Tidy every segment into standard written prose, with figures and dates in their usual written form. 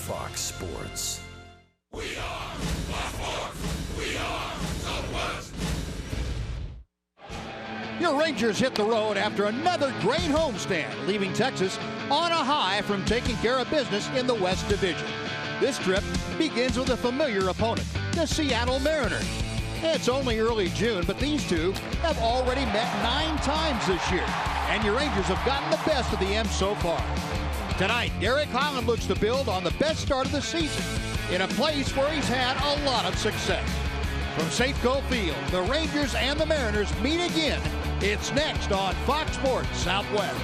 Fox Sports. We are Fox Sports. We are Southwest. Your Rangers hit the road after another great homestand, leaving Texas on a high from taking care of business in the West Division. This trip begins with a familiar opponent, the Seattle Mariners. It's only early June, but these two have already met 9 times this year, and your Rangers have gotten the best of the M's so far. Tonight, Derek Holland looks to build on the best start of the season in a place where he's had a lot of success. From Safeco Field, the Rangers and the Mariners meet again. It's next on Fox Sports Southwest.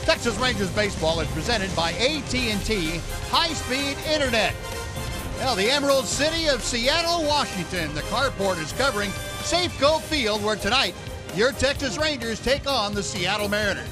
Texas Rangers baseball is presented by AT&T High-Speed Internet. Well, the Emerald City of Seattle, Washington. The carport is covering Safeco Field, where tonight your Texas Rangers take on the Seattle Mariners.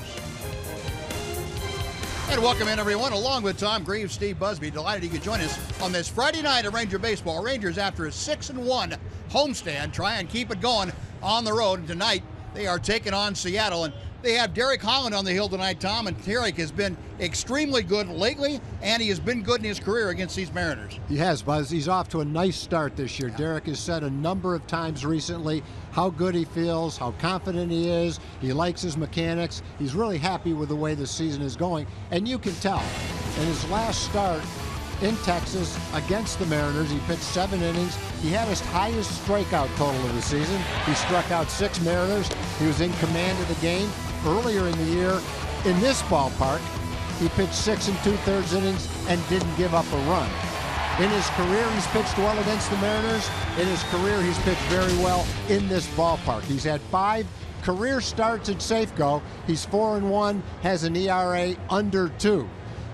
And welcome in, everyone. Along with Tom Greaves, Steve Busby, delighted you could join us on this Friday night of Ranger baseball. Rangers, after a 6-1 homestand, try and keep it going on the road. And tonight they are taking on Seattle, and they have Derek Holland on the hill tonight, Tom, and Derek has been extremely good lately, and he has been good in his career against these Mariners. He has, Buzz. He's off to a nice start this year. Yeah. Derek has said a number of times recently how good he feels, how confident he is. He likes his mechanics. He's really happy with the way the season is going, and you can tell. In his last start in Texas against the Mariners, he pitched 7 innings. He had his highest strikeout total of the season. He struck out 6 Mariners. He was in command of the game. Earlier in the year, in this ballpark, he pitched 6 2/3 innings and didn't give up a run. In his career, he's pitched well against the Mariners. In his career, he's pitched very well in this ballpark. He's had 5 career starts at Safeco. He's 4-1, has an ERA under 2.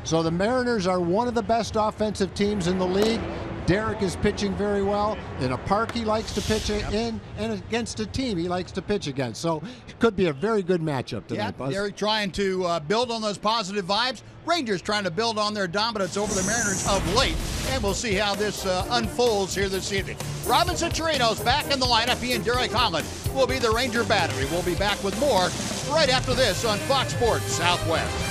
So the Mariners are one of the best offensive teams in the league. Derek is pitching very well in a park he likes to pitch in, and against a team he likes to pitch against. So it could be a very good matchup tonight, Buzz. Derek trying to build on those positive vibes. Rangers trying to build on their dominance over the Mariners of late, and we'll see how this unfolds here this evening. Robinson Chirinos back in the lineup. He and Derek Holland will be the Ranger battery. We'll be back with more right after this on Fox Sports Southwest.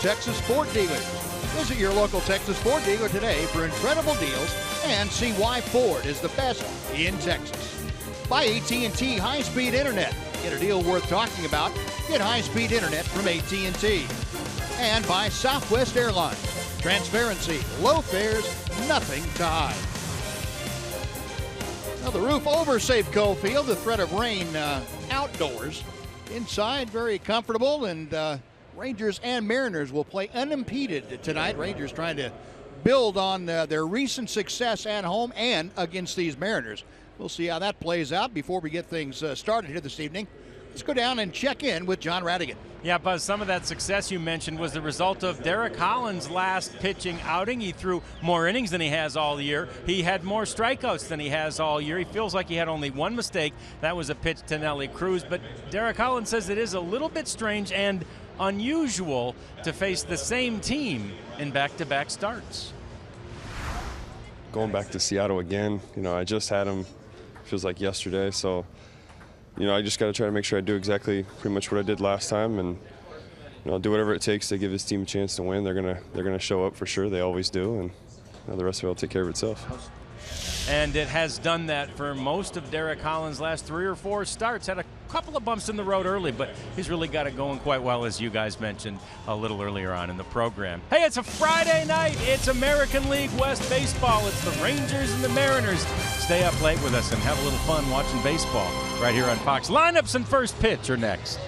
Texas Ford dealers. Visit your local Texas Ford dealer today for incredible deals and see why Ford is the best in Texas. Buy AT&T high-speed internet. Get a deal worth talking about. Get high-speed internet from AT&T. And by Southwest Airlines. Transparency, low fares, nothing to hide. Now the roof over Safeco Field, the threat of rain outdoors. Inside, very comfortable, and Rangers and Mariners will play unimpeded tonight. Rangers trying to build on their recent success at home and against these Mariners. We'll see how that plays out before we get things started here this evening. Let's go down and check in with John Radigan. Yeah, Buzz, some of that success you mentioned was the result of Derek Holland's last pitching outing. He threw more innings than he has all year. He had more strikeouts than he has all year. He feels like he had only one mistake. That was a pitch to Nelly Cruz. But Derek Holland says it is a little bit strange and unusual to face the same team in back-to-back starts. Going back to Seattle again, I just had him, feels like yesterday, so I just got to try to make sure I do exactly pretty much what I did last time, and I'll do whatever it takes to give this team a chance to win. They're gonna show up for sure. They always do, and the rest of it will take care of itself. And it has done that for most of Derek Holland's last 3 or 4 starts. Had a couple of bumps in the road early, but he's really got it going quite well, as you guys mentioned a little earlier on in the program. Hey, it's a Friday night. It's American League West baseball. It's the Rangers and the Mariners. Stay up late with us and have a little fun watching baseball right here on Fox. Lineups and first pitch are next.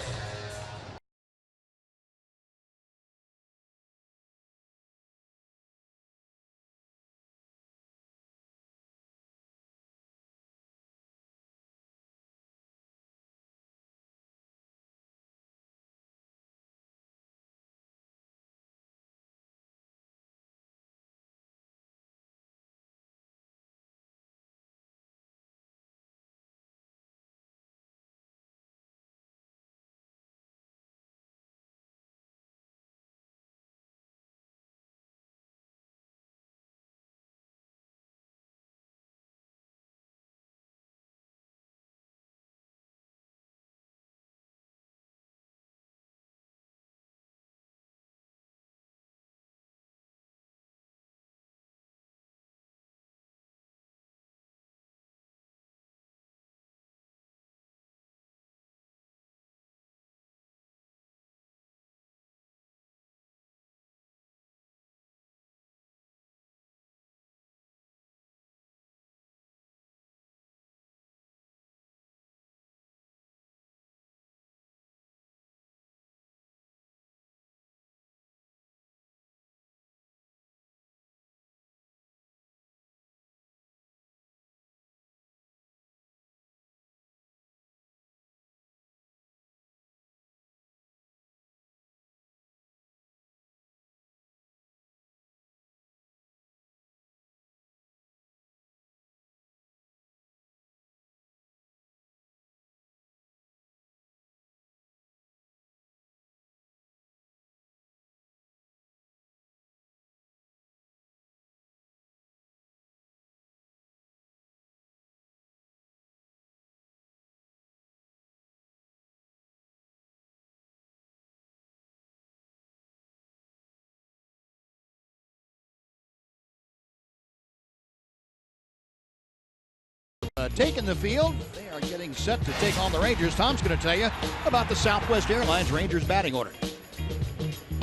Taking the field, they are getting set to take on the Rangers. Tom's going to tell you about the Southwest Airlines Rangers batting order.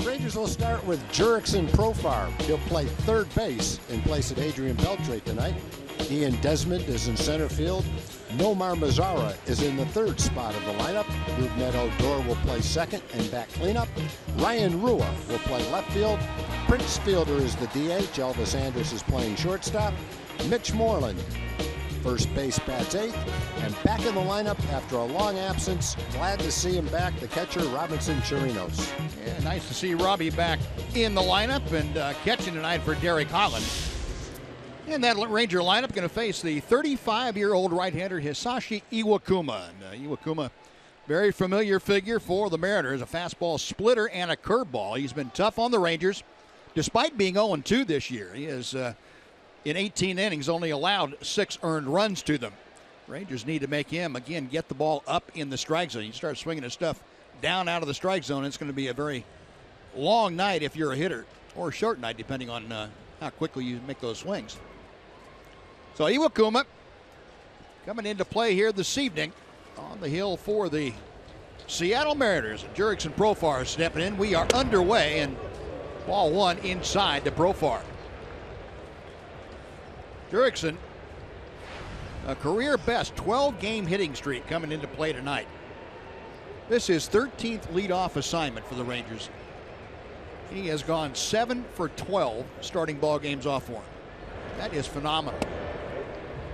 Rangers will start with Jurickson Profar. He'll play third base in place of Adrian Beltre tonight. Ian Desmond is in center field. Nomar Mazara is in the third spot of the lineup. Rougned Odor will play second and back cleanup. Ryan Rua will play left field. Prince Fielder is the DH. Elvis Andrus is playing shortstop. Mitch Moreland, first base, bats eighth. And back in the lineup after a long absence, glad to see him back, the catcher Robinson Chirinos. Yeah, nice to see Robbie back in the lineup and catching tonight for Derek Holland. And that Ranger lineup going to face the 35-year-old right-hander Hisashi Iwakuma. And, Iwakuma, very familiar figure for the Mariners, a fastball splitter and a curveball. He's been tough on the Rangers, despite being 0-2 this year. He has, in 18 innings, only allowed 6 earned runs to them. Rangers need to make him, again, get the ball up in the strike zone. You start swinging his stuff down out of the strike zone, it's going to be a very long night if you're a hitter, or a short night depending on how quickly you make those swings. So Iwakuma coming into play here this evening on the hill for the Seattle Mariners. And Jurickson Profar stepping in. We are underway, and ball one inside to Profar. Jurickson, a career best 12-game hitting streak coming into play tonight. This is 13th leadoff assignment for the Rangers. He has gone 7 for 12 starting ball games off for him. That is phenomenal.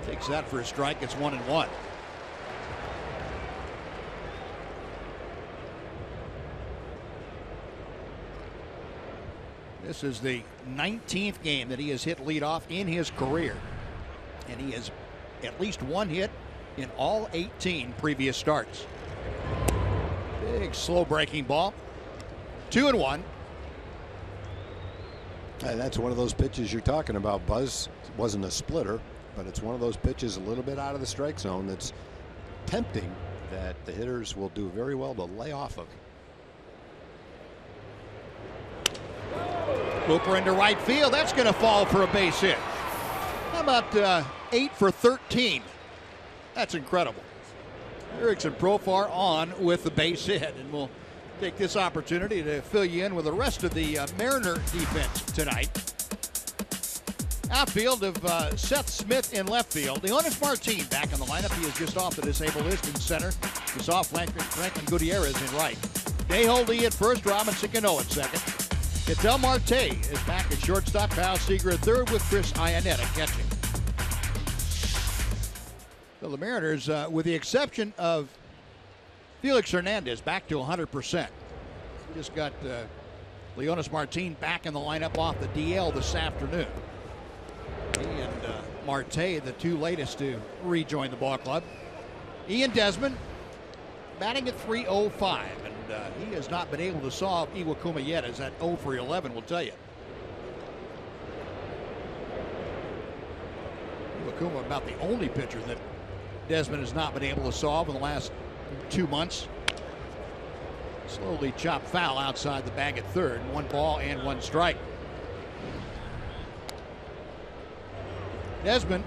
Takes that for a strike. It's 1-1. This is the 19th game that he has hit leadoff in his career. And he has at least one hit in all 18 previous starts. Big slow breaking ball. 2-1. And that's one of those pitches you're talking about, Buzz. It wasn't a splitter, but it's one of those pitches a little bit out of the strike zone that's tempting, that the hitters will do very well to lay off of. Cooper into right field. That's going to fall for a base hit. How about 8 for 13? That's incredible. Jurickson Profar on with the base hit, and we'll take this opportunity to fill you in with the rest of the Mariner defense tonight. Outfield of Seth Smith in left field. Leonis Martin back in the lineup. He is just off the disabled list in center. He's off Franklin Gutierrez in right. Daholdy at first. Robinson Cano at second. Ketel Marte is back at shortstop. Kyle Seager at third with Chris Iannetta catching. So the Mariners, with the exception of Felix Hernandez, back to 100%. Just got Leonis Martin back in the lineup off the DL this afternoon. He and Marte, the two latest to rejoin the ball club. Ian Desmond batting at .305, and he has not been able to solve Iwakuma yet, as that 0 for 11 will tell you. Iwakuma about the only pitcher that Desmond has not been able to solve in the last 2 months. Slowly chopped foul outside the bag at third. 1 ball and 1 strike. Desmond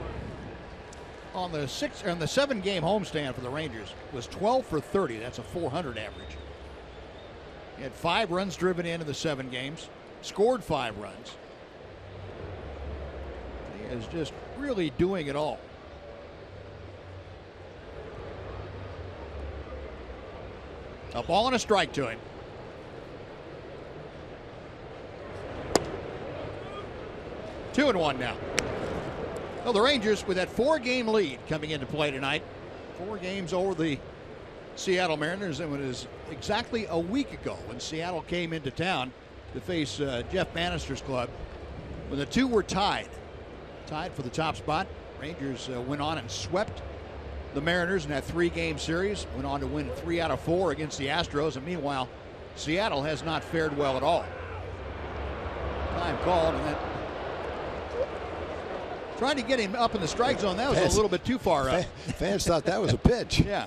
on the 7-game homestand for the Rangers was 12 for 30. That's a .400 average. He had 5 runs driven in the 7 games, scored 5 runs. He is just really doing it all. A ball and a strike to him. Two and one now. Well, the Rangers with that 4-game lead coming into play tonight. 4 games over the Seattle Mariners, and it was exactly a week ago when Seattle came into town to face Jeff Bannister's club, when the two were tied for the top spot. Rangers went on and swept the Mariners in that 3-game series, went on to win 3 out of 4 against the Astros, and meanwhile, Seattle has not fared well at all. Time called, and then trying to get him up in the strike zone. That was a little bit too far up. Fans thought that was a pitch. Yeah.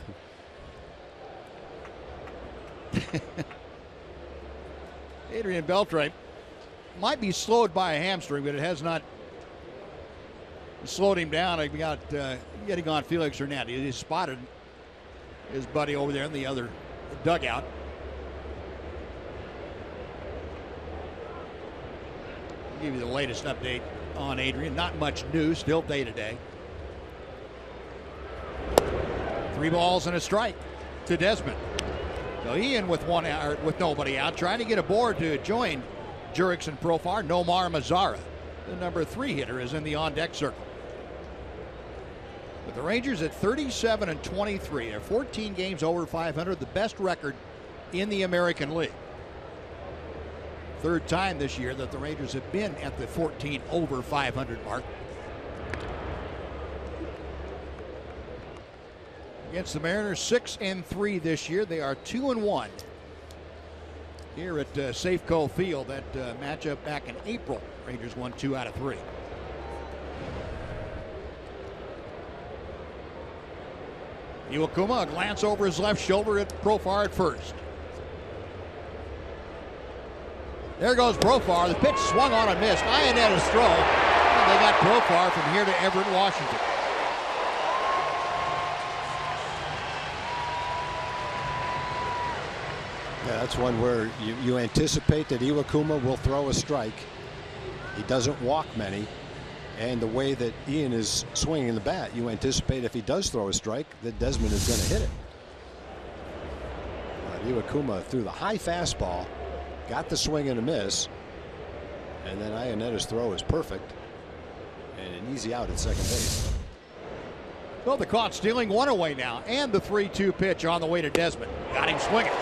Adrian Beltre might be slowed by a hamstring, but it has not slowed him down. He got getting on Felix Hernandez. He spotted his buddy over there in the other dugout. I'll give you the latest update on Adrian. Not much news, still day to day. 3 balls and a strike to Desmond. So Ian with nobody out, trying to get aboard to join Jurickson Profar. Nomar Mazara, the number 3 hitter, is in the on-deck circle. With the Rangers at 37-23, they're 14 games over 500, the best record in the American League. 3rd time this year that the Rangers have been at the 14 over 500 mark. Against the Mariners, 6-3 this year. They are 2-1 here at Safeco Field. That matchup back in April, Rangers won 2 out of 3. Iwakuma, a glance over his left shoulder at Profar at first. There goes Profar. The pitch swung on and missed. Ionetta's throw. And they got Profar from here to Everett, Washington. Yeah, that's one where you anticipate that Iwakuma will throw a strike. He doesn't walk many. And the way that Ian is swinging the bat, you anticipate if he does throw a strike that Desmond is going to hit it. Iwakuma threw the high fastball, got the swing and a miss, and then Ionetta's throw is perfect and an easy out at second base. Well, the caught stealing one away now, and the 3-2 pitch on the way to Desmond. Got him swinging.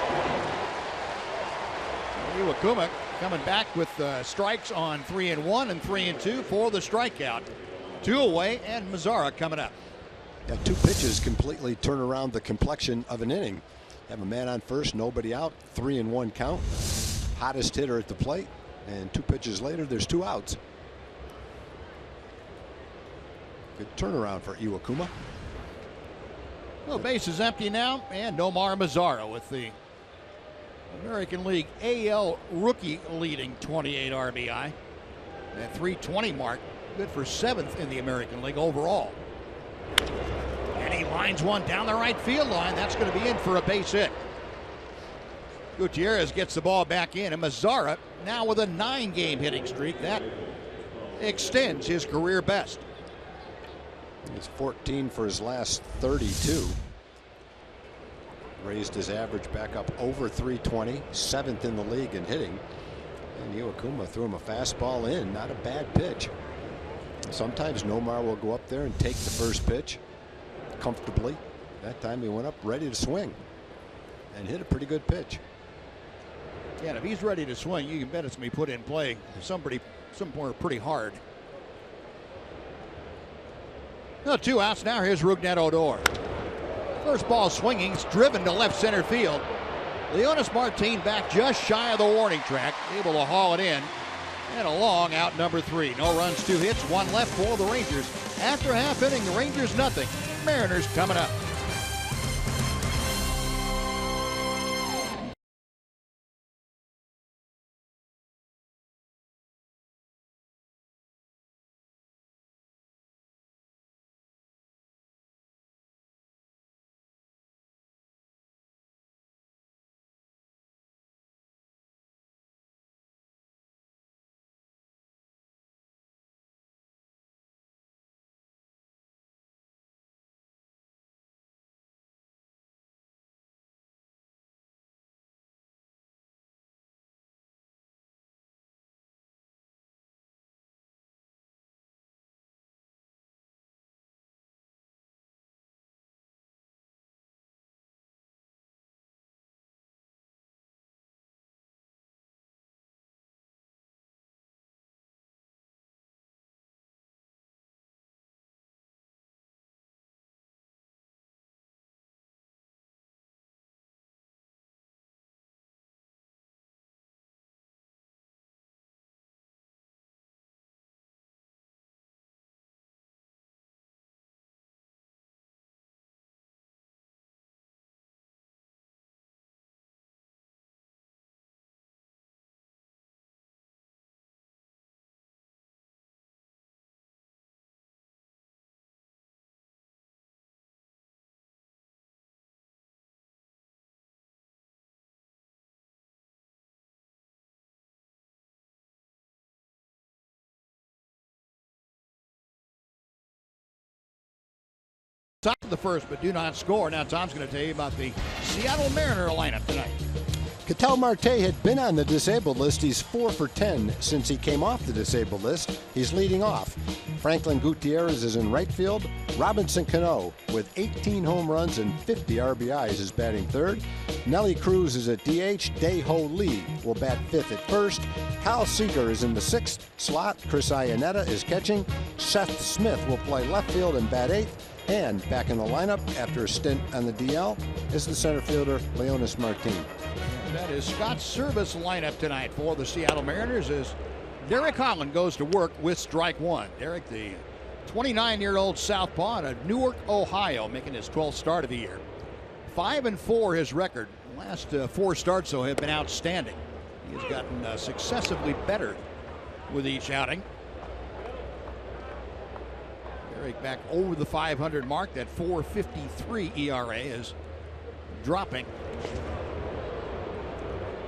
Iwakuma coming back with strikes on 3-1 and 3-2 for the strikeout. 2 away, and Mazzara coming up. Yeah, 2 pitches completely turn around the complexion of an inning. Have a man on first, nobody out, 3-1 count. Hottest hitter at the plate, and 2 pitches later, there's 2 outs. Good turnaround for Iwakuma. Well, base is empty now, and Nomar Mazzara with the American League AL rookie leading 28 RBI. That 320 mark, good for 7th in the American League overall. And he lines one down the right field line. That's going to be in for a base hit. Gutierrez gets the ball back in, and Mazzara now with a 9-game hitting streak. That extends his career best. He's 14 for his last 32. Raised his average back up over 320, 7th in the league in hitting. And Iwakuma threw him a fastball in, not a bad pitch. Sometimes Nomar will go up there and take the first pitch comfortably. That time he went up ready to swing and hit a pretty good pitch. Yeah, and if he's ready to swing, you can bet it's going to be put in play somewhere pretty hard. Well, 2 outs now. Here's Rougned Odor. First ball swinging, it's driven to left center field. Leonis Martin back just shy of the warning track, able to haul it in. And a long out number 3. No runs, 2 hits, 1 left for the Rangers. After half inning, the Rangers nothing. Mariners coming up. Top of the first, but do not score. Now Tom's going to tell you about the Seattle Mariner lineup tonight. Ketel Marte had been on the disabled list. He's 4 for 10 since he came off the disabled list. He's leading off. Franklin Gutierrez is in right field. Robinson Cano with 18 home runs and 50 RBIs is batting third. Nelly Cruz is at DH. Dae-Ho Lee will bat 5th at first. Kyle Seager is in the 6th slot. Chris Ionetta is catching. Seth Smith will play left field and bat 8th. And back in the lineup after a stint on the DL is the center fielder Leonis Martin. That is Scott Servais' lineup tonight for the Seattle Mariners as Derek Holland goes to work with strike 1. Derek, the 29-year-old southpaw out of Newark, Ohio, making his 12th start of the year. 5-4 his record. Last 4 starts, though, have been outstanding. He has gotten successively better with each outing. Derek back over the 500 mark. That 4.53 ERA is dropping.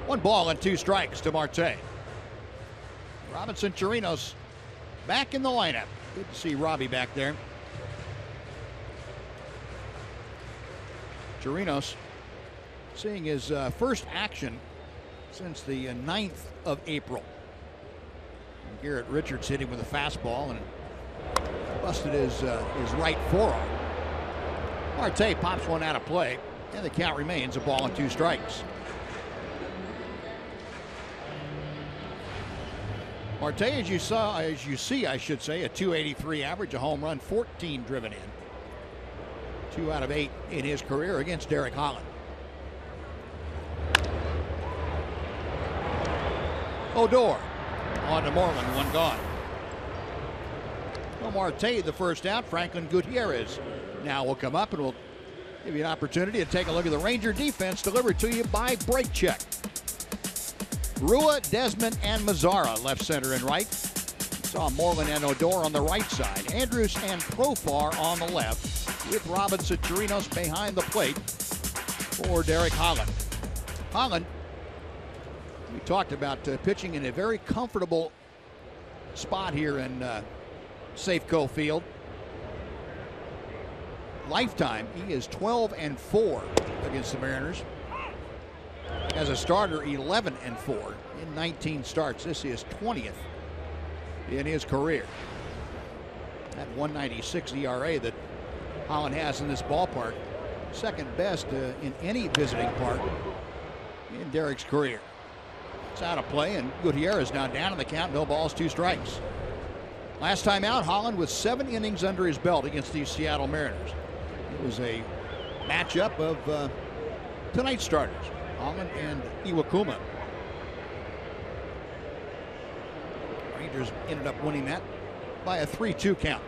1 ball and 2 strikes to Marte. Robinson Chirinos back in the lineup. Good to see Robbie back there. Chirinos seeing his first action since the 9th of April. And Garrett Richards hit him with a fastball and busted his right forearm. Marte pops one out of play, and the count remains 1 ball and 2 strikes. Marte, as you see, I should say, a .283 average, a home run, 14 driven in. 2 out of 8 in his career against Derek Holland. Odor on to Moreland, 1 gone. Well, Marte the first out. Franklin Gutierrez now will come up and we'll give you an opportunity to take a look at the Ranger defense delivered to you by Break Check. Rua, Desmond, and Mazzara left, center, and right. Saw Moreland and Odor on the right side. Andrews and Profar on the left, with Robinson Chirinos behind the plate for Derek Holland. Holland, we talked about pitching in a very comfortable spot here in Safeco Field. Lifetime, he is 12-4 against the Mariners. As a starter, 11-4 in 19 starts. This is 20th in his career. That 1.96 ERA that Holland has in this ballpark, second best in any visiting park in Derek's career. It's out of play, and Gutierrez now down in the count. No balls, 2 strikes. Last time out, Holland with 7 innings under his belt against the Seattle Mariners. It was a matchup of tonight's starters, Holland and Iwakuma. Rangers ended up winning that by a 3-2 count.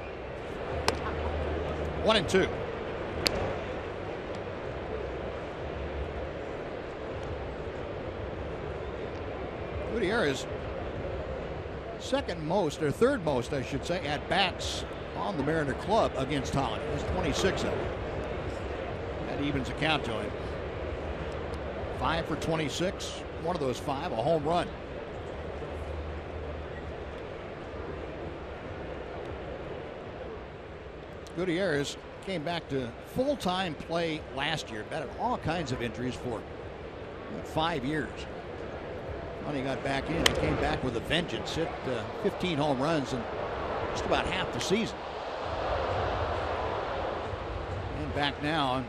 1-2. Gutierrez, second most, or third most, I should say, at bats on the Mariner club against Holland. It was 26 of them. That evens the count to him. 5 for 26. One of those 5, a home run. Gutierrez came back to full-time play last year. Batted all kinds of injuries for 5 years. When he got back in, he came back with a vengeance. Hit 15 home runs in just about half the season. And back now, and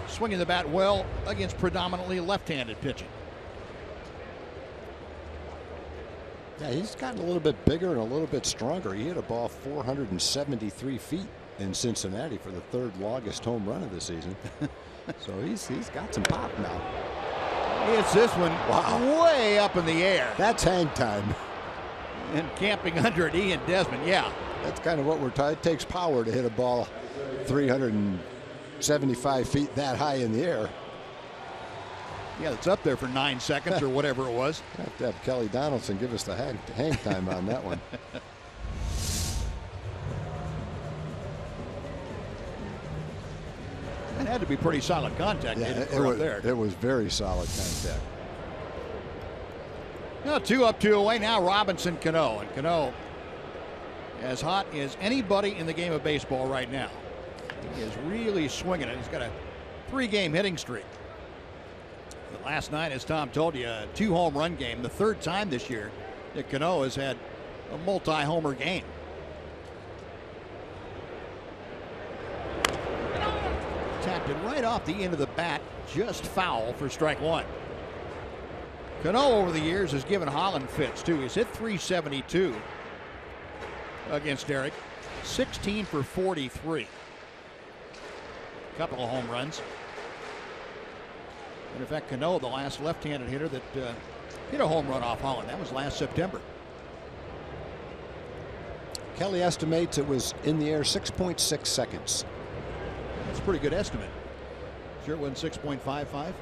swinging the bat well against predominantly left-handed pitching. Yeah, he's gotten a little bit bigger and a little bit stronger. He hit a ball 473 feet in Cincinnati for the 3rd longest home run of the season. So he's got some pop now. It's this one way up in the air. That's hang time. And camping under it, Ian Desmond, yeah. That's kind of what we're talking. It takes power to hit a ball 375 feet that high in the air. Yeah, it's up there for 9 seconds or whatever it was. I have to have Kelly Donaldson give us the hang time on that one. It had to be pretty solid contact. Yeah, it was very solid contact. Now 2 up, 2 away. Now Robinson Cano. And Cano as hot as anybody in the game of baseball right now. He is really swinging it. He's got a 3-game hitting streak. But last night, as Tom told you, a 2-home run game. The 3rd time this year that Cano has had a multi-homer game. Tapped it right off the end of the bat, just foul for strike 1. Cano over the years has given Holland fits too. He's hit .372 against Derek, 16 for 43. Couple of home runs. And in fact, Cano, the last left-handed hitter that hit a home run off Holland. That was last September. Kelly estimates it was in the air 6.6 seconds. That's a pretty good estimate. Sure it wasn't 6.55?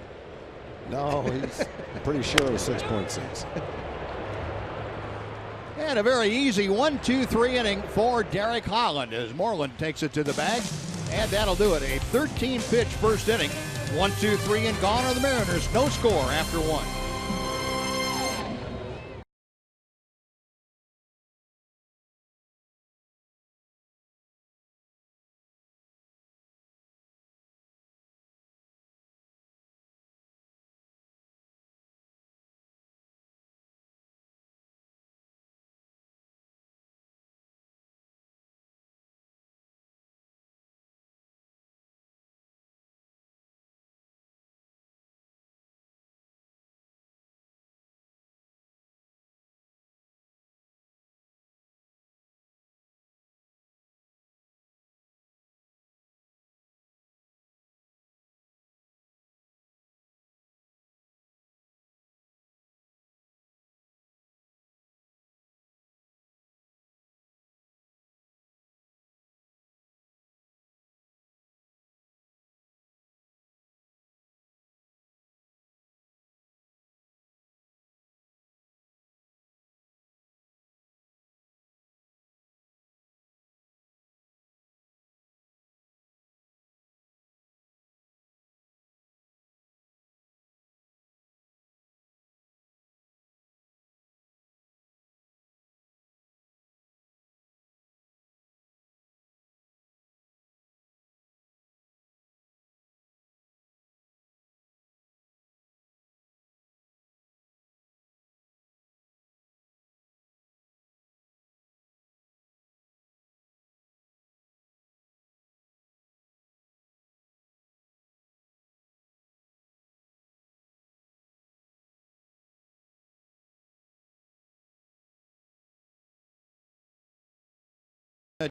No, I'm pretty sure it was 6.6. And a very easy 1-2-3 inning for Derek Holland as Moreland takes it to the bag. And that'll do it. A 13-pitch first inning. 1-2-3 and gone are the Mariners. No score after one.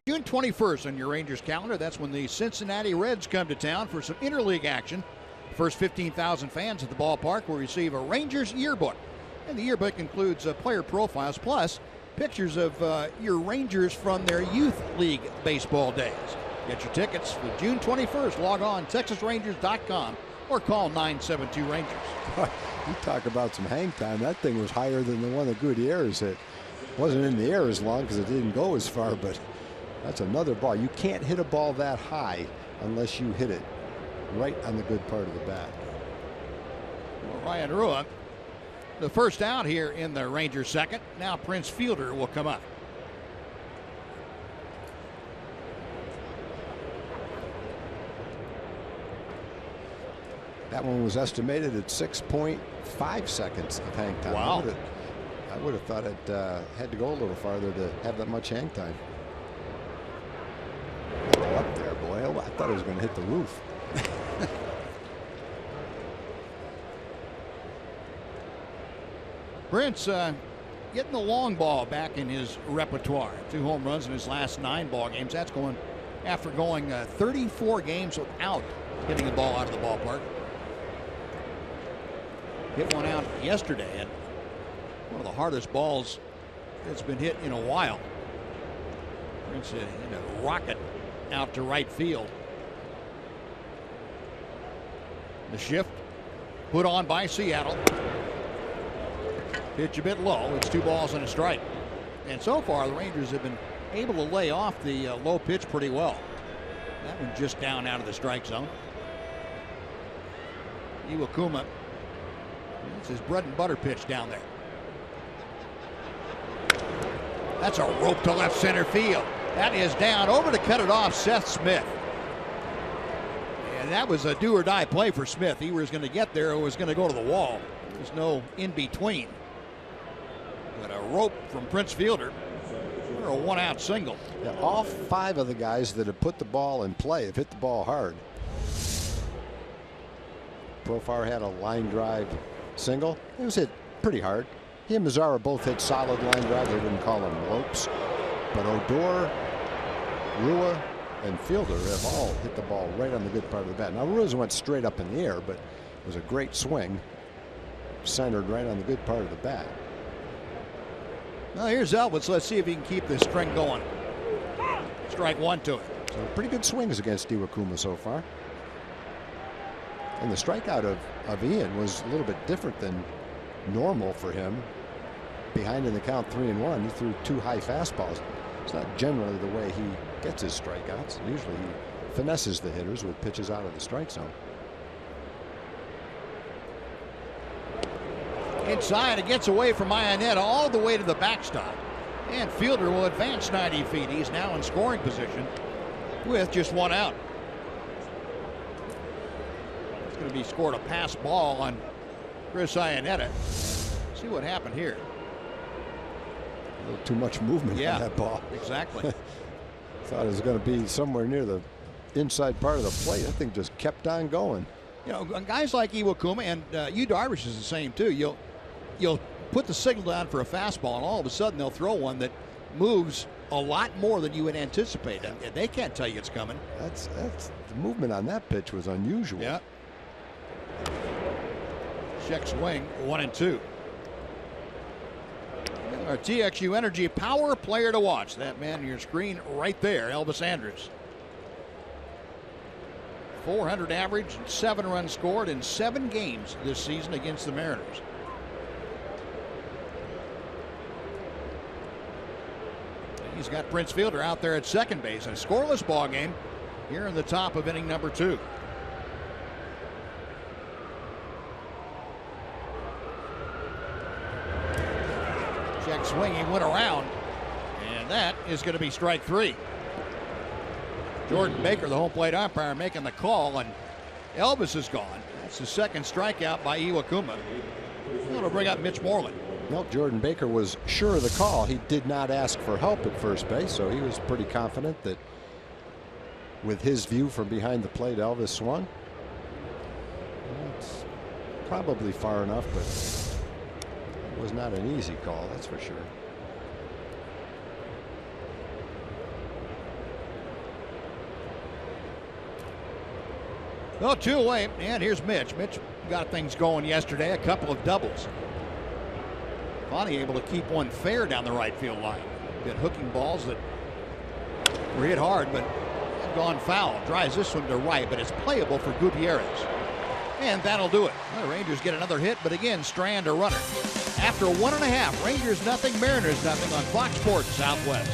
June 21st on your Rangers calendar, that's when the Cincinnati Reds come to town for some interleague action. The first 15,000 fans at the ballpark will receive a Rangers yearbook. And the yearbook includes player profiles plus pictures of your Rangers from their youth league baseball days. Get your tickets for June 21st. Log on TexasRangers.com or call 972-RANGERS. You talk about some hang time. That thing was higher than the one that Gutierrez hit. Wasn't in the air as long because it didn't go as far, but that's another ball. You can't hit a ball that high unless you hit it right on the good part of the bat. Well, Ryan Rua, the first out here in the Rangers second. Now Prince Fielder will come up. That one was estimated at 6.5 seconds of hang time. Wow. I would have thought it had to go a little farther to have that much hang time. Up there, boy. Oh, I thought it was going to hit the roof. Prince getting the long ball back in his repertoire. 2 home runs in his last 9 ball games. That's going after going 34 games without hitting the ball out of the ballpark. Hit one out yesterday, and one of the hardest balls that's been hit in a while. Prince hit a rocket out to right field. The shift put on by Seattle. Pitch a bit low. It's 2 balls and a strike. And so far, the Rangers have been able to lay off the low pitch pretty well. That one just down out of the strike zone. Iwakuma. It's his bread and butter pitch down there. That's a rope to left center field. That is down over to cut it off, Seth Smith. And that was a do or die play for Smith. He was going to get there or was going to go to the wall. There's no in between. But a rope from Prince Fielder for a 1-out single. Yeah, all 5 of the guys that have put the ball in play have hit the ball hard. Profar had a line drive single. It was hit pretty hard. He and Mazzara both hit solid line drives. They didn't call them ropes. But Odor, Rua, and Fielder have all hit the ball right on the good part of the bat. Now, Rua's went straight up in the air, but it was a great swing. Centered right on the good part of the bat. Well, here's Elvis. Let's see if he can keep this string going. Strike 1 to it. So pretty good swings against Iwakuma so far. And the strikeout of Ian was a little bit different than normal for him. Behind in the count 3-1, he threw 2 high fastballs. It's not generally the way he gets his strikeouts. Usually he finesses the hitters with pitches out of the strike zone. Inside, it gets away from Iannetta all the way to the backstop. And Fielder will advance 90 feet. He's now in scoring position with just 1 out. It's going to be scored a pass ball on Chris Iannetta. See what happened here. A little too much movement on that ball. Exactly. Thought it was going to be somewhere near the inside part of the plate. That thing just kept on going. You know, guys like Iwakuma and Yu Darvish is the same too. You'll put the signal down for a fastball, and all of a sudden they'll throw one that moves a lot more than you would anticipate. And they can't tell you it's coming. That's the movement on that pitch was unusual. Yeah. Check swing, 1-2. Our TXU Energy Power player to watch. That man on your screen right there, Elvis Andrus. 400 average and 7 runs scored in 7 games this season against the Mariners. He's got Prince Fielder out there at second base in a scoreless ball game here in the top of inning number 2. Check swing, he went around, and that is going to be strike 3. Jordan Baker, the home plate umpire, making the call, and Elvis is gone. That's the second strikeout by Iwakuma. That'll bring up Mitch Moreland. No, Jordan Baker was sure of the call. He did not ask for help at first base, so he was pretty confident that with his view from behind the plate, Elvis swung. It's probably far enough, but it was not an easy call, that's for sure. Well, 2 away, and here's Mitch. Mitch got things going yesterday, a couple of doubles. Finally able to keep one fair down the right field line. Good hooking balls that were hit hard, but have gone foul. Drives this one to right, but it's playable for Gutierrez. And that'll do it. Well, the Rangers get another hit, but again, strand a runner. After 1.5, Rangers nothing, Mariners nothing on Fox Sports Southwest.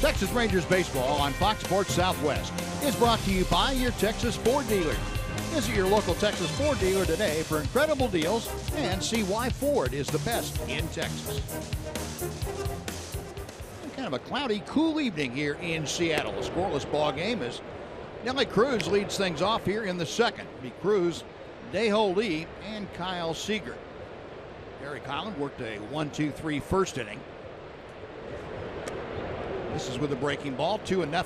Texas Rangers baseball on Fox Sports Southwest is brought to you by your Texas Ford dealer. Visit your local Texas Ford dealer today for incredible deals and see why Ford is the best in Texas. Kind of a cloudy, cool evening here in Seattle. A scoreless ball game as Nelly Cruz leads things off here in the second. Be Cruz, Daeho Lee, and Kyle Seager. Derek Holland worked a 1-2-3 first inning. This is with a breaking ball, 2-0. Now,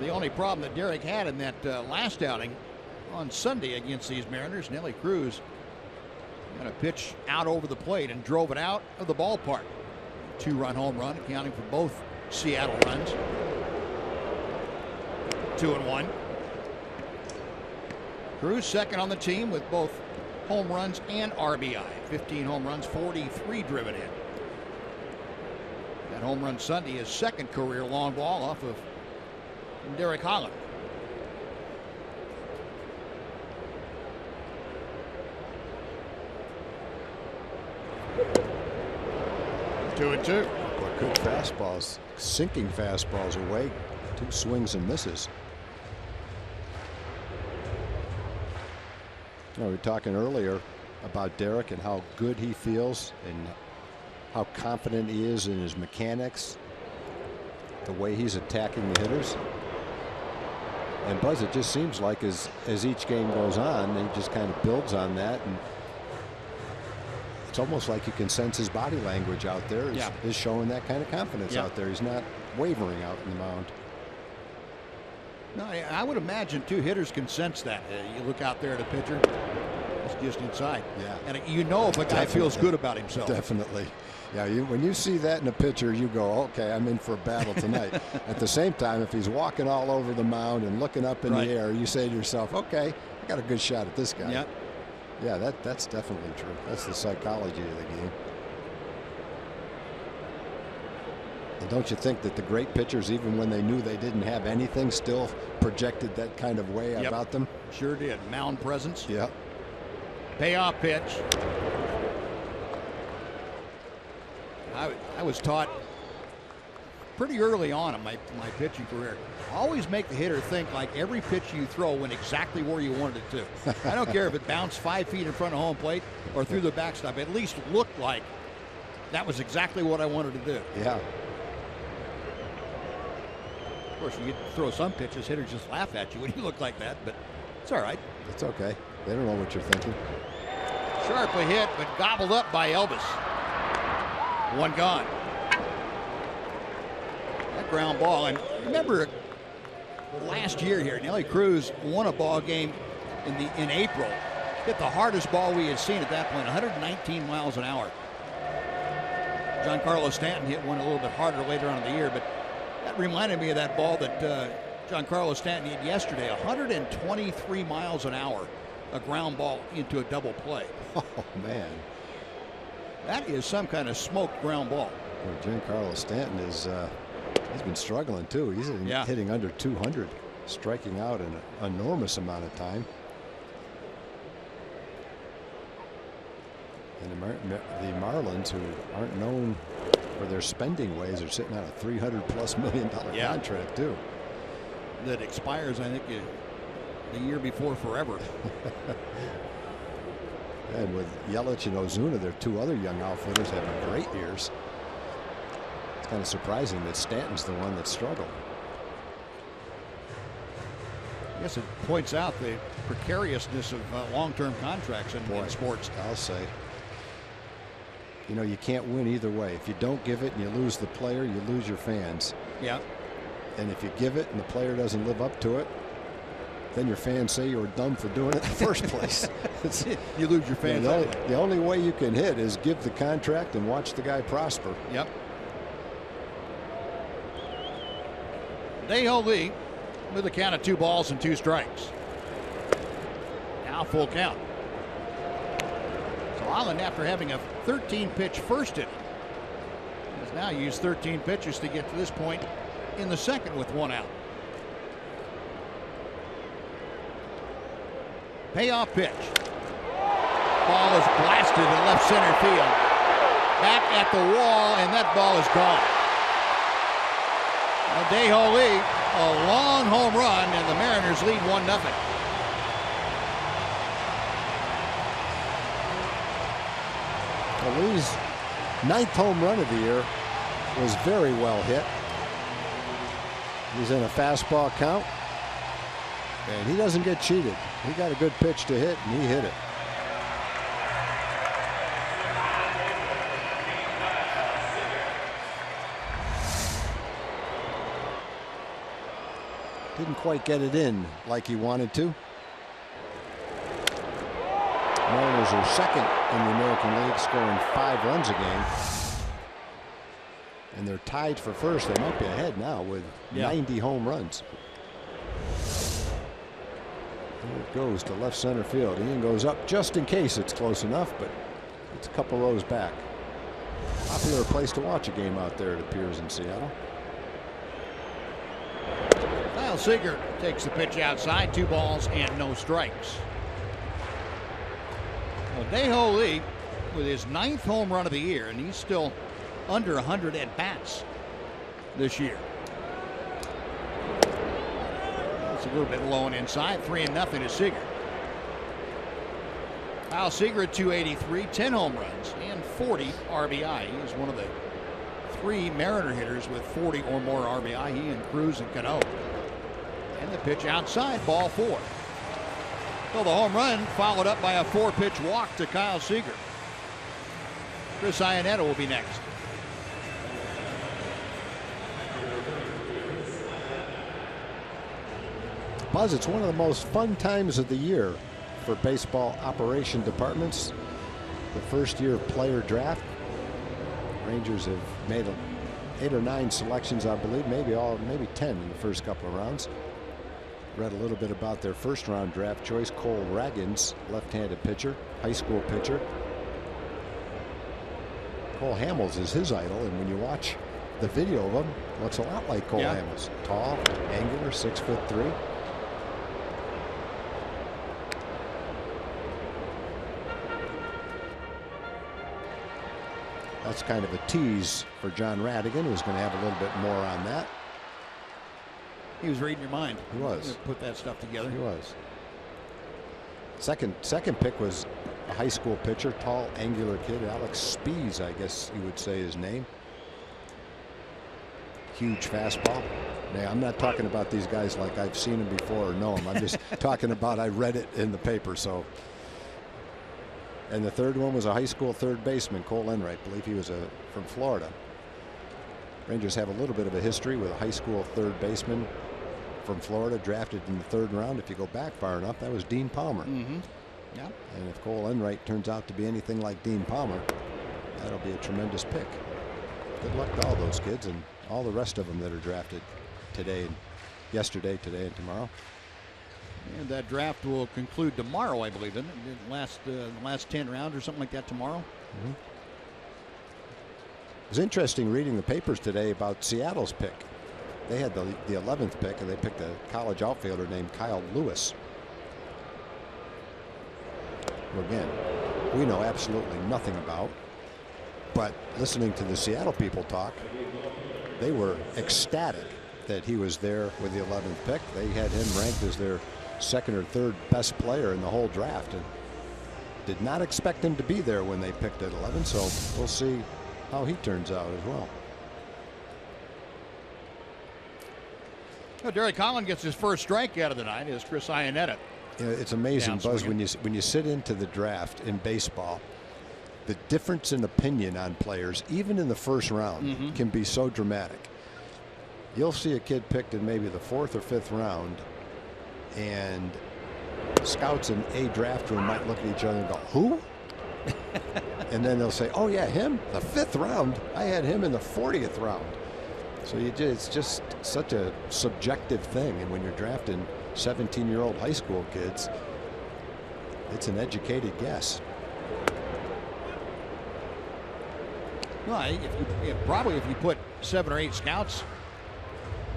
the only problem that Derek had in that last outing on Sunday against these Mariners, Nelly Cruz got a pitch out over the plate and drove it out of the ballpark. 2-run home run, accounting for both Seattle runs. 2-1. Cruz second on the team with both home runs and RBI. 15 home runs, 43 driven in. That home run Sunday, his second career long ball off of Derek Holland. Two and two. But good fastballs, sinking fastballs away. 2 swings and misses. We were talking earlier about Derek and how good he feels and how confident he is in his mechanics, the way he's attacking the hitters. And Buzz, it just seems like as each game goes on, he just kind of builds on that, and it's almost like you can sense his body language out there is showing that kind of confidence out there. He's not wavering out in the mound. No, I would imagine 2 hitters can sense that. You look out there at a pitcher, it's just inside. Yeah. And you know if a guy feels good about himself. Definitely. Yeah, when you see that in a pitcher, you go, okay, I'm in for a battle tonight. At the same time, if he's walking all over the mound and looking up in the air, you say to yourself, okay, I got a good shot at this guy. Yep. Yeah, that's definitely true. That's the psychology of the game. And don't you think that the great pitchers, even when they knew they didn't have anything, still projected that kind of way about them? Sure did. Mound presence. Yeah. Payoff pitch. I was taught pretty early on in my pitching career, always make the hitter think like every pitch you throw went exactly where you wanted it to. I don't care if it bounced 5 feet in front of home plate or through the backstop. At least looked like that was exactly what I wanted to do. Yeah. Of course, you throw some pitches, hitters just laugh at you when you look like that, but it's all right. It's okay. They don't know what you're thinking. Sharply hit, but gobbled up by Elvis. 1 gone. That ground ball, and remember last year here, Nelly Cruz won a ball game in April. Hit the hardest ball we had seen at that point, 119 miles an hour. Giancarlo Stanton hit one a little bit harder later on in the year, but that reminded me of that ball that Giancarlo Stanton hit yesterday, 123 miles an hour, a ground ball into a double play. Oh, man. That is some kind of smoked ground ball. Well, Giancarlo Stanton is he's been struggling too. He's hitting under 200, striking out an enormous amount of time. And the Marlins, who aren't known for their spending ways, are sitting on a $300+ million contract too. That expires, I think, the year before forever. And with Yelich and Ozuna, their 2 other young outfielders having great years. It's kind of surprising that Stanton's the one that struggled. I guess it points out the precariousness of long-term contracts in sports. I'll say. You know, you can't win either way. If you don't give it and you lose the player, you lose your fans. Yeah. And if you give it and the player doesn't live up to it, then your fans say you were dumb for doing it in the first place. You lose your fans. The only way you can hit is give the contract and watch the guy prosper. Yep. Dae-Ho Lee with a count of 2 balls and 2 strikes. Now full count. So Holland, after having a 13-pitch first inning, has now used 13 pitches to get to this point in the second with 1 out. Payoff pitch. Ball is blasted in left center field. Back at the wall, and that ball is gone. Dae-Ho Lee, a long home run, and the Mariners lead 1-0. Lee's 9th home run of the year was very well hit. He's in a fastball count, and he doesn't get cheated. He got a good pitch to hit, and he hit it. Didn't quite get it in like he wanted to. Mariners are second in the American League, scoring 5 runs a game. And they're tied for first. They might be ahead now with 90 home runs. There it goes to left center field. Ian goes up just in case it's close enough, but it's a couple rows back. Popular place to watch a game out there, it appears, in Seattle. Kyle Seager takes the pitch outside. 2 balls and no strikes. Well, Dae-Ho Lee with his 9th home run of the year, and he's still under 100 at bats this year. It's a little bit low and inside. 3-0 to Seager. Kyle Seager at 283, 10 home runs and 40 RBI. He is one of the 3 Mariner hitters with 40 or more RBI. He and Cruz and Cano. And the pitch outside, ball 4. So the home run followed up by a 4-pitch walk to Kyle Seager. Chris Iannetta will be next. Buzz, it's one of the most fun times of the year for baseball operation departments. The first year player draft. Rangers have made 8 or 9 selections, I believe, maybe 10 in the first couple of rounds. Read a little bit about their first round draft choice, Cole Ragans, left-handed pitcher, high school pitcher. Cole Hamels is his idol, and when you watch the video of him, looks a lot like Cole Hamels. Tall, angular, 6'3". That's kind of a tease for John Radigan, who's going to have a little bit more on that. He was reading your mind. He was. Put that stuff together. He was. Second pick was a high school pitcher, tall, angular kid, Alex Spees, I guess you would say his name. Huge fastball. Now, I'm not talking about these guys like I've seen them before or know them. I'm just talking about I read it in the paper. So. And the third one was a high school third baseman, Cole Enright. I believe he was from Florida. Rangers have a little bit of a history with a high school third baseman from Florida, drafted in the 3rd round. If you go back far enough, that was Dean Palmer. Yeah. And if Cole Enright turns out to be anything like Dean Palmer, that'll be a tremendous pick. Good luck to all those kids and all the rest of them that are drafted today, yesterday, today, and tomorrow. And that draft will conclude tomorrow, I believe, isn't it? The last 10 rounds or something like that tomorrow. It was interesting reading the papers today about Seattle's pick. They had the 11th pick, and they picked a college outfielder named Kyle Lewis. Who, again, we know absolutely nothing about. But listening to the Seattle people talk, they were ecstatic that he was there with the 11th pick. They had him ranked as their 2nd or 3rd best player in the whole draft, and did not expect him to be there when they picked at 11. So we'll see how he turns out as well. Well, Derek Collin gets his first strikeout of the night as Chris Iannetta. You know, it's amazing, Buzz, when you sit into the draft in baseball, the difference in opinion on players, even in the first round, can be so dramatic. You'll see a kid picked in maybe the 4th or 5th round, and scouts in a draft room might look at each other and go, "Who?" And then they'll say, "Oh yeah, him, the 5th round. I had him in the 40th round." So it's just such a subjective thing, and when you're drafting 17-year-old high school kids, it's an educated guess. Well, if you put 7 or 8 scouts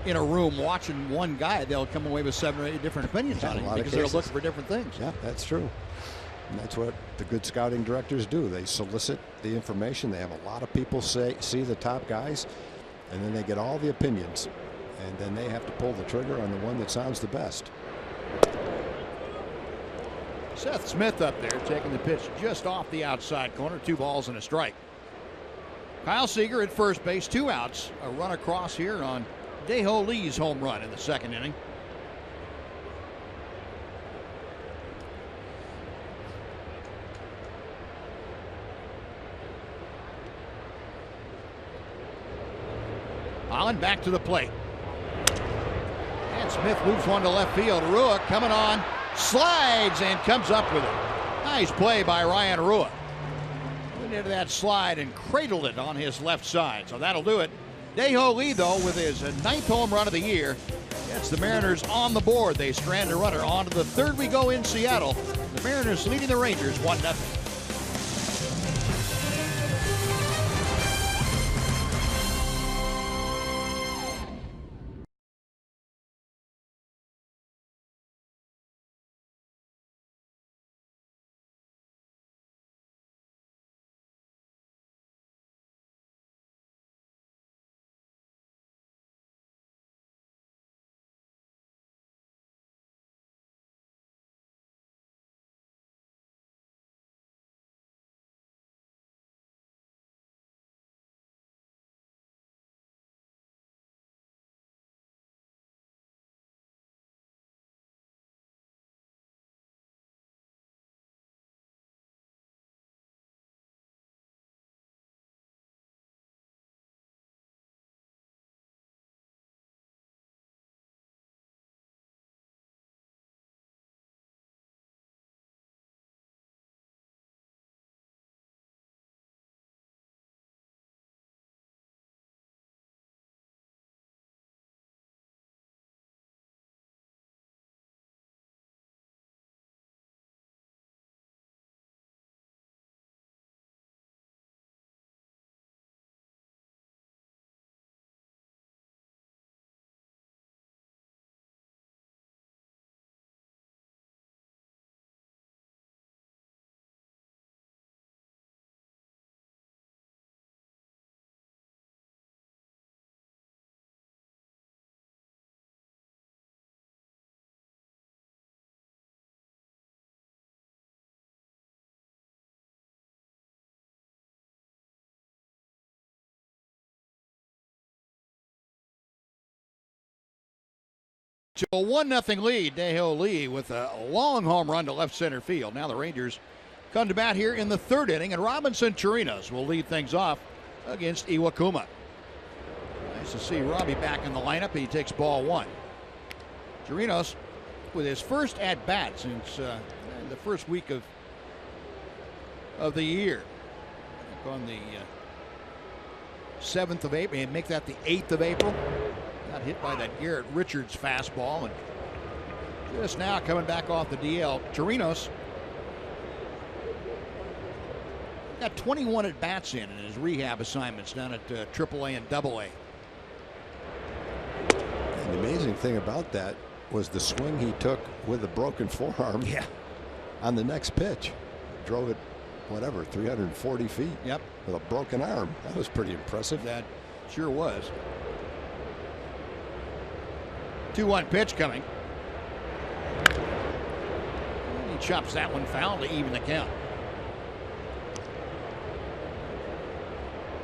in a room watching one guy, they'll come away with 7 or 8 different opinions on him because they're looking for different things. Yeah, that's true. And that's what the good scouting directors do. They solicit the information. They have a lot of people see the top guys, and then they get all the opinions, and then they have to pull the trigger on the one that sounds the best. Seth Smith up there taking the pitch just off the outside corner. 2 balls and a strike. Kyle Seager at first base, 2 outs. A run across here on Dae-Ho Lee's home run in the 2nd inning. Holland back to the plate. And And Smith moves one to left field. Rua coming on, slides and comes up with it. Nice play by Ryan Rua. Went into that slide and cradled it on his left side. So that'll do it. Dae-Ho Lee, though, with his 9th home run of the year, gets the Mariners on the board. They strand a runner. On to the third we go in Seattle. The Mariners leading the Rangers 1-0. To a 1-0 lead, Dae-Ho Lee with a long home run to left center field. Now the Rangers come to bat here in the 3rd inning, and Robinson Chirinos will lead things off against Iwakuma. Nice to see Robbie back in the lineup. He takes ball 1. Chirinos with his first at-bat since the first week of the year. On the 7th of April, and make that the 8th of April. Got hit by that Garrett Richards fastball, and just now coming back off the DL. Chirinos got 21 at-bats in his rehab assignments down at AAA and AA. And the amazing thing about that was the swing he took with a broken forearm. Yeah. On the next pitch. Drove it, whatever, 340 feet. Yep. With a broken arm. That was pretty impressive. That sure was. 2-1 pitch coming. He chops that one foul to even the count.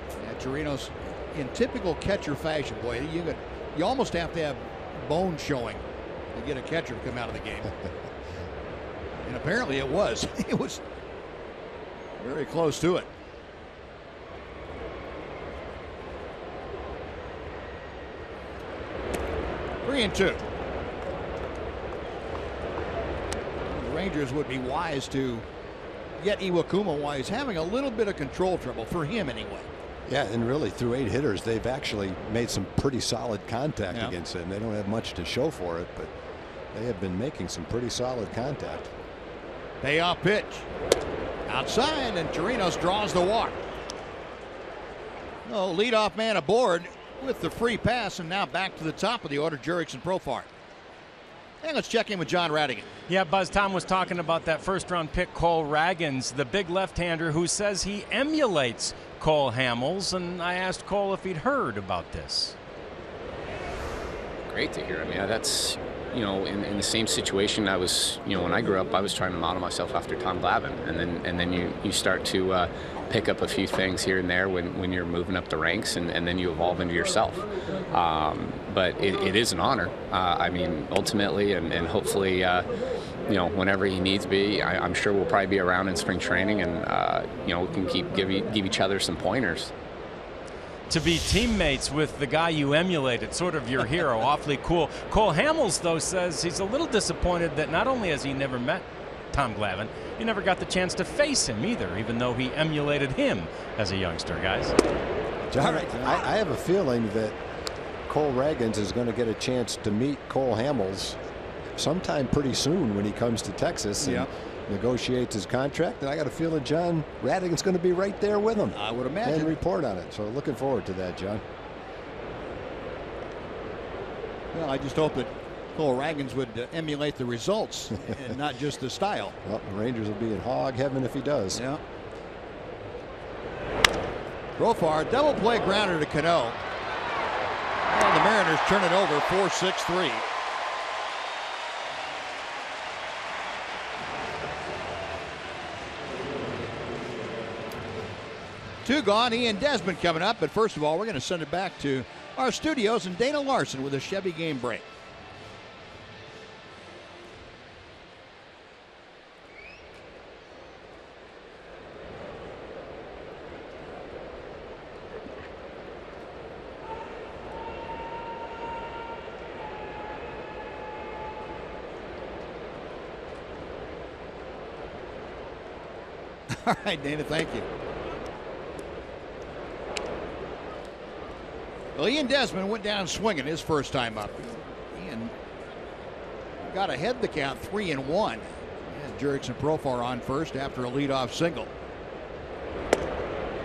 Yeah, Chirinos in typical catcher fashion, boy, you almost have to have bone showing to get a catcher to come out of the game. And apparently it was. It was very close to it. Three and 2. The Rangers would be wise to get Iwakuma while he's having a little bit of control trouble, for him anyway. Yeah, and really through 8 hitters, they've actually made some pretty solid contact against him. They don't have much to show for it, but they have been making some pretty solid contact. Payoff pitch. Outside, and Chirinos draws the walk. No, leadoff man aboard with the free pass, and now back to the top of the order, Jurickson Profar. And let's check in with John Radigan. Yeah, Buzz, Tom was talking about that first-round pick, Cole Ragans, the big left-hander who says he emulates Cole Hamels, and I asked Cole if he'd heard about this. Great to hear. I mean, that's, you know, in the same situation I was, you know, when I grew up, I was trying to model myself after Tom Glavine, and then you start to pick up a few things here and there when you're moving up the ranks, and then you evolve into yourself. But it is an honor. I mean, ultimately, and hopefully, you know, whenever he needs be, I'm sure we'll probably be around in spring training, and you know, we can give each other some pointers. to be teammates with the guy you emulated, sort of your hero. Awfully cool. Cole Hamels, though, says he's a little disappointed that not only has he never met Tom Glavine, he never got the chance to face him either, even though he emulated him as a youngster, guys. John, I have a feeling that Cole Ragans is going to get a chance to meet Cole Hamels sometime pretty soon when he comes to Texas and negotiates his contract. And I got a feeling John Radigan's going to be right there with him. I would imagine. And report on it. So looking forward to that, John. Well, I just hope that Cole Ragans would emulate the results and not just the style. Well, the Rangers will be in hog heaven if he does. Yeah. Profar, double play grounder to Cano. And the Mariners turn it over 4-6-3. Two gone. Ian Desmond coming up. But first of all, we're going to send it back to our studios and Dana Larson with a Chevy game break. All right, Dana, thank you. Well, Ian Desmond went down swinging his first time up. Ian got ahead the count 3-1. Jurickson Profar on first after a leadoff single.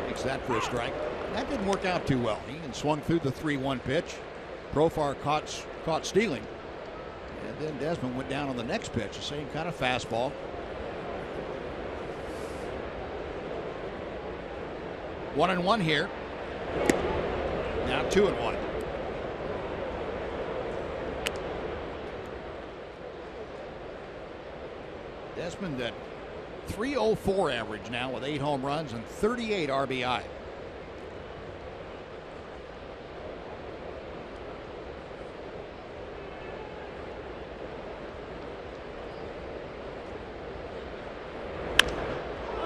Takes that for a strike. That didn't work out too well. Ian swung through the 3-1 pitch. Profar caught stealing. And then Desmond went down on the next pitch, the same kind of fastball. 1-1 here. Now 2-1. Desmond at .304 average now with 8 home runs and 38 RBI.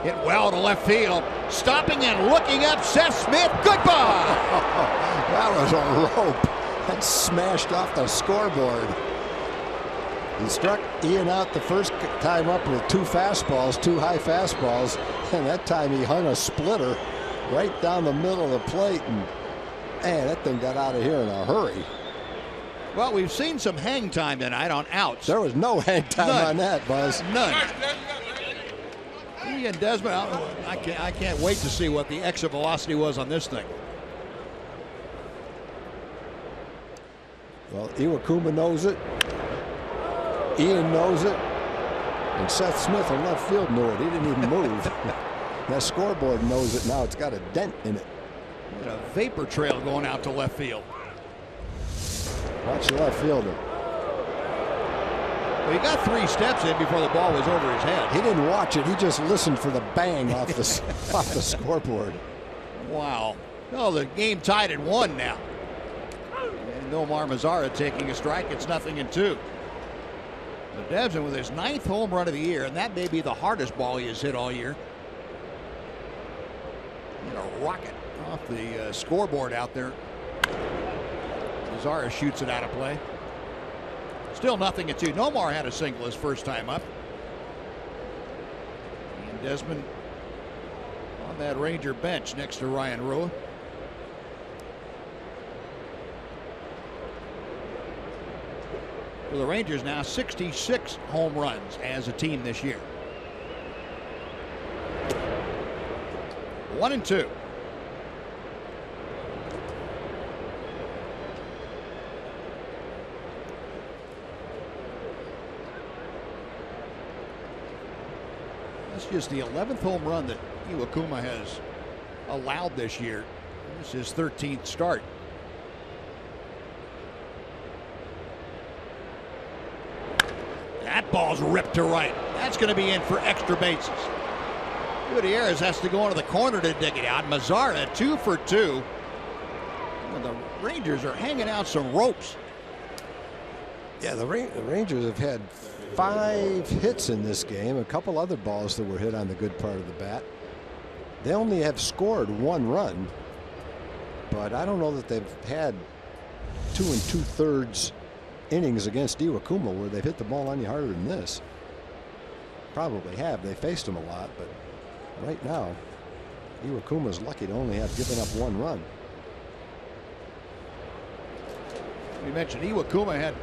Hit well to left field. Stopping and looking up, Seth Smith. Goodbye. That was a rope. That smashed off the scoreboard. He struck Ian out the first time up with 2 fastballs, 2 high fastballs. And that time he hung a splitter right down the middle of the plate. And man, that thing got out of here in a hurry. Well, we've seen some hang time tonight on outs. There was no hang time on that, Buzz. None. Ian Desmond, I can't wait to see what the exit velocity was on this thing. Well, Iwakuma knows it. Ian knows it. And Seth Smith in left field knew it. He didn't even move. That scoreboard knows it now. It's got a dent in it. And a vapor trail going out to left field. Watch the left fielder. Well, he got 3 steps in before the ball was over his head. He didn't watch it. He just listened for the bang off the scoreboard. Wow. Oh, the game tied at 1 now. And Nomar Mazara taking a strike. It's 0-2. But Desmond with his 9th home run of the year, and that may be the hardest ball he has hit all year. And a rocket off the scoreboard out there. Mazara shoots it out of play. Still 0-2. Nomar had a single his first time up. And Desmond on that Ranger bench next to Ryan Rua. For the Rangers now 66 home runs as a team this year. 1-2. That's just the 11th home run that Iwakuma has allowed this year. This is his 13th start. That ball's ripped to right. That's going to be in for extra bases. Gutierrez has to go into the corner to dig it out. Mazara 2 for 2. And the Rangers are hanging out some ropes. Yeah, the Rangers have had 5 hits in this game. A couple other balls that were hit on the good part of the bat. They only have scored 1 run. but I don't know that they've had 2 2/3 innings against Iwakuma where they've hit the ball any harder than this. Probably have. They faced him a lot, but right now, Iwakuma's lucky to only have given up 1 run. We mentioned Iwakuma had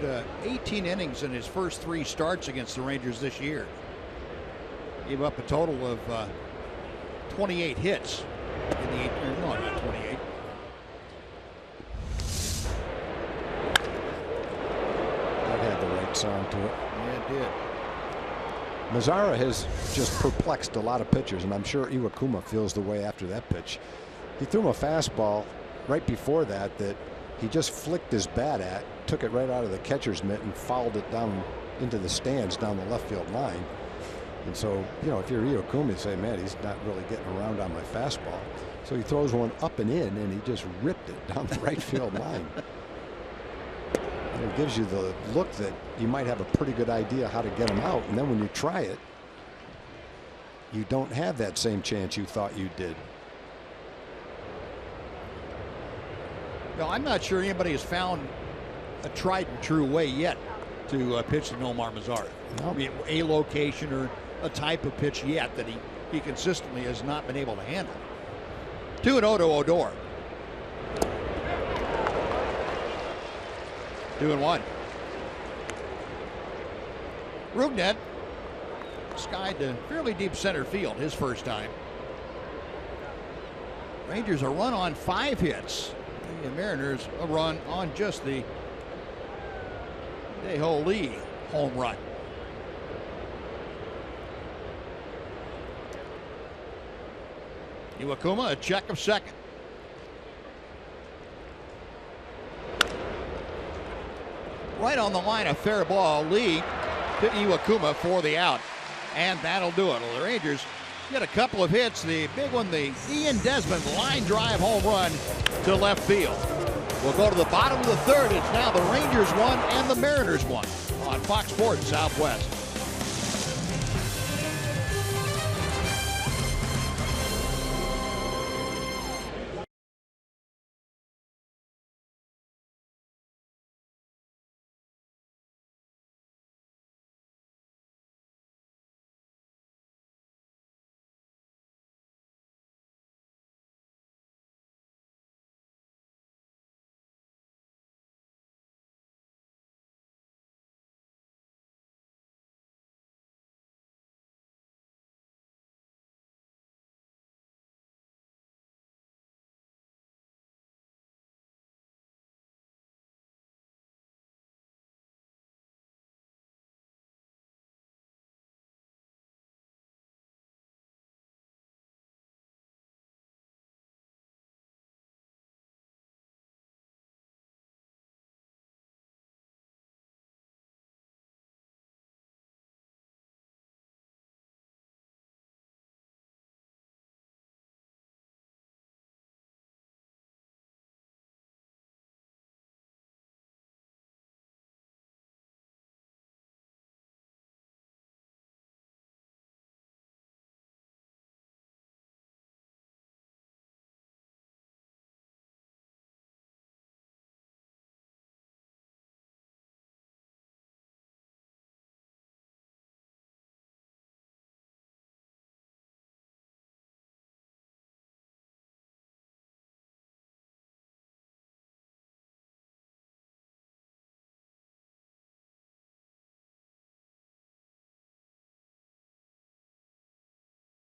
18 innings in his first 3 starts against the Rangers this year. Gave up a total of 28 hits in the 8. No, not 28. That had the right sound to it. Yeah, it did. Mazara has just perplexed a lot of pitchers, and I'm sure Iwakuma feels the way after that pitch. He threw him a fastball right before that he just flicked his bat at, took it right out of the catcher's mitt and fouled it down into the stands down the left field line. And so, you know, if you're Iwakuma, you say, man, he's not really getting around on my fastball. So he throws one up and in, and he just ripped it down the right field line. And it gives you the look that you might have a pretty good idea how to get him out. And then when you try it, you don't have that same chance you thought you did. No, I'm not sure anybody has found a tried and true way yet to pitch to Nomar Mazara. No. I mean, a location or a type of pitch yet that he consistently has not been able to handle. 2-0 to Odor. 2-1. Rugnet skied to fairly deep center field his first time. Rangers a run on 5 hits. The Mariners a run on just the Dae-Ho Lee home run. Iwakuma a check of second. Right on the line, a fair ball. Lee to Iwakuma for the out. And that'll do it. Well, the Rangers get a couple of hits. The big one, the Ian Desmond line drive home run to left field. We'll go to the bottom of the 3rd. It's now the Rangers 1 and the Mariners 1 on Fox Sports Southwest.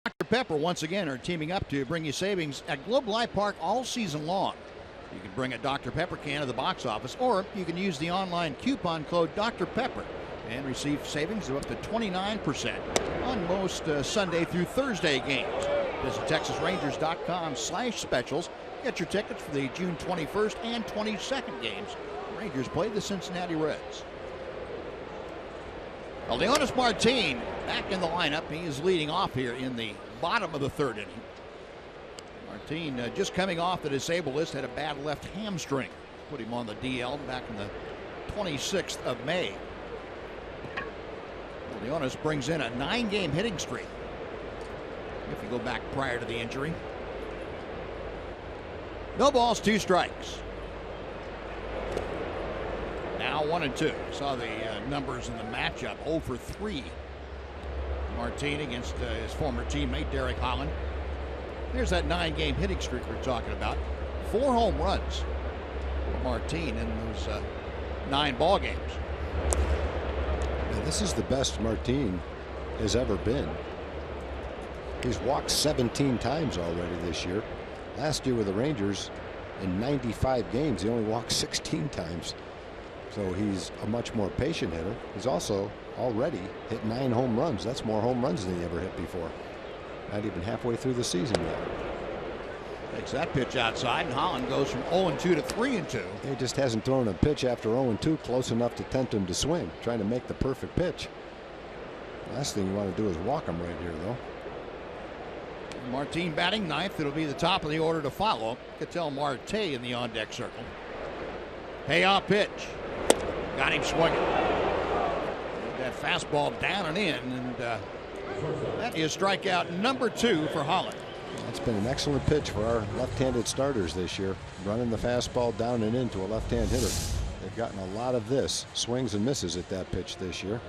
Dr. Pepper once again are teaming up to bring you savings at Globe Life Park all season long. You can bring a Dr. Pepper can to the box office, or you can use the online coupon code Dr. Pepper and receive savings of up to 29% on most Sunday through Thursday games. Visit TexasRangers.com/specials. Get your tickets for the June 21st and 22nd games. The Rangers play the Cincinnati Reds. Well, Leonis Martin back in the lineup. He is leading off here in the bottom of the 3rd inning. Martin just coming off the disabled list, had a bad left hamstring. Put him on the DL back in the 26th of May. Well, Leonis brings in a 9-game hitting streak if you go back prior to the injury. No balls, 2 strikes. Now 1-2. Saw the numbers in the matchup. 0 for 3. Martin against his former teammate Derek Holland. There's that 9-game hitting streak we're talking about. 4 home runs for Martin in those 9 ball games. This is the best Martin has ever been. He's walked 17 times already this year. Last year with the Rangers, in 95 games, he only walked 16 times. So he's a much more patient hitter. He's also already hit 9 home runs. That's more home runs than he ever hit before. Not even halfway through the season yet. Takes that pitch outside, and Holland goes from 0-2 to 3-2. He just hasn't thrown a pitch after 0-2 close enough to tempt him to swing, trying to make the perfect pitch. Last thing you want to do is walk him right here, though. Martin batting 9th. It'll be the top of the order to follow. Ketel Marte in the on-deck circle. Payoff pitch. Got him swinging. That fastball down and in, and that is strikeout number 2 for Holland. That's been an excellent pitch for our left-handed starters this year, running the fastball down and into a left-hand hitter. They've gotten a lot of this, swings and misses at that pitch this year.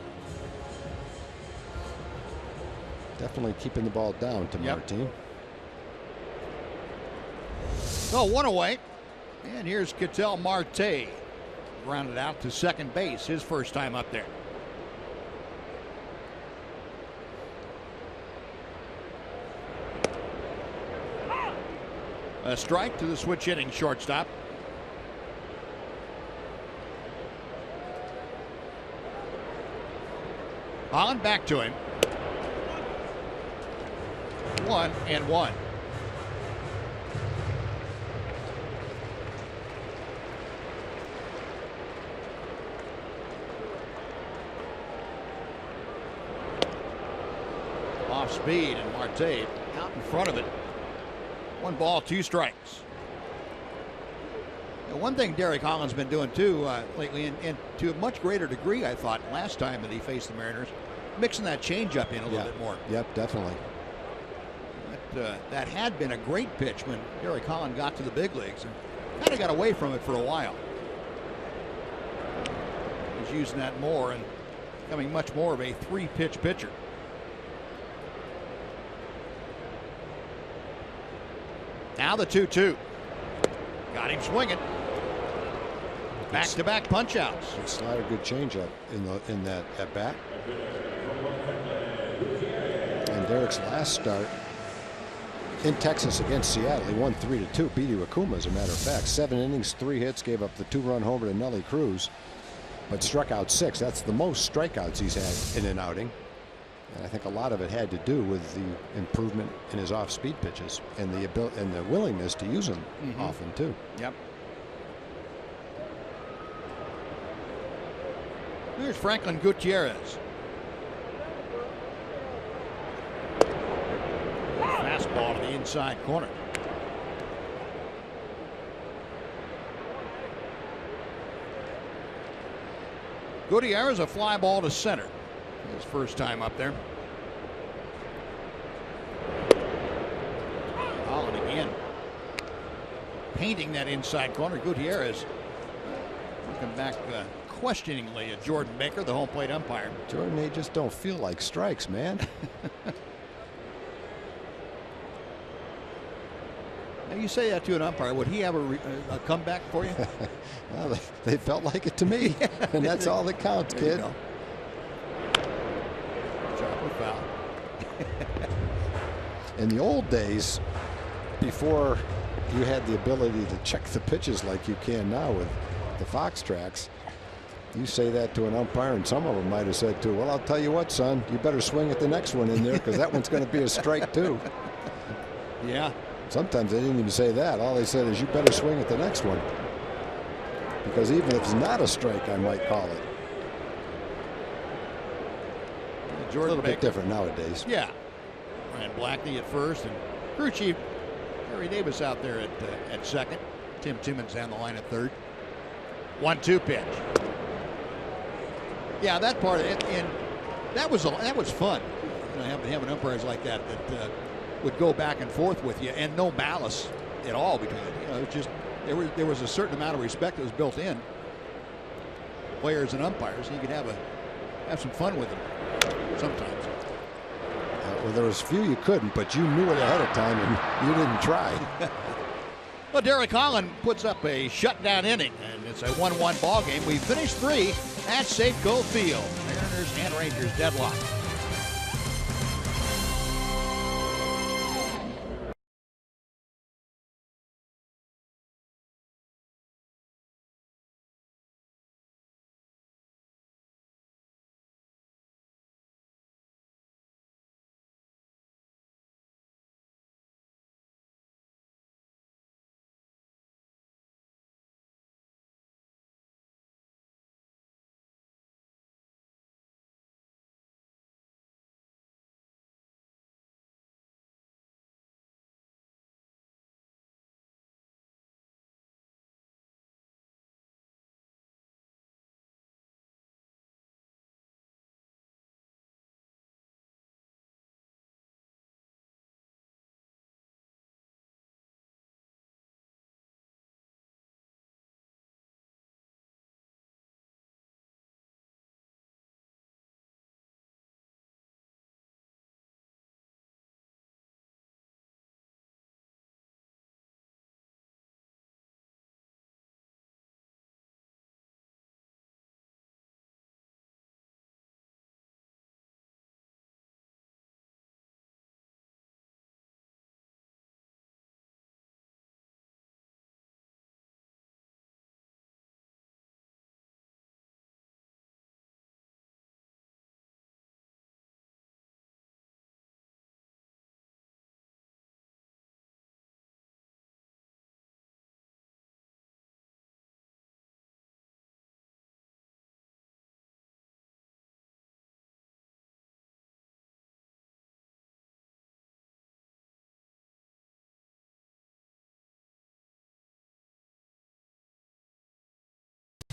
Definitely keeping the ball down to Martin. So 1 away, and here's Ketel Marte, grounded out to second base, his first time up there. A strike to the switch hitting shortstop. Holland back to him. 1-1. Off speed, and Marte out in front of it. 1 ball, 2 strikes. And one thing Derek Holland's been doing too lately, and to a much greater degree, I thought, last time that he faced the Mariners, mixing that changeup in a little bit more. Yep, definitely. That had been a great pitch when Derek Holland got to the big leagues, and kind of got away from it for a while. He's using that more and becoming much more of a 3-pitch pitcher. Now the 2-2. Got him swinging. Back-to-back punch-outs. Good slider, good changeup in that at bat. And Derek's last start in Texas against Seattle, he won 3-2. Beat Iwakuma, as a matter of fact. 7 innings, 3 hits, gave up the 2-run homer to Nelly Cruz, but struck out 6. That's the most strikeouts he's had in an outing. And I think a lot of it had to do with the improvement in his off-speed pitches and the willingness to use them often too. Yep. Here's Franklin Gutierrez. Fastball to the inside corner. Gutierrez, a fly ball to center. His first time up there. Holland again. Painting that inside corner. Gutierrez looking back questioningly at Jordan Baker, the home plate umpire. Jordan, they just don't feel like strikes, man. Now you say that to an umpire, would he have a comeback for you? Well, they felt like it to me, and that's all that counts, kid. Foul. In the old days, before you had the ability to check the pitches like you can now with the Fox tracks, you say that to an umpire, and some of them might have said, well, I'll tell you what, son, you better swing at the next one in there, because that one's going to be a strike too. Yeah. Sometimes they didn't even say that. All they said is, you better swing at the next one, because even if it's not a strike, I might call it. A little bit different nowadays. Yeah. Ryan Blackney at first, and crew chief Harry Davis out there at second. Tim Timmons down the line at third. 1-2 pitch. Yeah, that part of it, and that was fun. You know, having umpires like that would go back and forth with you, and no malice at all between them. You know, it was just there was a certain amount of respect that was built in, players and umpires. You could have some fun with them sometimes. Well, there was few you couldn't, but you knew it ahead of time and you didn't try. Well, Derek Holland puts up a shutdown inning, and it's a 1-1 ball game. We finished 3 at Safeco Field. Mariners and Rangers deadlock.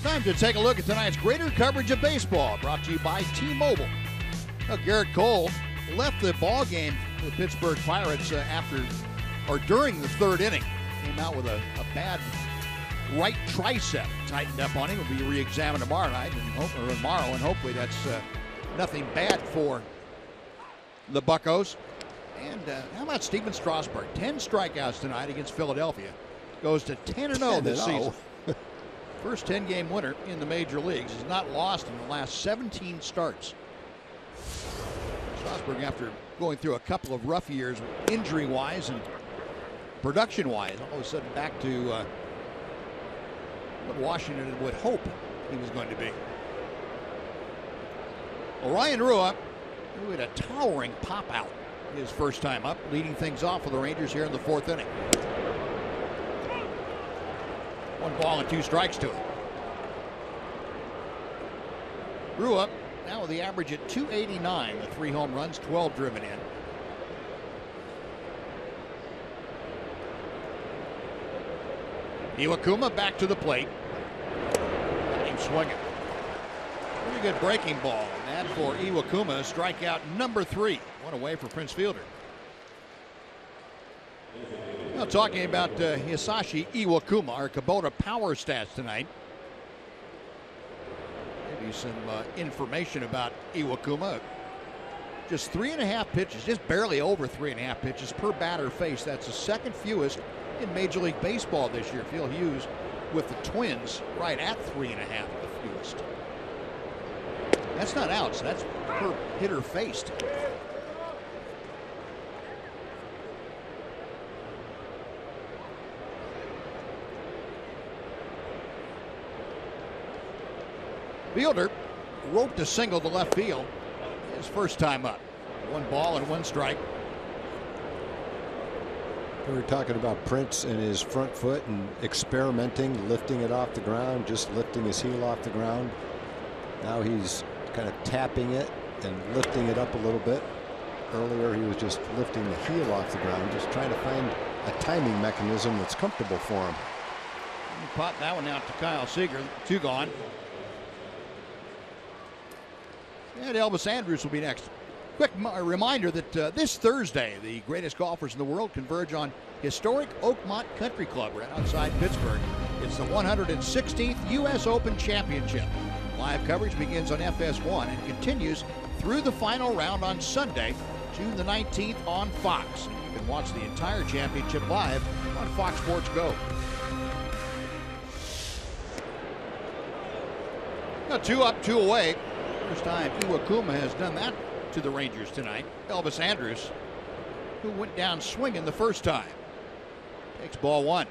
Time to take a look at tonight's greater coverage of baseball, brought to you by T-Mobile. Garrett Cole left the ball game for the Pittsburgh Pirates during the third inning. Came out with a bad right tricep, tightened up on him. Will be re-examined tomorrow night and hopefully that's nothing bad for the Buccos. And how about Steven Strasburg? 10 strikeouts tonight against Philadelphia. Goes to 10-0 this season. First 10-game winner in the major leagues. He's not lost in the last 17 starts. Strasburg, after going through a couple of rough years injury-wise and production-wise, all of a sudden back to what Washington would hope he was going to be. Ryan Rua, who had a towering pop-out his first time up, leading things off for the Rangers here in the 4th inning. 1 ball and 2 strikes to it. Rua now with the average at 289, the 3 home runs, 12 driven in. Iwakuma back to the plate. Keep swinging. Pretty good breaking ball. And that for Iwakuma, strikeout number 3. 1 away for Prince Fielder. Now talking about Hisashi Iwakuma, our Kubota power stats tonight. Give you some information about Iwakuma. Just 3.5 pitches, just barely over 3.5 pitches per batter faced. That's the second fewest in Major League Baseball this year. Phil Hughes with the Twins right at 3.5, the fewest. That's not outs, that's per hitter faced. Fielder roped a single to left field his first time up. 1 ball and 1 strike. We were talking about Prince and his front foot and experimenting, lifting it off the ground, just lifting his heel off the ground. Now he's kind of tapping it and lifting it up a little bit. Earlier he was just lifting the heel off the ground, just trying to find a timing mechanism that's comfortable for him. He popped that one out to Kyle Seager. 2 gone. And Elvis Andrus will be next. Quick reminder that this Thursday, the greatest golfers in the world converge on historic Oakmont Country Club right outside Pittsburgh. It's the 116th U.S. Open Championship. Live coverage begins on FS1 and continues through the final round on Sunday, June the 19th on Fox. You can watch the entire championship live on Fox Sports Go. Now 2 up, 2 away. First time Iwakuma has done that to the Rangers tonight. Elvis Andrus, who went down swinging the first time, takes ball 1.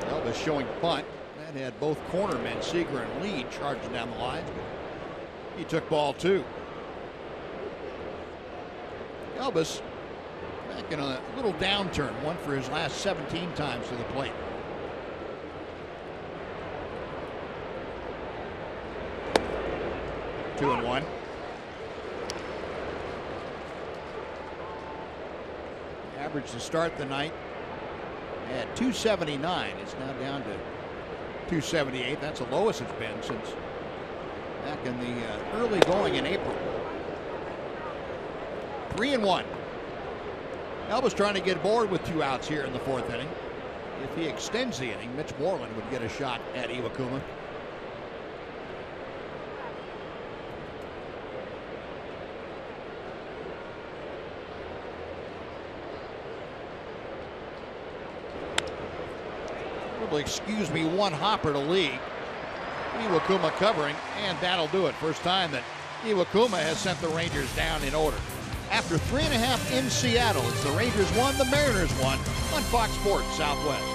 Elvis showing bunt. That had both cornermen, Seager and Lee, charging down the lines, but he took ball 2. Elvis back in a little downturn, one for his last 17 times to the plate. Two and 1. Average to start the night at 279. It's now down to 278. That's the lowest it's been since back in the early going in April. 3 and 1. Elvis trying to get bored with 2 outs here in the 4th inning. If he extends the inning, Mitch Moreland would get a shot at Iwakuma. Excuse me, 1 hopper to Lee. Iwakuma covering, and that'll do it. First time that Iwakuma has sent the Rangers down in order. After 3.5 in Seattle, it's the Rangers 1, the Mariners 1 on Fox Sports Southwest.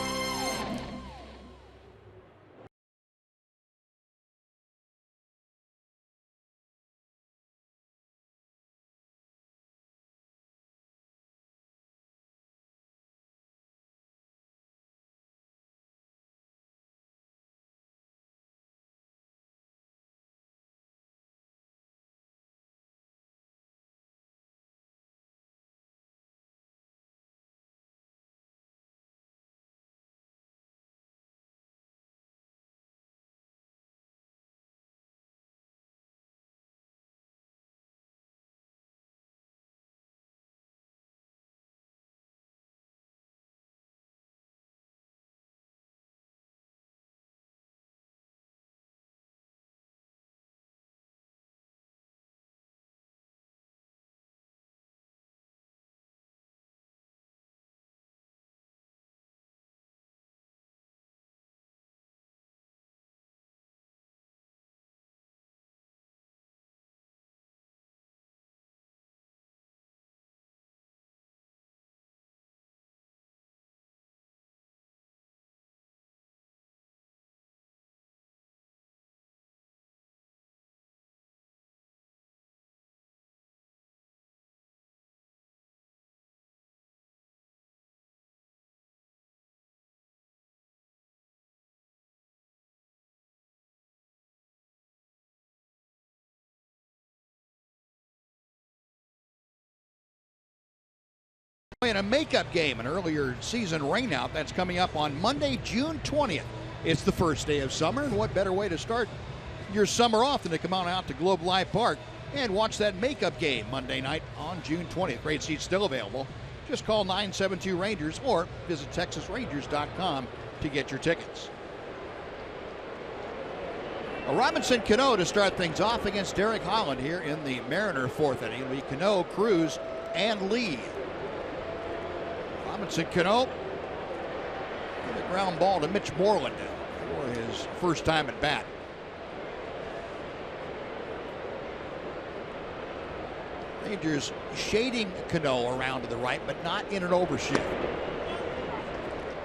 In a makeup game, an earlier season rainout that's coming up on Monday, June 20th. It's the first day of summer, and what better way to start your summer off than to come on out to Globe Life Park and watch that makeup game Monday night on June 20th. Great seats still available. Just call 972-RANGERS or visit TexasRangers.com to get your tickets. Robinson Cano to start things off against Derek Holland here in the Mariner 4th inning. It'll be Cano, Cruz, and Lee. Robinson Cano with a ground ball to Mitch Moreland for his first time at bat. Rangers shading Cano around to the right, but not in an overshift.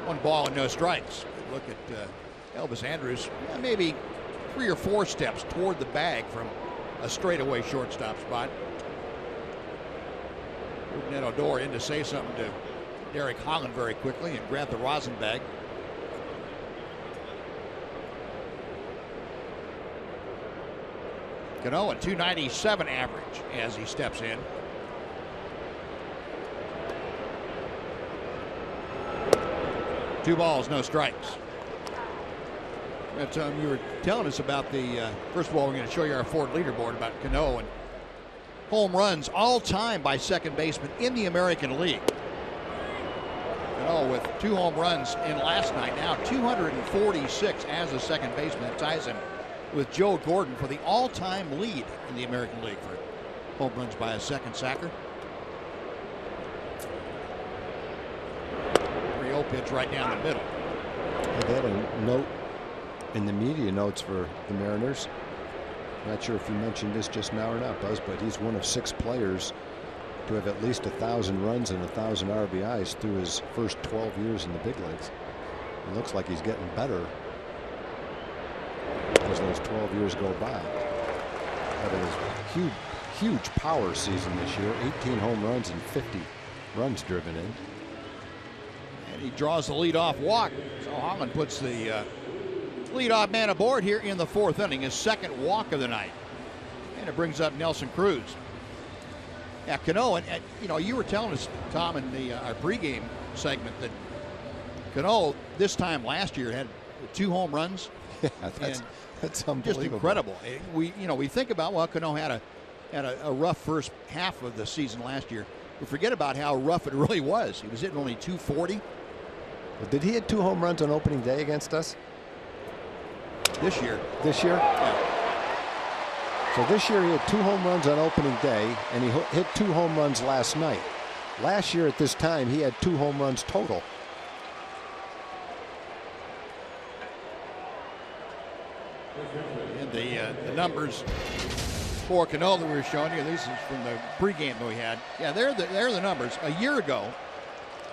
1 ball and no strikes. Look at Elvis Andrus, maybe 3 or 4 steps toward the bag from a straightaway shortstop spot. Rougned Odor in to say something to Derek Holland very quickly and grab the rosin bag. Cano, a 297 average as he steps in. Two balls, no strikes. You were telling us about the, first of all, we're going to show you our Ford leaderboard about Cano and home runs all time by second baseman in the American League. Cano with 2 home runs in last night, now 246 as a second baseman. That ties him with Joe Gordon for the all-time lead in the American League for home runs by a second sacker. 3-0 pitch right down the middle. They had a note in the media notes for the Mariners. Not sure if you mentioned this just now or not, Buzz, but he's one of 6 players to have at least 1,000 runs and 1,000 RBIs through his first 12 years in the big leagues. It looks like he's getting better as those 12 years go by. Having his huge power season this year, 18 home runs and 50 runs driven in. And he draws the leadoff walk. So Holland puts the leadoff man aboard here in the 4th inning, his second walk of the night. And it brings up Nelson Cruz. Yeah, Cano, and you know, you were telling us, Tom, in the our pregame segment that Cano this time last year had 2 home runs. Yeah, that's unbelievable. Just incredible. We think about, well, Cano had a rough first half of the season last year. We forget about how rough it really was. He was hitting only 240. Did he hit 2 home runs on opening day against us? This year. This year? Yeah. So this year he had 2 home runs on opening day, and he hit 2 home runs last night. Last year at this time he had 2 home runs total. And the numbers for Cano that we were showing you, this is from the pregame that we had. Yeah, they're the numbers. A year ago,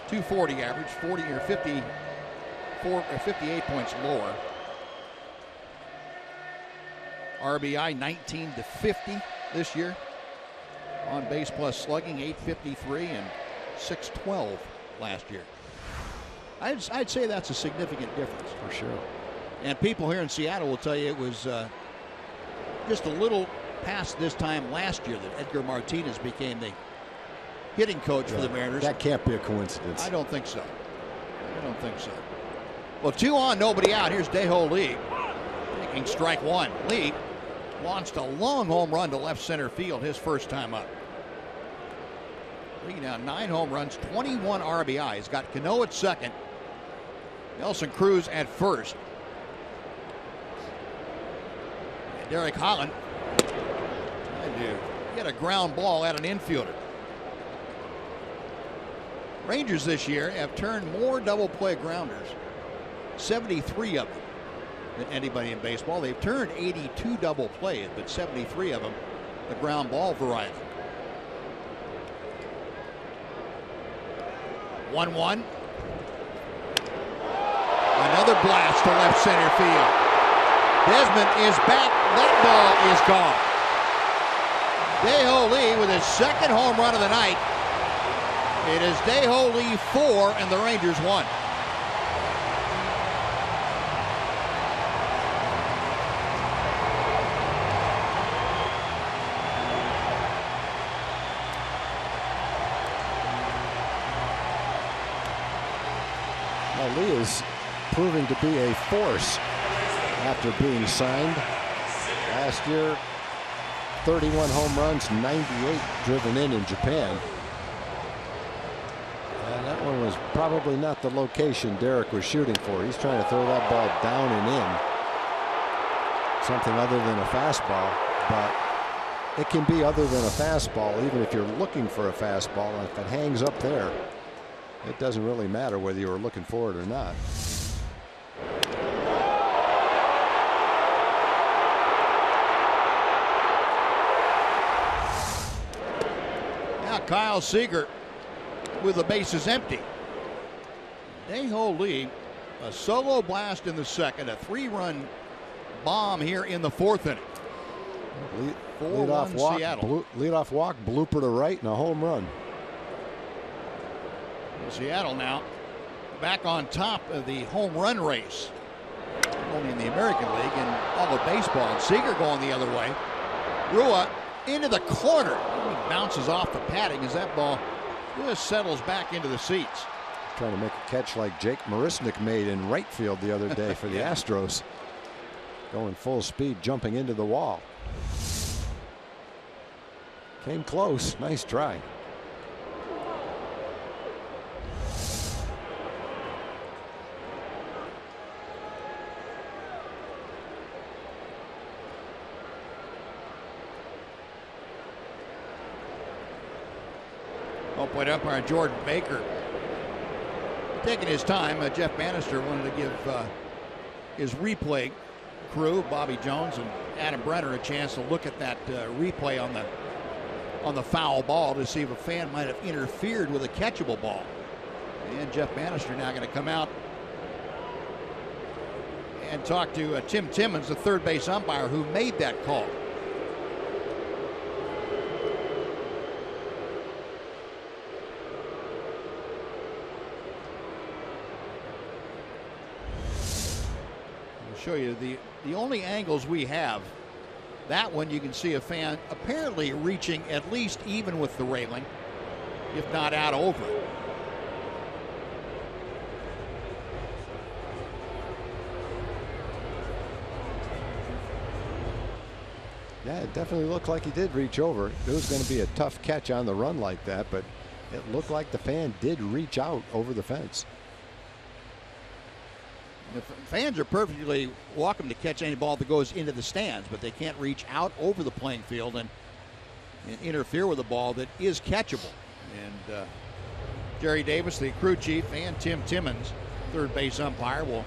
240 average, 40 or 54 or 58 points lower. RBI 19 to 50 this year. On base plus slugging 853 and 612 last year. I'd say that's a significant difference for sure. And people here in Seattle will tell you it was just a little past this time last year that Edgar Martinez became the hitting coach for the Mariners. That can't be a coincidence. I don't think so. Well, 2 on, nobody out. Here's Dae-Ho Lee taking strike 1. Lee launched a long home run to left center field his first time up. Lee now 9 home runs, 21 RBIs. Got Cano at second. Nelson Cruz at first. And Derek Holland tried to get a ground ball at an infielder. Rangers this year have turned more double play grounders, 73 of them, than anybody in baseball. They've turned 82 double plays, but 73 of them the ground ball variety. 1-1. Another blast to left center field. Desmond is back. That ball is gone. Dae-Ho Lee with his second home run of the night. It is Dae-Ho Lee 4 and the Rangers 1. Now Lee is proving to be a force after being signed. Last year, 31 home runs, 98 driven in Japan. And that one was probably not the location Derek was shooting for. He's trying to throw that ball down and in. Something other than a fastball, but it can be other than a fastball even if you're looking for a fastball. And if it hangs up there, it doesn't really matter whether you were looking for it or not. Now Kyle Seager with the bases empty. Dae-Ho Lee, a solo blast in the second, a 3-run bomb here in the 4th inning. 4-1 Seattle. Leadoff walk, blooper to right, and a home run. Seattle now back on top of the home run race. Only in the American League and all of baseball. And Seager going the other way. Rua into the corner. He bounces off the padding as that ball just settles back into the seats. Trying to make a catch like Jake Marisnick made in right field the other day for the Astros. Going full speed, jumping into the wall. Came close. Nice try. Point umpire Jordan Baker taking his time. Jeff Bannister wanted to give his replay crew, Bobby Jones and Adam Brenner, a chance to look at that replay on the foul ball to see if a fan might have interfered with a catchable ball. And Jeff Bannister now going to come out and talk to Tim Timmons, the third base umpire who made that call. Show you the only angles we have. That one you can see a fan apparently reaching at least even with the railing, if not out over it. Yeah, it definitely looked like he did reach over. It was going to be a tough catch on the run like that, but it looked like the fan did reach out over the fence. The fans are perfectly welcome to catch any ball that goes into the stands, but they can't reach out over the playing field and interfere with a ball that is catchable. And Jerry Davis, the crew chief, and Tim Timmons, third base umpire, will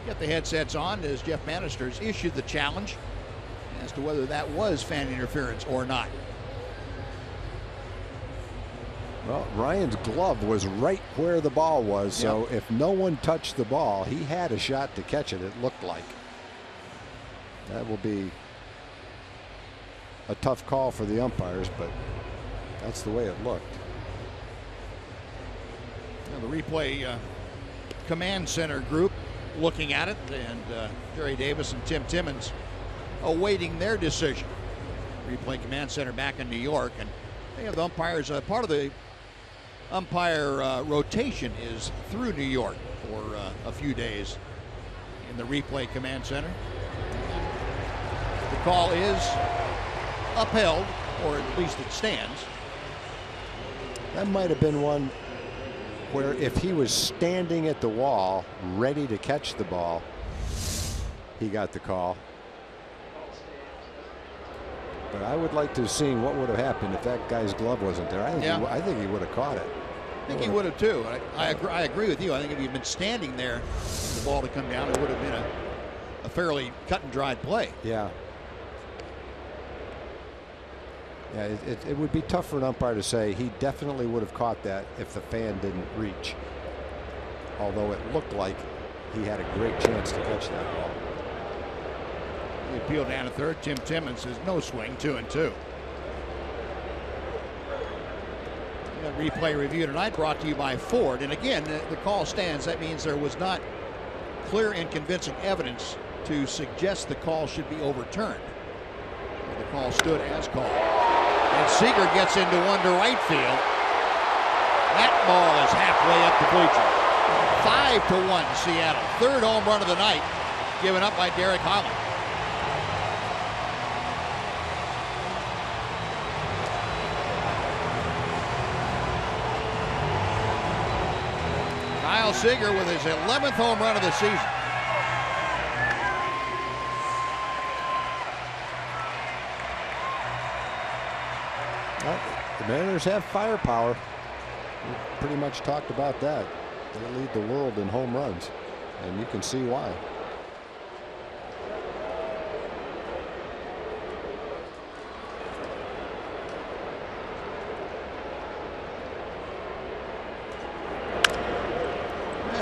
get the headsets on as Jeff Bannister's issued the challenge as to whether that was fan interference or not. Well, Ryan's glove was right where the ball was, so if no one touched the ball, he had a shot to catch it, it looked like. That will be a tough call for the umpires, but that's the way it looked. Now the replay command center group looking at it, and Jerry Davis and Tim Timmons awaiting their decision. Replay command center back in New York, and they have the umpires. Part of the umpire rotation is through New York for a few days in the replay command center. The call is upheld, or at least it stands. That might have been one where if he was standing at the wall ready to catch the ball, he got the call. But I would like to have seen what would have happened if that guy's glove wasn't there. I think he would have caught it. I think he would have too. I agree with you. I think if he'd been standing there for the ball to come down, it would have been a fairly cut and dried play. Yeah. Yeah, it would be tough for an umpire to say he definitely would have caught that if the fan didn't reach. Although it looked like he had a great chance to catch that ball. The appeal down to third. Tim Timmons says no swing, 2-2. Replay review tonight brought to you by Ford. And again, the call stands. That means there was not clear and convincing evidence to suggest the call should be overturned. The call stood as called. And Seager gets into one to right field. That ball is halfway up the bleacher. 5-1 Seattle. Third home run of the night given up by Derek Holland. Kyle Seager with his 11th home run of the season. Well, the Mariners have firepower. We pretty much talked about that. They lead the world in home runs, and you can see why.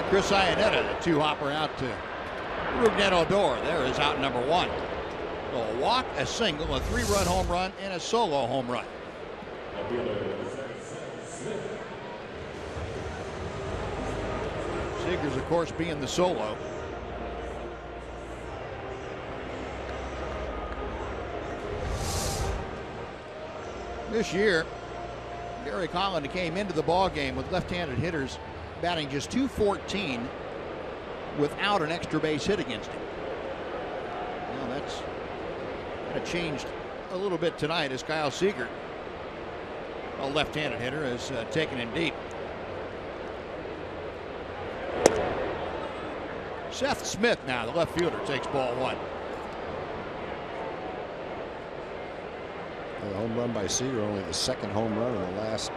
Chris Iannetta, the two-hopper out to Rougned Odor. There is out number one. So a walk, a single, a three-run home run, and a solo home run. Seager's, of course, being the solo. This year, Derek Holland came into the ballgame with left-handed hitters batting just .214 without an extra base hit against him. Well, that's kind of changed a little bit tonight as Kyle Seager, a left-handed hitter, is taken in deep. Seth Smith now, the left fielder, takes ball one. The home run by Seager, only the second home run in the last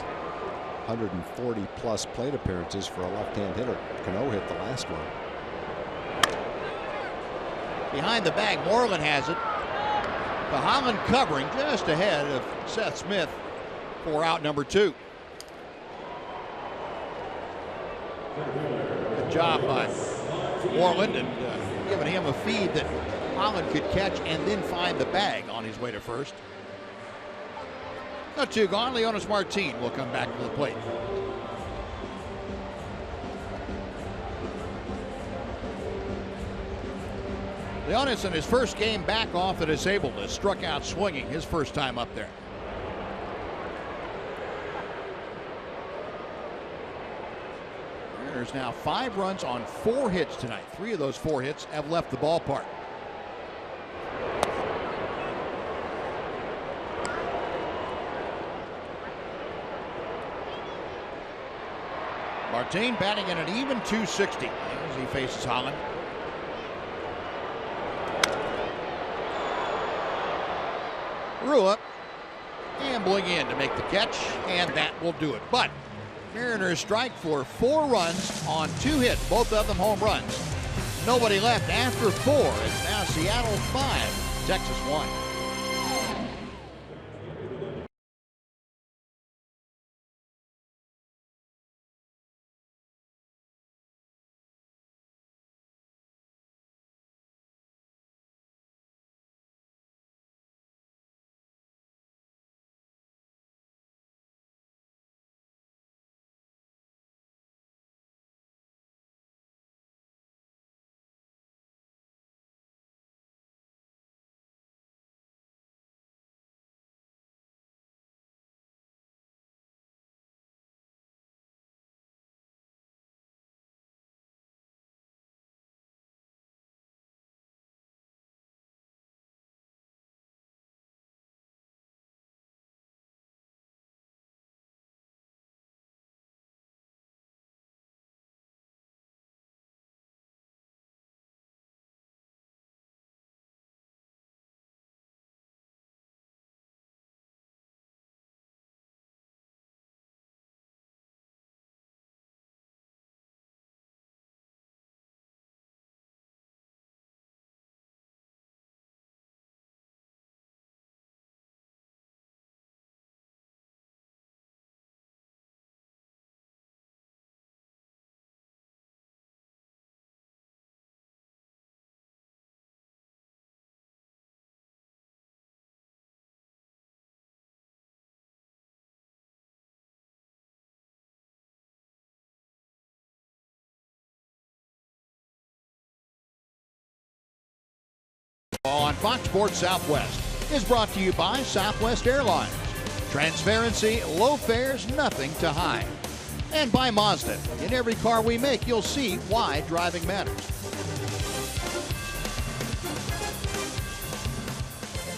140 plus plate appearances for a left-hand hitter. Cano hit the last one. Behind the bag, Moreland has it. Holland covering just ahead of Seth Smith for out number 2. Good job by Moreland and giving him a feed that Holland could catch and then find the bag on his way to first. 2 gone. Leonis Martin will come back to the plate. Leonis in his first game back off the disabled list, struck out swinging his first time up there. There's now 5 runs on 4 hits tonight. 3 of those 4 hits have left the ballpark. Martin batting in an even 260 as he faces Holland. Rua ambling in to make the catch, and that will do it. But Mariners strike for 4 runs on 2 hits, both of them home runs. Nobody left after 4. It's now Seattle 5, Texas 1. On Fox Sports Southwest is brought to you by Southwest Airlines. Transparency, low fares, nothing to hide. And by Mazda. In every car we make, you'll see why driving matters.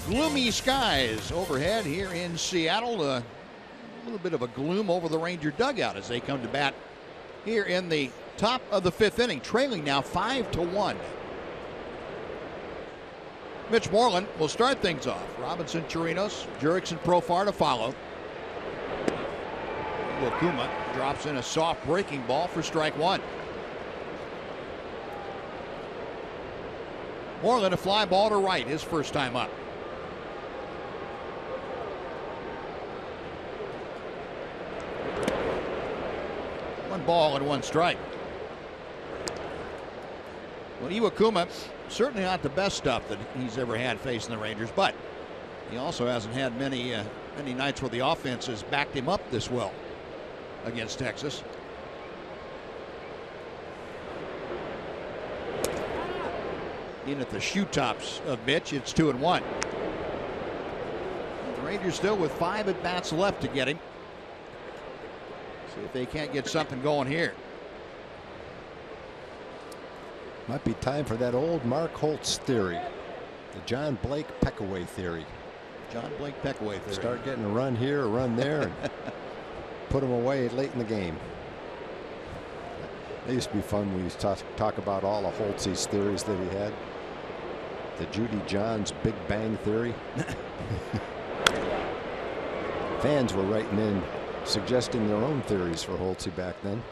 Gloomy skies overhead here in Seattle. A little bit of a gloom over the Ranger dugout as they come to bat here in the top of the 5th inning, trailing now 5-1. Mitch Moreland will start things off. Robinson, Chirinos, Jurickson, Profar to follow. Iwakuma drops in a soft breaking ball for strike 1. Moreland a fly ball to right, his first time up. One ball and 1 strike. Well, Iwakuma, certainly not the best stuff that he's ever had facing the Rangers, but he also hasn't had many nights where the offense has backed him up this well against Texas. In at the shoe tops of Mitch, it's 2-1. The Rangers still with 5 at bats left to get him. See if they can't get something going here. Might be time for that old Mark Holtz theory. The John Blake Peckaway theory. John Blake Peckaway theory. Start getting a run here, a run there, and put them away late in the game. It used to be fun when we used to talk about all of Holtze's theories that he had. The Judy Johns Big Bang theory. Fans were writing in suggesting their own theories for Holtze back then.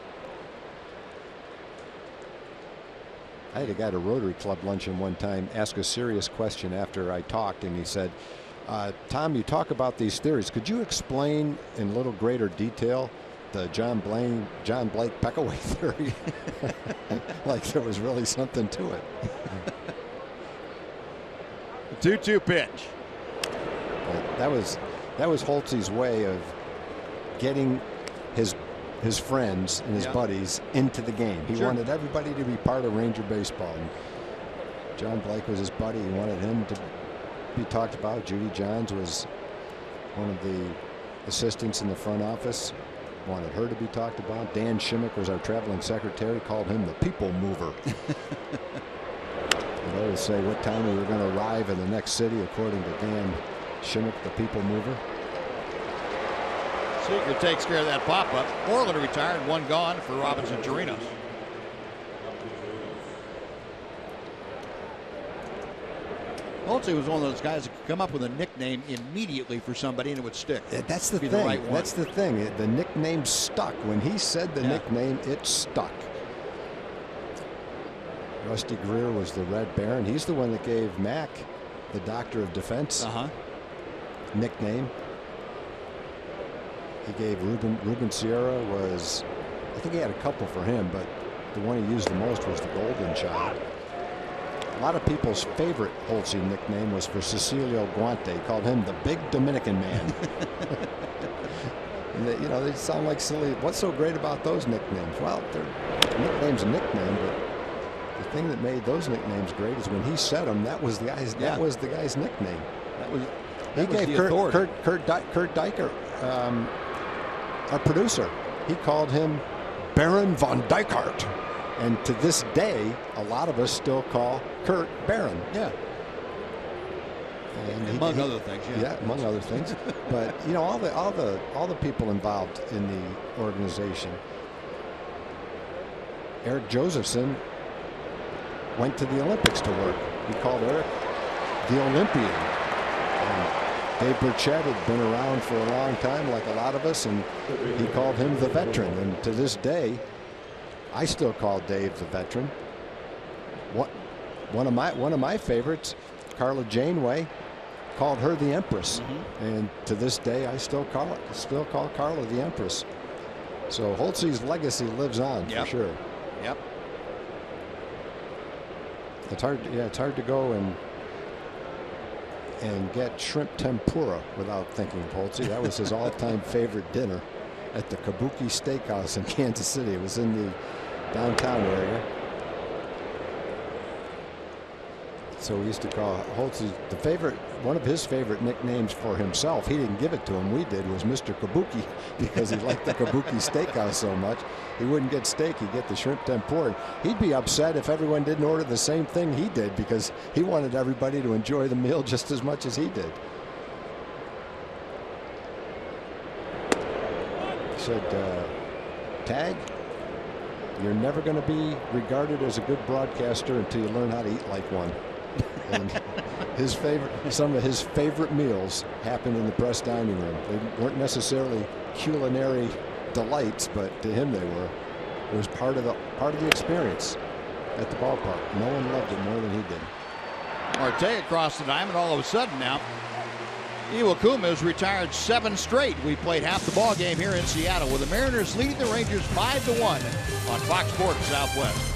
I had a guy at a Rotary Club luncheon one time ask a serious question after I talked, and he said, Tom, you talk about these theories. Could you explain in a little greater detail the John Blake Peckaway theory? Like there was really something to it. 2-2 pitch. But that was Holtze's way of getting his friends and his buddies into the game. He wanted everybody to be part of Ranger baseball. And John Blake was his buddy. He wanted him to be talked about. Judy Johns was one of the assistants in the front office. Wanted her to be talked about. Dan Shimmick was our traveling secretary. Called him the people mover. And they would say what time we were going to arrive in the next city, according to Dan Shimmick, the people mover. Seager takes care of that pop-up. Orland retired, 1 gone for Robinson Chirinos. Holtze was one of those guys that could come up with a nickname immediately for somebody and it would stick. That's the thing. That's the thing. The nickname stuck. When he said the nickname, it stuck. Rusty Greer was the Red Baron. He's the one that gave Mac the Doctor of Defense nickname. He gave Ruben Sierra was, I think he had a couple for him, but the one he used the most was the Golden Child. A lot of people's favorite Holtze nickname was for Cecilio Guante. He called him the Big Dominican Man. And they sound like silly. What's so great about those nicknames? Well, nickname's a nickname, but the thing that made those nicknames great is when he said them, that was the guy's nickname. He gave Kurt Diker, our producer, he called him Baron von Dijkart. And to this day, a lot of us still call Kurt Baron. Yeah. And among other things. Yeah, among other things. But all the people involved in the organization. Eric Josephson went to the Olympics to work. He called Eric the Olympian. And Dave Burchett had been around for a long time, like a lot of us, and he called him the veteran. And to this day, I still call Dave the veteran. One of my favorites, Carla Janeway, called her the Empress, and to this day I still call Carla the Empress. So Holtze's legacy lives on for sure. Yep. It's hard to go and get shrimp tempura without thinking of Holtze. That was his all-time favorite dinner at the Kabuki Steakhouse in Kansas City. It was in the downtown area. So we used to call Holtze one of his favorite nicknames for himself. He didn't give it to him. We did, was Mr. Kabuki, because he liked the Kabuki Steakhouse so much. He wouldn't get steak, he'd get the shrimp tempura. He'd be upset if everyone didn't order the same thing he did, because he wanted everybody to enjoy the meal just as much as he did. He said, Tag, you're never going to be regarded as a good broadcaster until you learn how to eat like one. And some of his favorite meals happened in the press dining room. They weren't necessarily culinary delights, but to him they were. It was part of the experience at the ballpark. No one loved it more than he did. Marte across the diamond. All of a sudden now, Iwakuma has retired 7 straight. We played half the ball game here in Seattle with the Mariners leading the Rangers 5-1 on Fox Sports Southwest.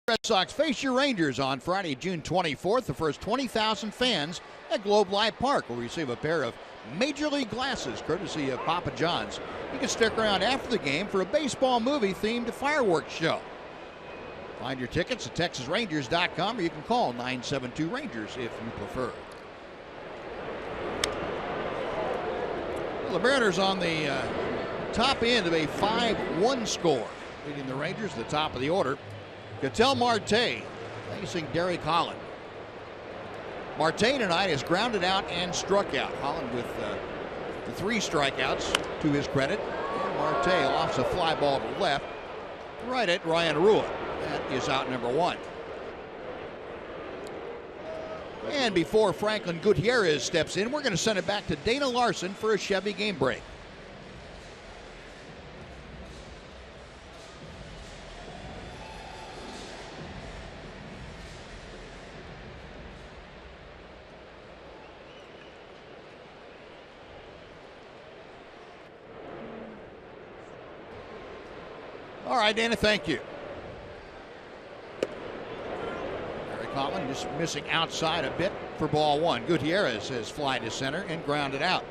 Red Sox face your Rangers on Friday, June 24th. The first 20,000 fans at Globe Life Park will receive a pair of Major League glasses, courtesy of Papa John's. You can stick around after the game for a baseball movie-themed fireworks show. Find your tickets at TexasRangers.com, or you can call 972-RANGERS if you prefer. Well, the Mariners on the top end of a 5-1 score, leading the Rangers to the top of the order. Ketel Marte facing Derek Holland. Marte tonight has grounded out and struck out. Holland with the 3 strikeouts to his credit. And Marte lofts a fly ball to left, right at Ryan Rua. That is out number 1. And before Franklin Gutierrez steps in, we're going to send it back to Dana Larson for a Chevy game break. All right, Dana, thank you. Eric Holland just missing outside a bit for ball 1. Gutierrez has fly to center and grounded out.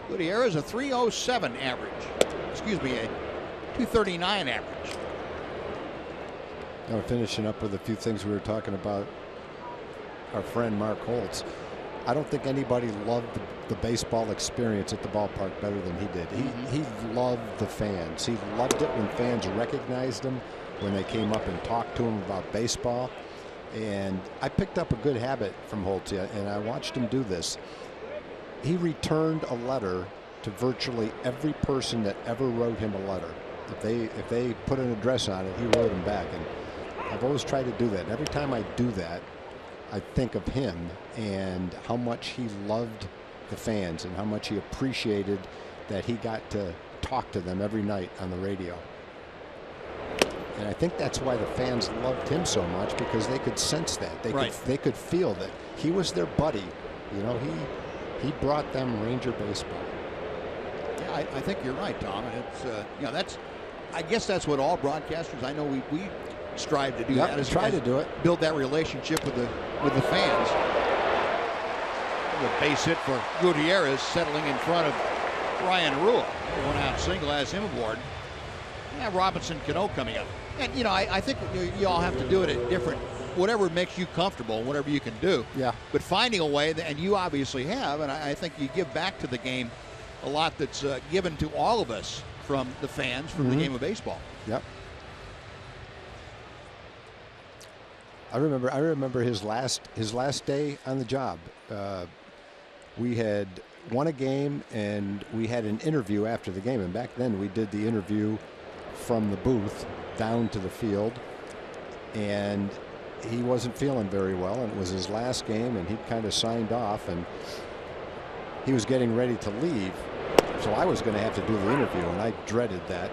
Gutierrez a 307 average. Excuse me, a 239 average. Now, finishing up with a few things we were talking about, our friend Mark Holtz. I don't think anybody loved the baseball experience at the ballpark better than he did. He loved the fans. He loved it when fans recognized him, when they came up and talked to him about baseball. And I picked up a good habit from Holtz, and I watched him do this. He returned a letter to virtually every person that ever wrote him a letter. If they put an address on it, he wrote them back. And I've always tried to do that. And every time I do that, I think of him and how much he loved the fans and how much he appreciated that he got to talk to them every night on the radio. And I think that's why the fans loved him so much, because they could sense that. They could feel that he was their buddy. You know, he brought them Ranger baseball. Yeah, I think you're right, Tom. And it's I guess that's what all broadcasters, I know we strive to do. Yep, try to do it. Build that relationship with the fans. The base hit for Gutierrez, settling in front of Ryan Rua. One out single has him aboard. Yeah, Robinson Cano coming up. And I think you all have to do it at different, whatever makes you comfortable, whatever you can do. Yeah. But finding a way, and you obviously have, and I think you give back to the game a lot that's given to all of us from the fans, from the game of baseball. Yep. I remember his last day on the job. We had won a game, and we had an interview after the game. And back then, we did the interview from the booth down to the field. And he wasn't feeling very well, and it was his last game, and he'd kind of signed off, and he was getting ready to leave. So I was going to have to do the interview, and I dreaded that.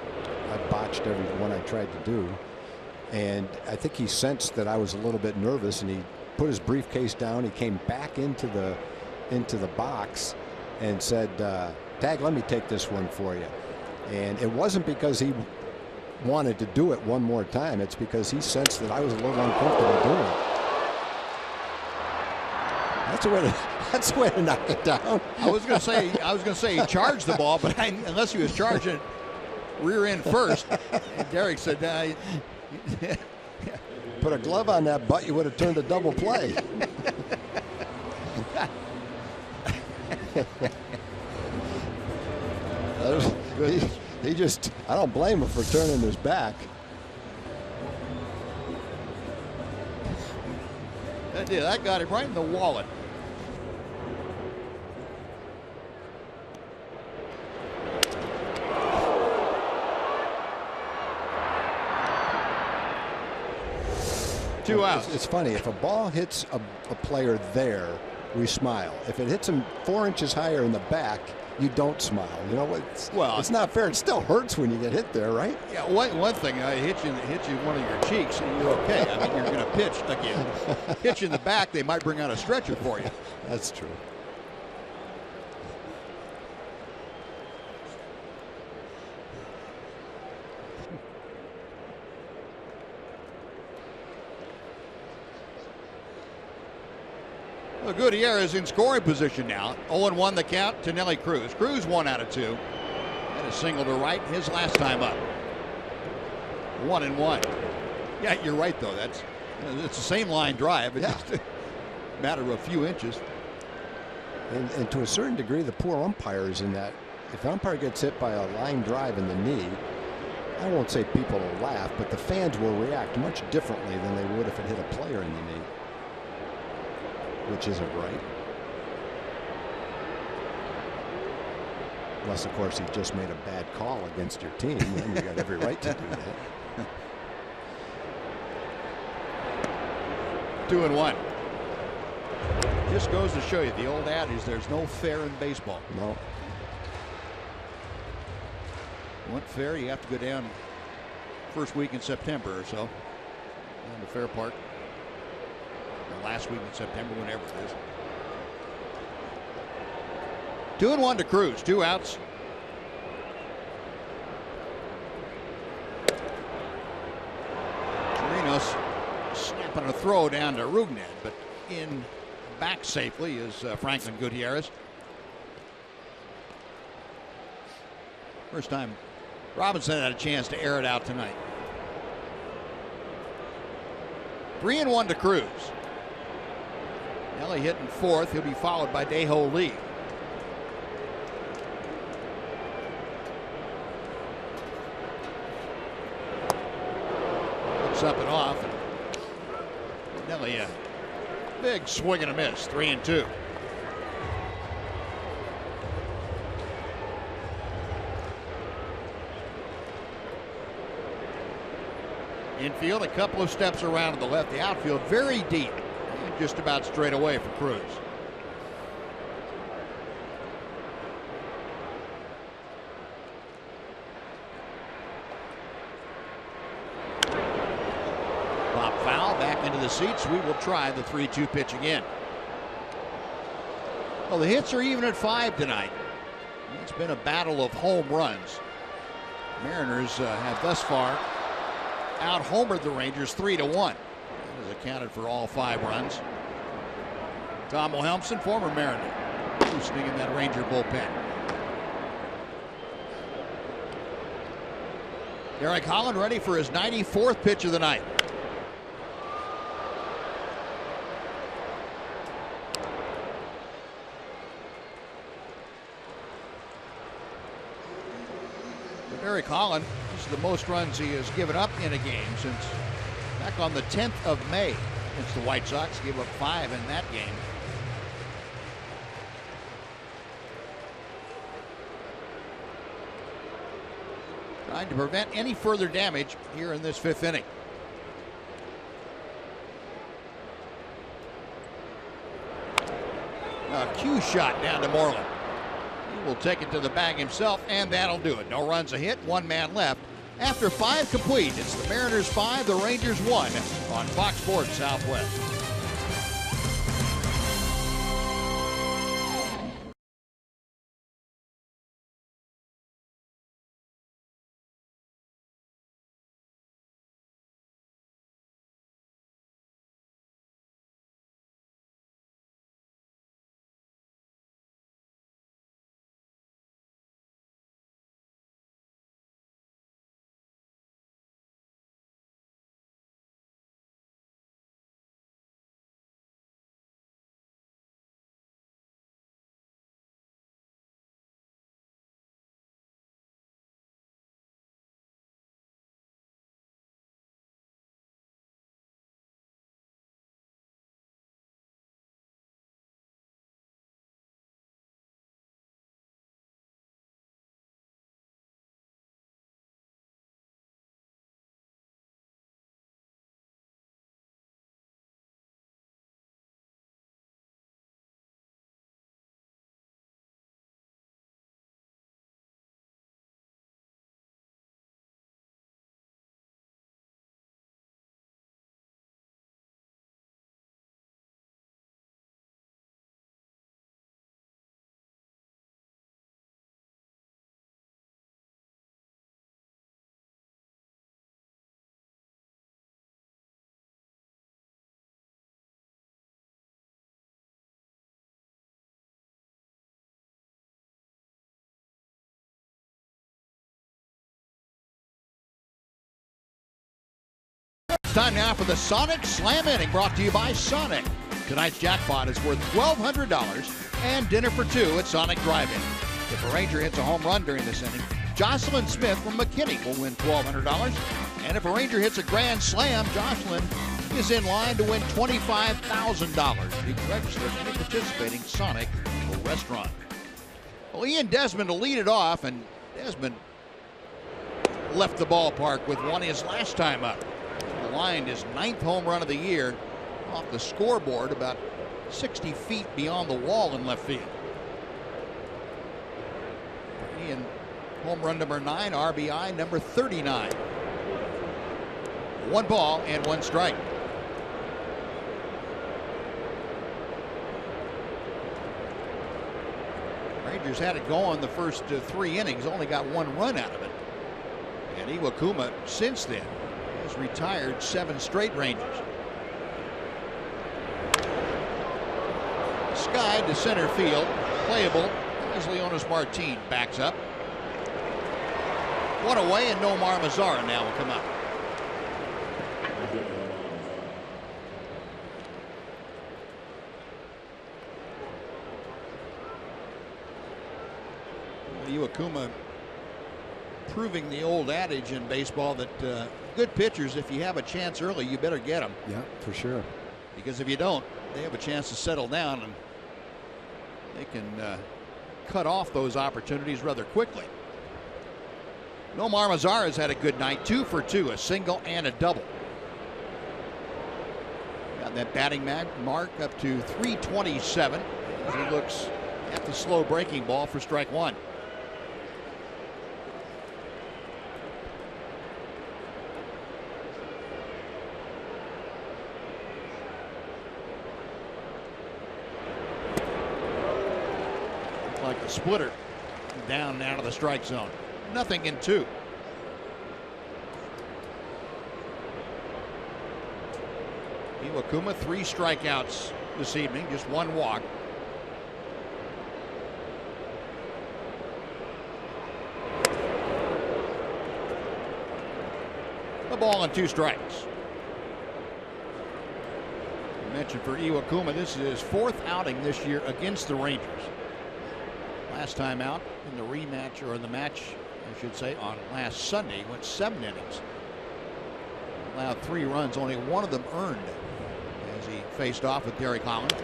I botched every one I tried to do. And I think he sensed that I was a little bit nervous, and he put his briefcase down. He came back into the box and said, Tag, let me take this one for you. And it wasn't because he wanted to do it one more time. It's because he sensed that I was a little uncomfortable doing it. That's the way to knock it down. I was going to say he charged the ball, but unless he was charging rear end first. And Derek said, put a glove on that butt, you would have turned a double play. He just, I don't blame him for turning his back. That got it right in the wallet. Two outs. It's funny, if a ball hits a player there, we smile. If it hits him 4 inches higher in the back, you don't smile. You know, it's not fair. It still hurts when you get hit there, right? Yeah, one thing, hit you one of your cheeks, and you're okay. I mean, you're going to pitch again. Hit you in the back, they might bring out a stretcher for you. That's true. Well, Gutierrez in scoring position now. 0-1 the count to Nelly Cruz. Cruz 1 out of 2. Had a single to right his last time up. 1-1. Yeah, you're right though. It's the same line drive. It's just a matter of a few inches. And to a certain degree, the poor umpires in that. If an umpire gets hit by a line drive in the knee, I won't say people will laugh, but the fans will react much differently than they would if it hit a player in the knee, which isn't right. Unless, of course, he just made a bad call against your team, then you got every right to do that. 2-1. Just goes to show you the old adage: there's no fair in baseball. No. Want fair, you have to go down first week in September or so. Down to Fair Park. Or last week in September, whenever it is. 2-1 to Cruz. 2 outs. Chirinos snapping a throw down to Rugnet, but in back safely is Franklin Gutierrez. First time Robinson had a chance to air it out tonight. 3-1 to Cruz. Nelly hitting fourth. He'll be followed by Dae-Ho Lee. Looks up and off. And Nelly a big swing and a miss. 3-2. Infield, a couple of steps around to the left. The outfield very deep. And just about straight away for Cruz. Pop foul, back into the seats. We will try the 3-2 pitch again. Well, the hits are even at 5 tonight. It's been a battle of home runs. Mariners have thus far out-homered the Rangers 3-1. That has accounted for all 5 runs. Tom Wilhelmsen, former Mariner, loosening in that Ranger bullpen. Derek Holland ready for his 94th pitch of the night. Derek Holland, this is the most runs he has given up in a game since back on the 10th of May against the White Sox. Gave up 5 in that game. Trying to prevent any further damage here in this 5th inning. A cue shot down to Moreland. He will take it to the bag himself, and that'll do it. No runs a hit, 1 man left. After 5 complete, it's the Mariners 5, the Rangers 1 on Fox Sports Southwest. time now for the Sonic Slam inning, brought to you by Sonic. Tonight's jackpot is worth $1,200 and dinner for two at Sonic Drive-In. If a Ranger hits a home run during this inning, Jocelyn Smith from McKinney will win $1,200. And if a Ranger hits a grand slam, Jocelyn is in line to win $25,000. You can register at any participating Sonic or restaurant. Well, Ian Desmond will lead it off, and Desmond left the ballpark with one his last time up. The line is 9th home run of the year off the scoreboard, about 60 feet beyond the wall in left field. Ian, home run number 9, RBI number 39. 1 ball and 1 strike. Rangers had it going the first 3 innings, only got 1 run out of it. And Iwakuma, since then, has retired 7 straight Rangers. Sky to center field, playable as Leonis Martin backs up. 1 away, and Nomar Mazara now will come out. Iwakuma proving the old adage in baseball that good pitchers, if you have a chance early, you better get them. Yeah, for sure. Because if you don't, they have a chance to settle down, and they can cut off those opportunities rather quickly. Nomar Mazara's had a good night, 2 for 2, a single and a double. Got that batting mark up to 327 as he looks at the slow breaking ball for strike 1. Like the splitter down and out of the strike zone. 0-2. Iwakuma 3 strikeouts this evening, just 1 walk. A ball and 2 strikes. I mentioned for Iwakuma, this is his 4th outing this year against the Rangers. Last time out in the rematch, or in the match, I should say, on last Sunday, he went 7 innings. Allowed 3 runs, only 1 of them earned as he faced off with Derek Holland.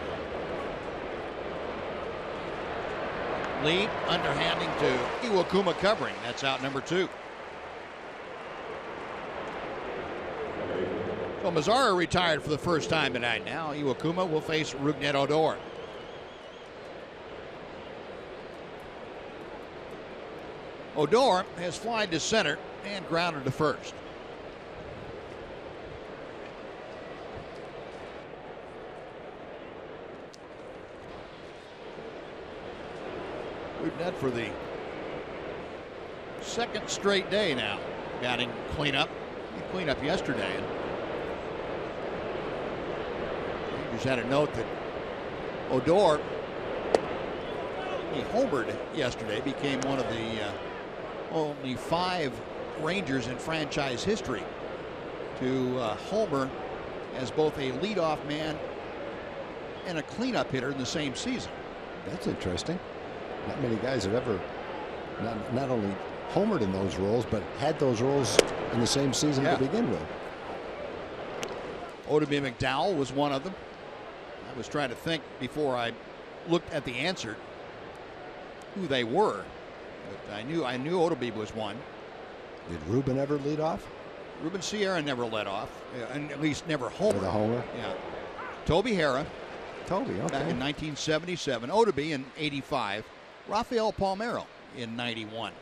Lead underhanding to Iwakuma covering. That's out number 2. So Mazara retired for the first time tonight. Now Iwakuma will face Rougned Odor. Odor has flied to center and grounded to first. Rougned for the 2nd straight day now batting cleanup. He cleaned up yesterday, and Rangers had a note that Odor, he homered yesterday, became one of the only 5 Rangers in franchise history to homer as both a leadoff man and a cleanup hitter in the same season. That's interesting. Not many guys have ever not only homered in those roles, but had those roles in the same season to begin with. Odubie McDowell was one of them. I was trying to think before I looked at the answer who they were. But I knew Odubie was one. Did Ruben ever lead off? Ruben Sierra never led off, and at least never homered. With a homer? Yeah. Toby Harrah. Toby, okay. Back in 1977. Odubie in 85. Rafael Palmeiro in 91.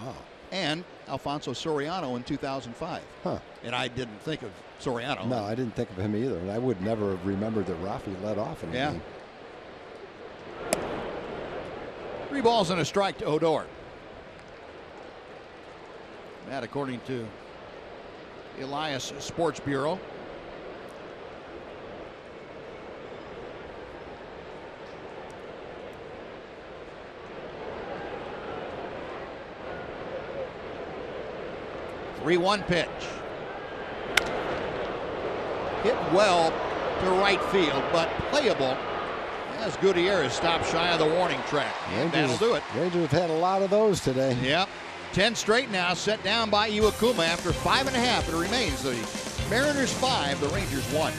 Wow. And Alfonso Soriano in 2005. Huh. And I didn't think of Soriano. No, I didn't think of him either. And I would never have remembered that Rafi led off in the game. 3 balls and a strike to Odor. That, according to Elias Sports Bureau. The 3-1 pitch. hit well to right field, but playable as Gutierrez stopped shy of the warning track. And that'll do it. Rangers have had a lot of those today. Yep. 10 straight now, set down by Iwakuma after 5.5. It remains the Mariners 5, the Rangers 1.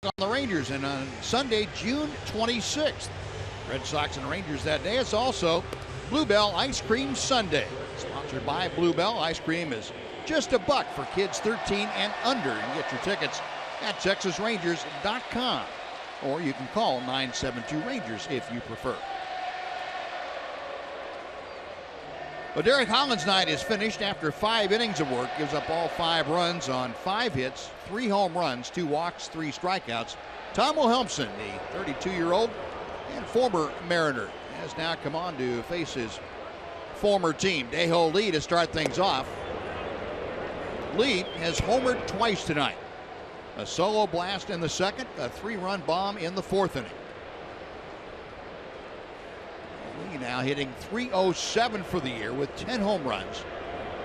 On the Rangers, and on Sunday, June 26th. Red Sox and Rangers that day. It's also Bluebell Ice Cream Sunday. Sponsored by Bluebell. Ice cream is just $1 for kids 13 and under. You can get your tickets at TexasRangers.com, or you can call 972-RANGERS if you prefer. But Derek Holland's night is finished after 5 innings of work. Gives up all 5 runs on 5 hits, 3 home runs, 2 walks, 3 strikeouts. Tom Wilhelmsen, the 32-year-old and former Mariner, has now come on to face his former team. Daeho Lee to start things off. Lee has homered twice tonight. A solo blast in the second, a 3-run bomb in the 4th inning. Lee now hitting .307 for the year with 10 home runs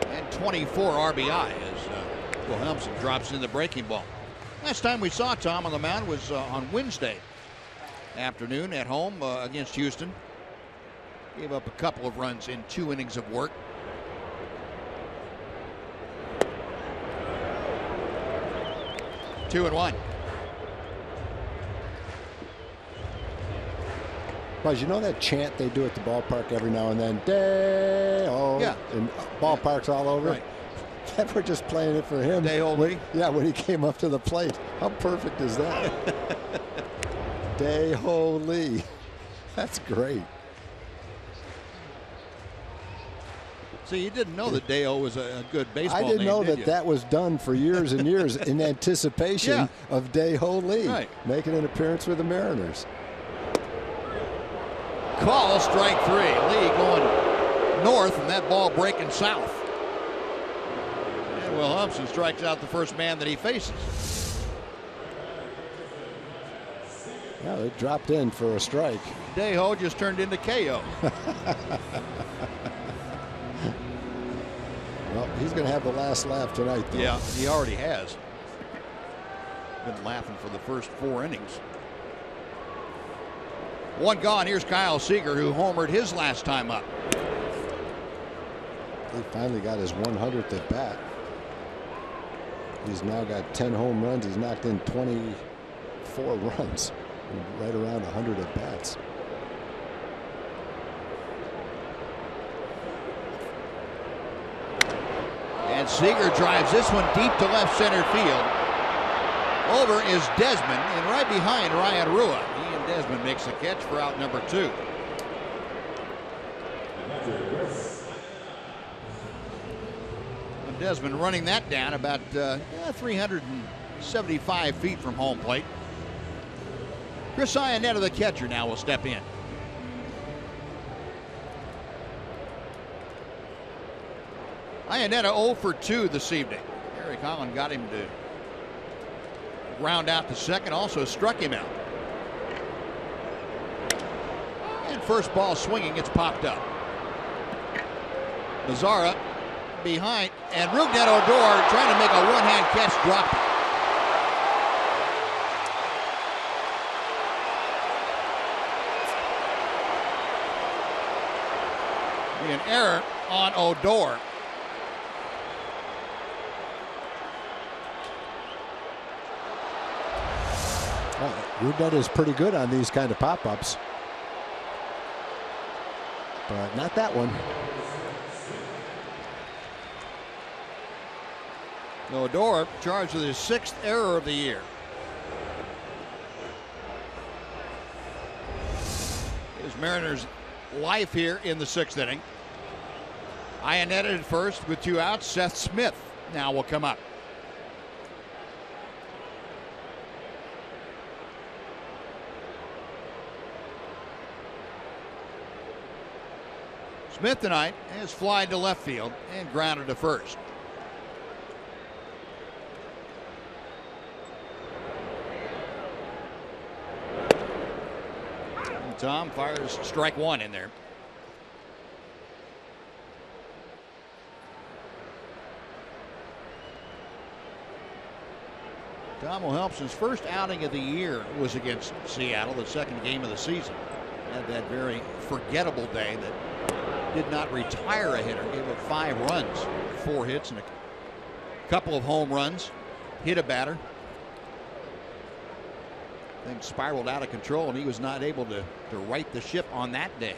and 24 RBI as Wilhelmsen drops in the breaking ball. Last time we saw Tom on the mound was on Wednesday afternoon at home against Houston. Gave up a couple of runs in 2 innings of work. Two and one. Buzz, you know that chant they do at the ballpark every now and then? Day-oh. Yeah. And ballparks all over. Right. And we're just playing it for him. Daeho Lee? Yeah, when he came up to the plate. How perfect is that? Daeho Lee. That's great. So you didn't know that Daeho was a good baseball name, I didn't know did that you? that was done for years and years in anticipation of Daeho Lee making an appearance with the Mariners. Call, strike 3. Lee going north and that ball breaking south. And Wilhelmsen strikes out the first man that he faces. Yeah, they dropped in for a strike. Daeho just turned into KO. Well, he's going to have the last laugh tonight, though. Yeah, he already has. Been laughing for the first 4 innings. 1 gone. Here's Kyle Seager, who homered his last time up. He finally got his 100th at bat. He's now got 10 home runs. He's knocked in 24 runs, right around 100 at bats. And Seager drives this one deep to left center field. Over is Desmond, and right behind Ryan Rua. He and Desmond makes the catch for out number 2. Desmond running that down about 375 feet from home plate. Chris Iannetta, the catcher, now will step in. Iannetta 0 for 2 this evening. Eric Holland got him to ground out to second, also struck him out. And first ball swinging, it's popped up. Mazzara behind, and Rougned Odor trying to make a one-hand catch, dropped it. An error on Odor. Rougned is pretty good on these kind of pop-ups, but not that one. Odor charged with his 6th error of the year. His Mariners' life here in the 6th inning. Iannetta at first with 2 outs. Seth Smith now will come up. Smith tonight has flied to left field and grounded to first. And Tom fires strike 1 in there. Tom Wilhelmsen's first outing of the year was against Seattle, the 2nd game of the season. Had that very forgettable day that did not retire a hitter. Gave up 5 runs, 4 hits, and a couple of home runs. Hit a batter. Things spiraled out of control, and he was not able to right the ship on that day.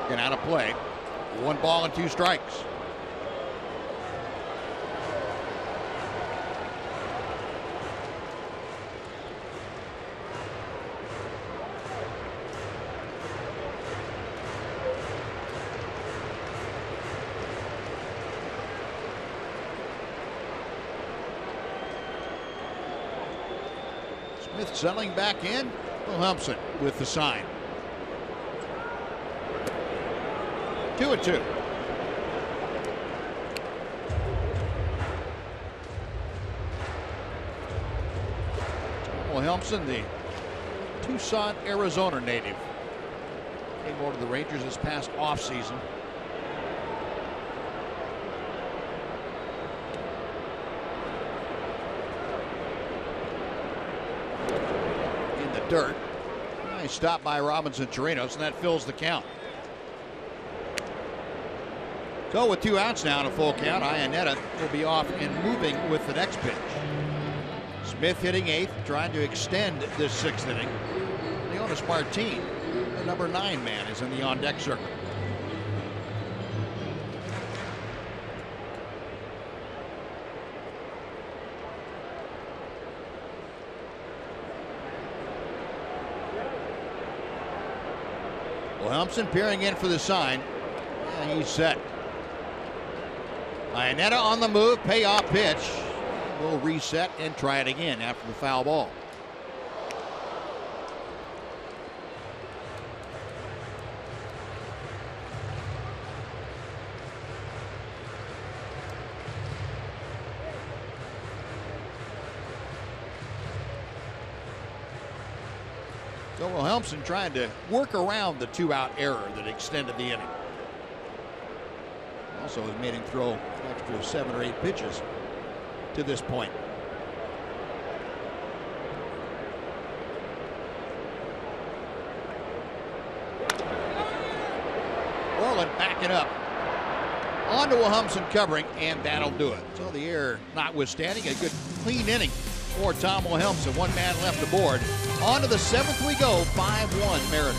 Get out of play. 1 ball and 2 strikes. Smith settling back in. Wilhelmsen with the sign. 2-2. Wilhelmsen, the Tucson, Arizona native, came over to the Rangers this past offseason. In the dirt. Nice stop by Robinson Chirinos, and that fills the count. So with 2 outs now and a full count, Iannetta will be off and moving with the next pitch. Smith hitting 8th, trying to extend this 6th inning. Leonis Martin, the number 9 man, is in the on-deck circle. Wilhelmsen peering in for the sign. Yeah, he's set. Iannetta on the move, payoff pitch. We'll reset and try it again after the foul ball. So Wilhelmsen trying to work around the 2-out error that extended the inning. Also has made him throw an extra 7 or 8 pitches to this point. Orland backing up. On to Wilhelmsen covering, and that'll do it. So the error notwithstanding, a good clean inning for Tom Wilhelmsen. 1 man left aboard. On to the 7th we go, 5-1 Mariners.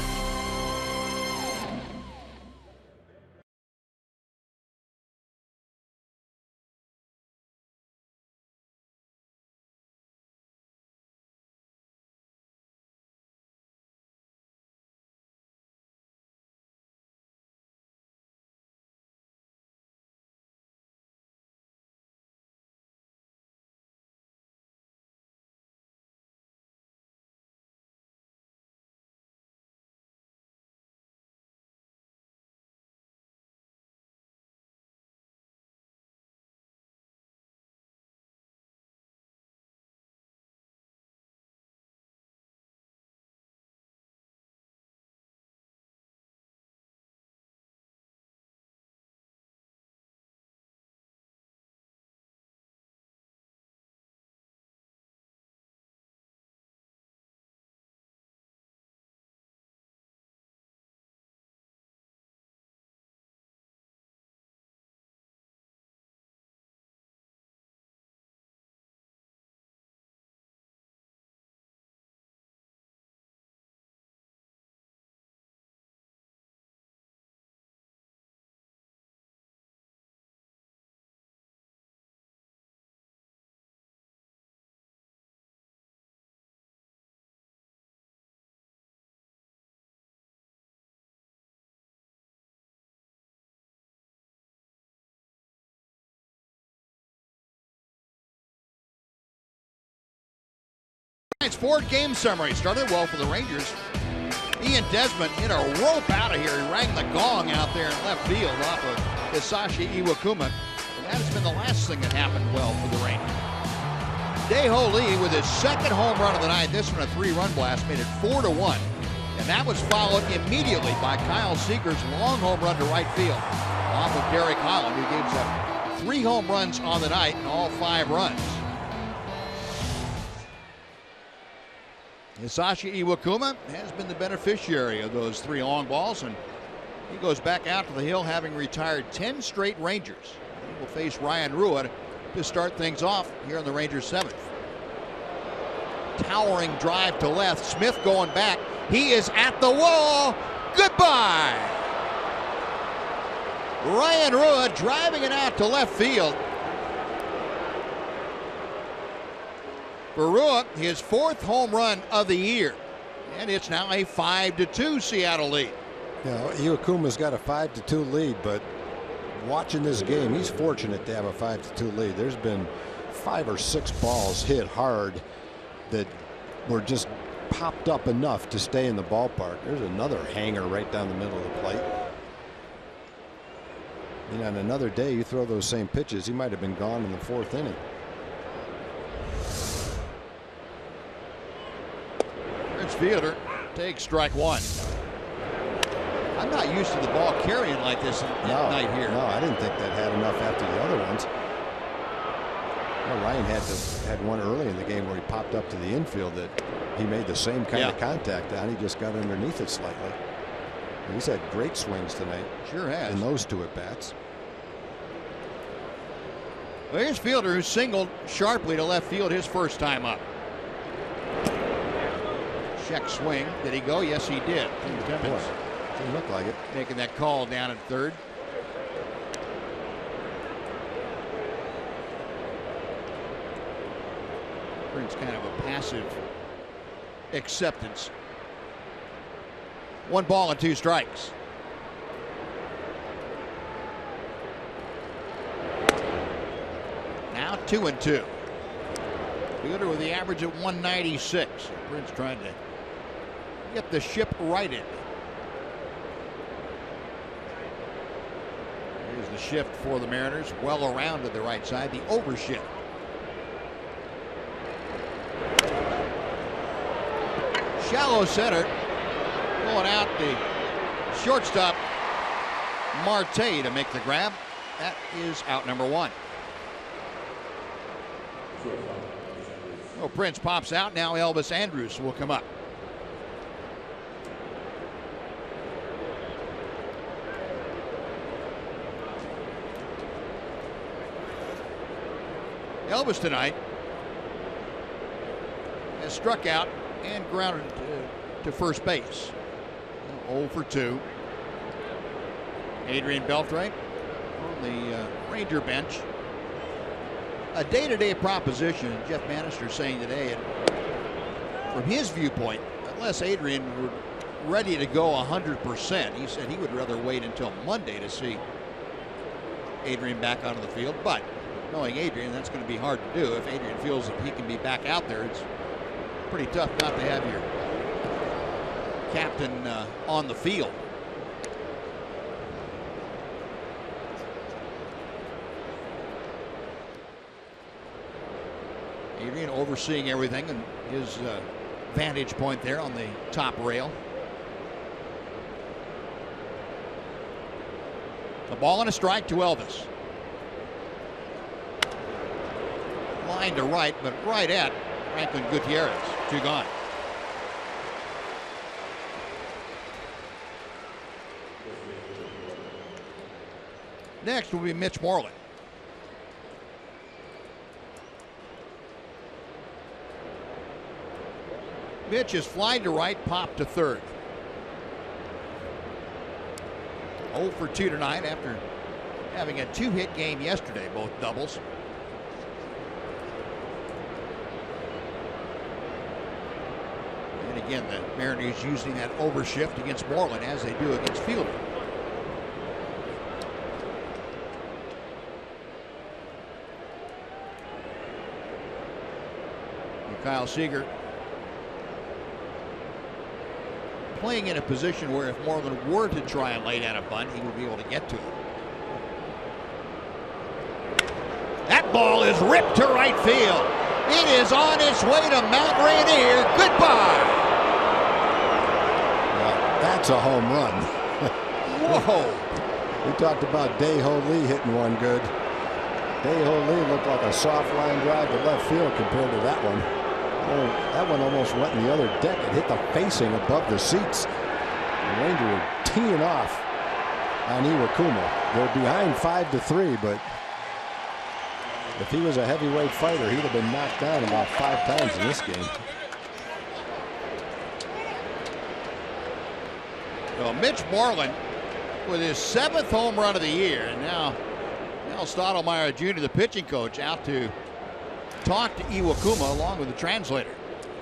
Tonight's four-game summary started well for the Rangers. Ian Desmond hit a rope out of here. He rang the gong out there in left field off of Hisashi Iwakuma. And that has been the last thing that happened well for the Rangers. Dae-Ho Lee with his second home run of the night. This one a 3-run blast, made it 4-1. And that was followed immediately by Kyle Seager's long home run to right field off of Derek Holland, who gives up 3 home runs on the night and all 5 runs. Hisashi Iwakuma has been the beneficiary of those 3 long balls, and he goes back out to the hill having retired 10 straight Rangers. He will face Ryan Rua to start things off here in the Rangers' 7th. Towering drive to left. Smith going back. He is at the wall. Goodbye. Ryan Rua driving it out to left field. For Rua, his 4th home run of the year. And it's now a 5-2 Seattle lead. You know, Iwakuma's got a 5-2 lead, but watching this game, he's fortunate to have a 5-2 lead. There's been 5 or 6 balls hit hard that were just popped up enough to stay in the ballpark. There's another hanger right down the middle of the plate. You know, on another day, you throw those same pitches, he might have been gone in the 4th inning. Prince Fielder takes strike 1. I'm not used to the ball carrying like this at night here. No, I didn't think that had enough after the other ones. Well, Ryan had one early in the game where he popped up to the infield that he made the same kind of contact on. He just got underneath it slightly. And he's had great swings tonight. Sure has. In those 2 at-bats. Well, here's Fielder, who singled sharply to left field his first time up. Check swing. Did he go? Yes, he did. Boy, didn't look like it. Making that call down at third. Prince kind of a passive acceptance. 1 ball and 2 strikes. Now 2-2. Fielder with the average at 196. Prince trying to get the ship righted. Here's the shift for the Mariners. Well around to the right side. The overshift. Shallow center. Pulling out the shortstop Marte to make the grab. That is out number 1. Oh, Prince pops out. Now Elvis Andrus will come up. Elvis tonight has struck out and grounded to first base. 0 for 2. Adrian Beltre on the Ranger bench. A day-to-day proposition. Jeff Bannister saying today, and from his viewpoint, unless Adrian were ready to go 100%, he said he would rather wait until Monday to see Adrian back onto the field. But knowing Adrian, that's going to be hard to do. If Adrian feels that he can be back out there, it's pretty tough not to have your captain on the field. Adrian overseeing everything and his vantage point there on the top rail. A ball and a strike to Elvis. Line to right, but right at Franklin Gutierrez. 2 gone. Next will be Mitch Moreland. Mitch is flying to right, popped to third. 0 for 2 tonight after having a 2-hit game yesterday, both doubles. And again, the Mariners using that overshift against Moreland as they do against Fielder. And Kyle Seager playing in a position where if Moreland were to try and lay down a bunt, he would be able to get to it. That ball is ripped to right field. It is on its way to Mount Rainier. Goodbye. Well, that's a home run. Whoa. We talked about Dae-Ho Lee hitting one good. Dae-Ho Lee looked like a soft line drive to left field compared to that one. Oh, that one almost went in the other deck. It hit the facing above the seats. The Rangers were teeing off on Iwakuma. They're behind 5-3, but if he was a heavyweight fighter, he'd have been knocked down about 5 times in this game. Well, Mitch Moreland with his 7th home run of the year, and now Stottlemyre Jr., the pitching coach, out to talk to Iwakuma along with the translator.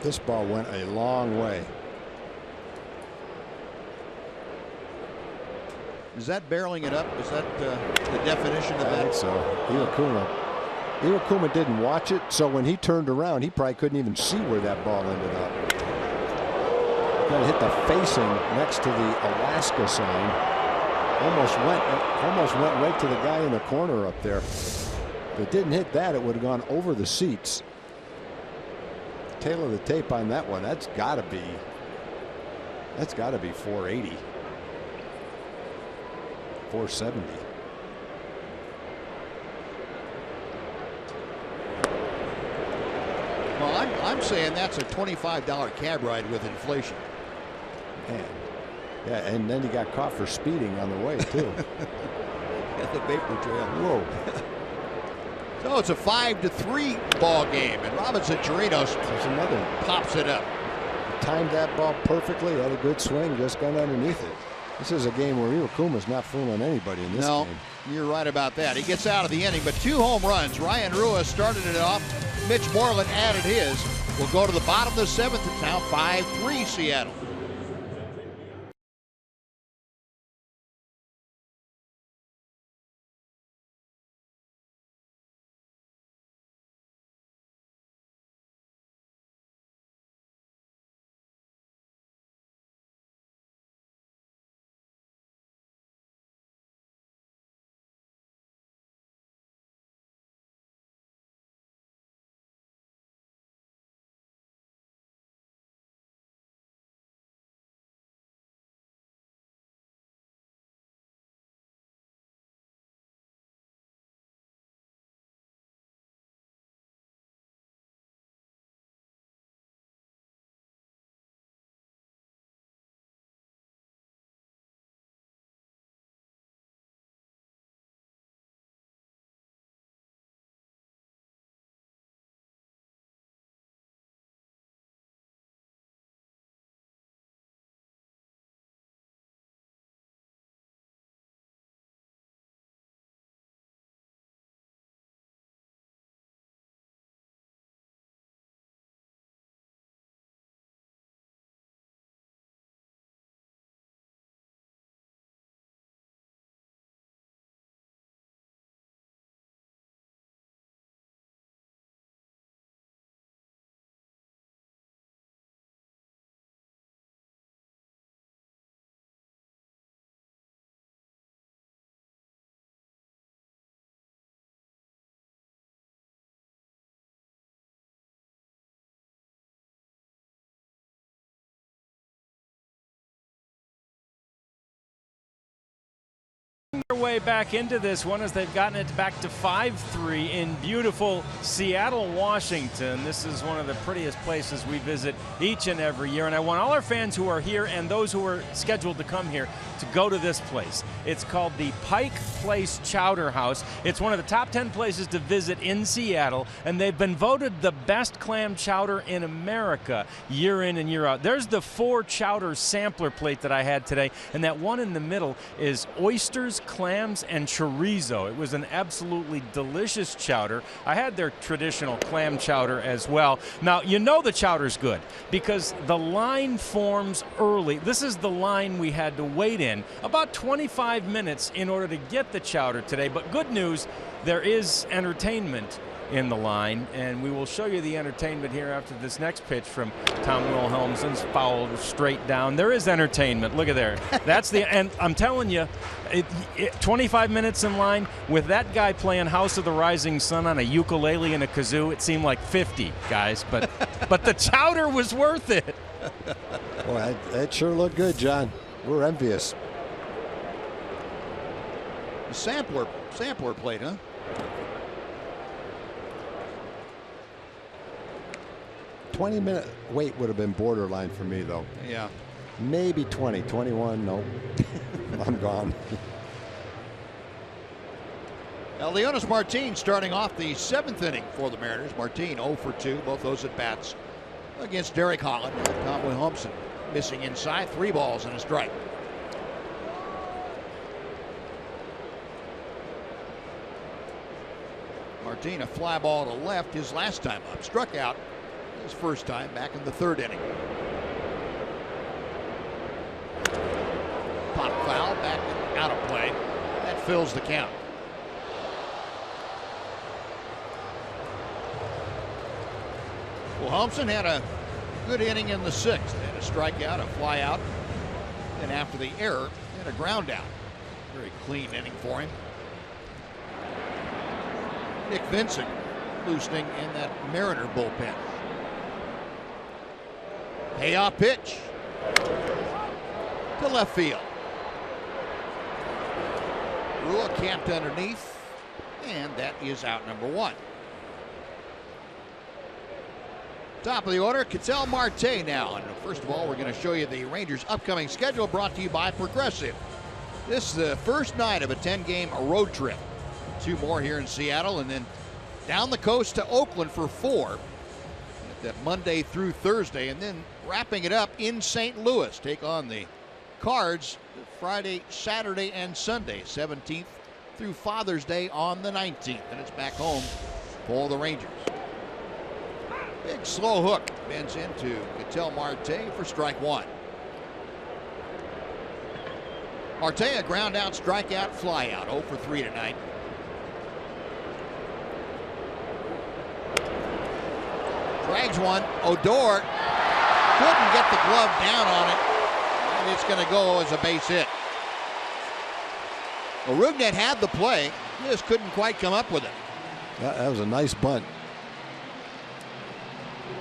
This ball went a long way. Is that barreling it up? Is that the definition of that? I think so. Iwakuma didn't watch it, so when he turned around, he probably couldn't even see where that ball ended up. It hit the facing next to the Alaska sign. Almost went right to the guy in the corner up there. If it didn't hit that, it would have gone over the seats. Tail of the tape on that one. That's got to be 480, 470. Well, I'm saying that's a $25 cab ride with inflation. Man. Yeah, and then he got caught for speeding on the way too. Got the vapor trail. Whoa. So it's a 5-3 ball game, and Robinson Chirinos pops it up. He timed that ball perfectly, had a good swing, just got underneath it. This is a game where Iwakuma's not fooling anybody in this game. No, you're right about that. He gets out of the inning, but 2 home runs. Ryan Rua started it off. Mitch Moreland added his. We'll go to the bottom of the 7th. It's now 5-3 Seattle. Their way back into this one as they've gotten it back to 5-3 in beautiful Seattle, Washington. This is one of the prettiest places we visit each and every year, and I want all our fans who are here and those who are scheduled to come here to go to this place. It's called the Pike Place Chowder House. It's one of the top 10 places to visit in Seattle, and they've been voted the best clam chowder in America year in and year out. There's the 4 chowder sampler plate that I had today, and that one in the middle is oysters, clams, and chorizo. It was an absolutely delicious chowder. I had their traditional clam chowder as well. Now, you know the chowder's good because the line forms early. This is the line we had to wait in about 25 minutes in order to get the chowder today. But good news, there is entertainment in the line, and we will show you the entertainment here after this next pitch from Tom Wilhelmsen's fouled straight down. There is entertainment. Look at there. That's the and I'm telling you, 25 minutes in line with that guy playing House of the Rising Sun on a ukulele and a kazoo. It seemed like 50 guys, but the chowder was worth it. Boy, that sure looked good, John. We're envious. The sampler played, huh? $20-minute wait would have been borderline for me, though. Yeah. Maybe 20, 21, no. I'm gone. Leonis Martin starting off the 7th inning for the Mariners. Martin 0 for 2, both those at bats against Derek Holland. Tom Wilhelmsen missing inside, 3 balls and a strike. Martin, a fly ball to left his last time up. Struck out his first time back in the 3rd inning. Pop foul, back and out of play. That fills the count. Wilhelmsen had a good inning in the 6th. Had a strikeout, a fly out, and after the error, had a ground out. Very clean inning for him. Nick Vincent loosening in that Mariner bullpen. Payoff pitch to left field. Rua camped underneath, and that is out number 1. Top of the order, Ketel Marte now. And first of all, we're going to show you the Rangers' upcoming schedule brought to you by Progressive. This is the first night of a 10-game road trip. 2 more here in Seattle, and then down the coast to Oakland for 4. That Monday through Thursday, and then wrapping it up in St. Louis. Take on the Cards Friday, Saturday, and Sunday, 17th through Father's Day on the 19th. And it's back home for the Rangers. Big slow hook bends into Ketel Marte for strike 1. Marte, a ground out, strikeout, fly out. 0 for 3 tonight. Drags one. Odor couldn't get the glove down on it. And it's going to go as a base hit. Well, Rugnet had the play, just couldn't quite come up with it. That was a nice bunt.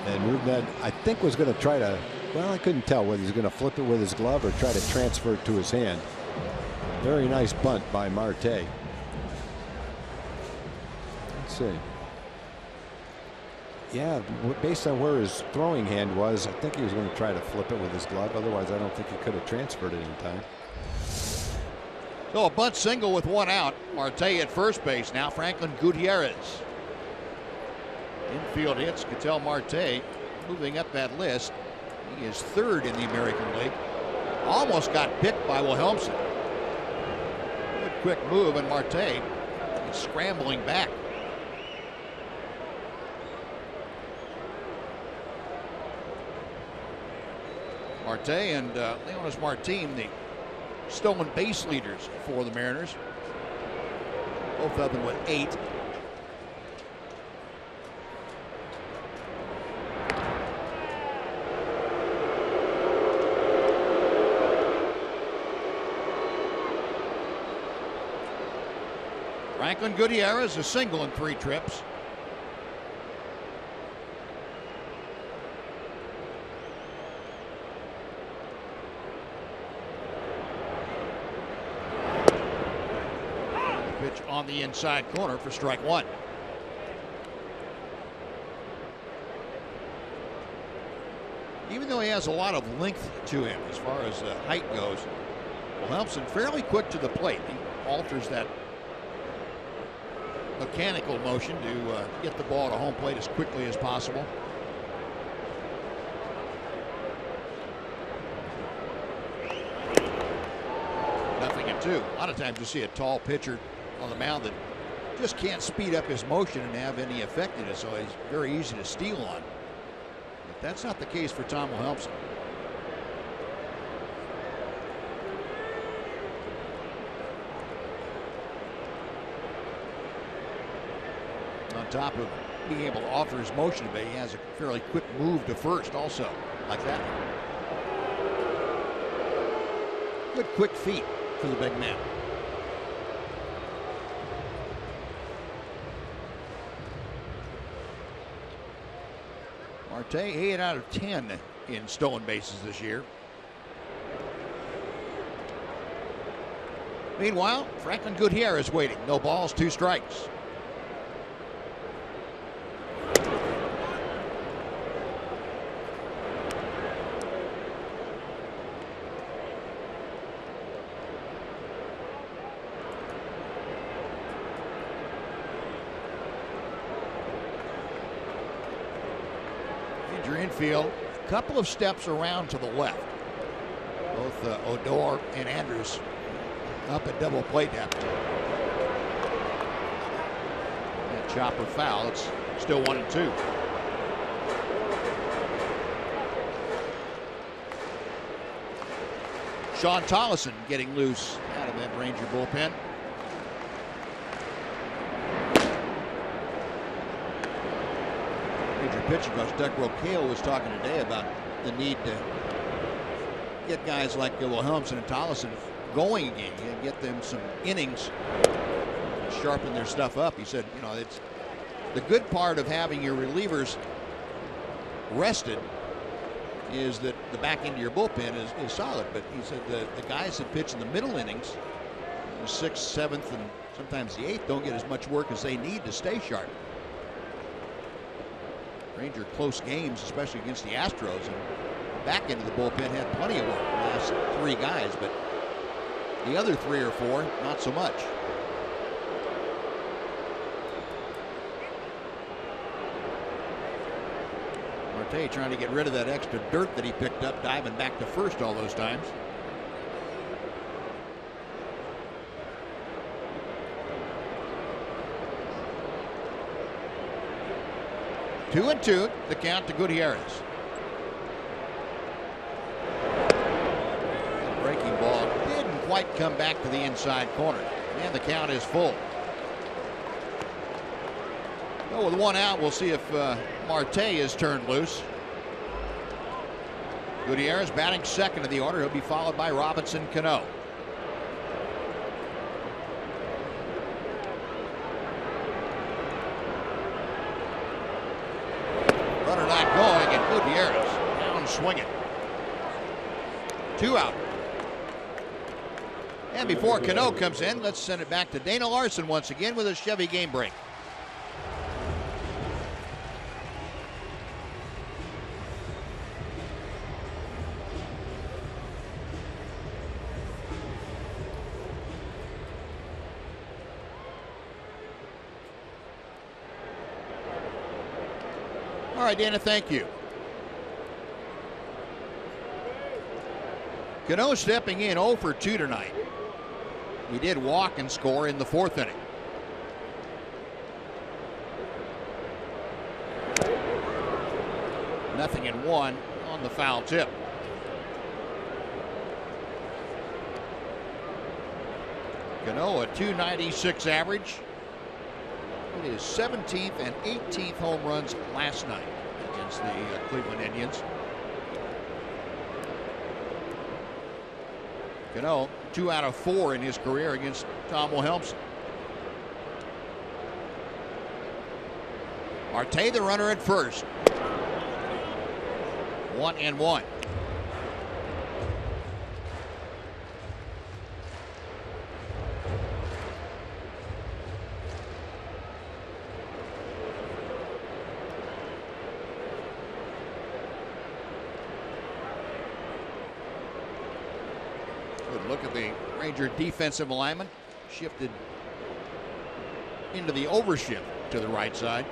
And Rugnet, I think, was going to try to, well, I couldn't tell whether he was going to flip it with his glove or try to transfer it to his hand. Very nice bunt by Marte. Let's see. Yeah, based on where his throwing hand was, I think he was going to try to flip it with his glove. Otherwise, I don't think he could have transferred it in time. So a bunt single with 1 out. Marte at first base now. Franklin Gutierrez. Infield hits. Ketel Marte moving up that list. He is 3rd in the American League. Almost got picked by Wilhelmsen. Good quick move, and Marte is scrambling back. Marte and Leonis Martin, the stolen base leaders for the Mariners. Both of them with 8. Franklin Gutierrez, a single in 3 trips. Pitch on the inside corner for strike 1. Even though he has a lot of length to him as far as height goes, Wilhelmsen fairly quick to the plate. He alters that mechanical motion to get the ball to home plate as quickly as possible. Nothing in 2. A lot of times you see a tall pitcher on the mound that just can't speed up his motion and have any effectiveness, so he's very easy to steal on. But that's not the case for Tom Wilhelmsen. On top of being able to alter his motion a bit, he has a fairly quick move to first also, like that. Good quick feet for the big man. Marte 8 out of 10 in stolen bases this year. Meanwhile, Franklin Gutierrez waiting. No balls, 2 strikes. Major infield, a couple of steps around to the left. Both Odor and Andrews up at double play depth. That chopper foul. It's still 1-2. Sean Tollison getting loose out of that Ranger bullpen. Major pitching coach Doug Rocaille was talking today about the need to get guys like Wilhelmsen and Tollison going again and get them some innings, sharpen their stuff up. He said, you know, it's the good part of having your relievers rested is that the back end of your bullpen is solid. But he said the guys that pitch in the middle innings, the 6th, 7th, and sometimes the 8th, don't get as much work as they need to stay sharp. Ranger close games, especially against the Astros, and the back end of the bullpen had plenty of work. The last 3 guys, but the other 3 or 4, not so much. Marte trying to get rid of that extra dirt that he picked up diving back to first all those times. Two and 2, the count to Gutierrez. Breaking ball didn't quite come back to the inside corner, and the count is full. Well, with 1 out, we'll see if Marte is turned loose. Gutierrez batting second in the order. He'll be followed by Robinson Cano. Runner not going, and Gutierrez down swinging. 2 out. And before Cano comes in, let's send it back to Dana Larson once again with a Chevy game break. All right, Dana, thank you. Cano stepping in 0 for 2 tonight. He did walk and score in the 4th inning. Nothing in 1 on the foul tip. Cano a .296 average. It is 17th and 18th home runs last night against the Cleveland Indians. Cano 2 out of 4 in his career against Tom Wilhelmsen. Marte the runner at first. 1-1. Look at the Ranger defensive alignment. Shifted into the overshift to the right side.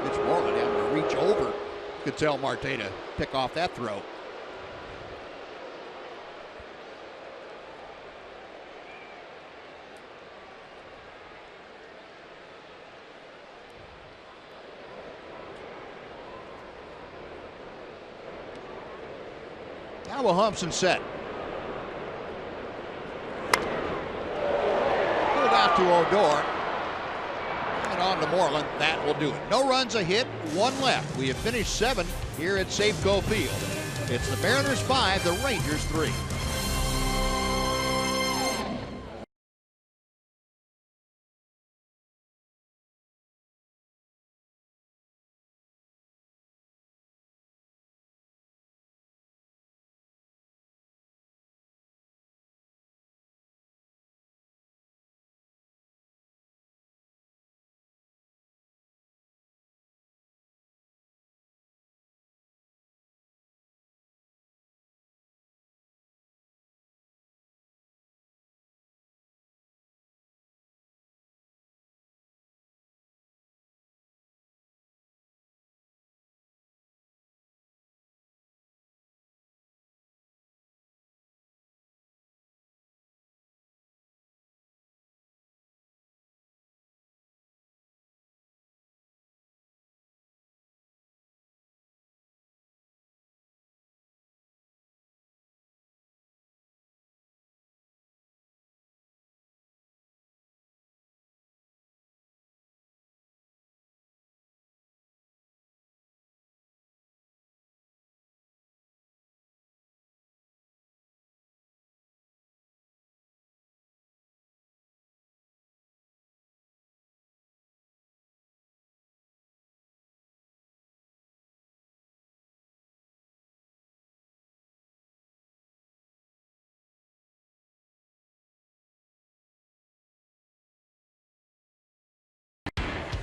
Mitch Moreland having to reach over. Could tell Marte to pick off that throw. Now will Humpson set. Pulled out to Odor. And on to Moreland. That will do it. No runs, a hit, one left. We have finished 7 here at Safeco Field. It's the Mariners 5, the Rangers 3.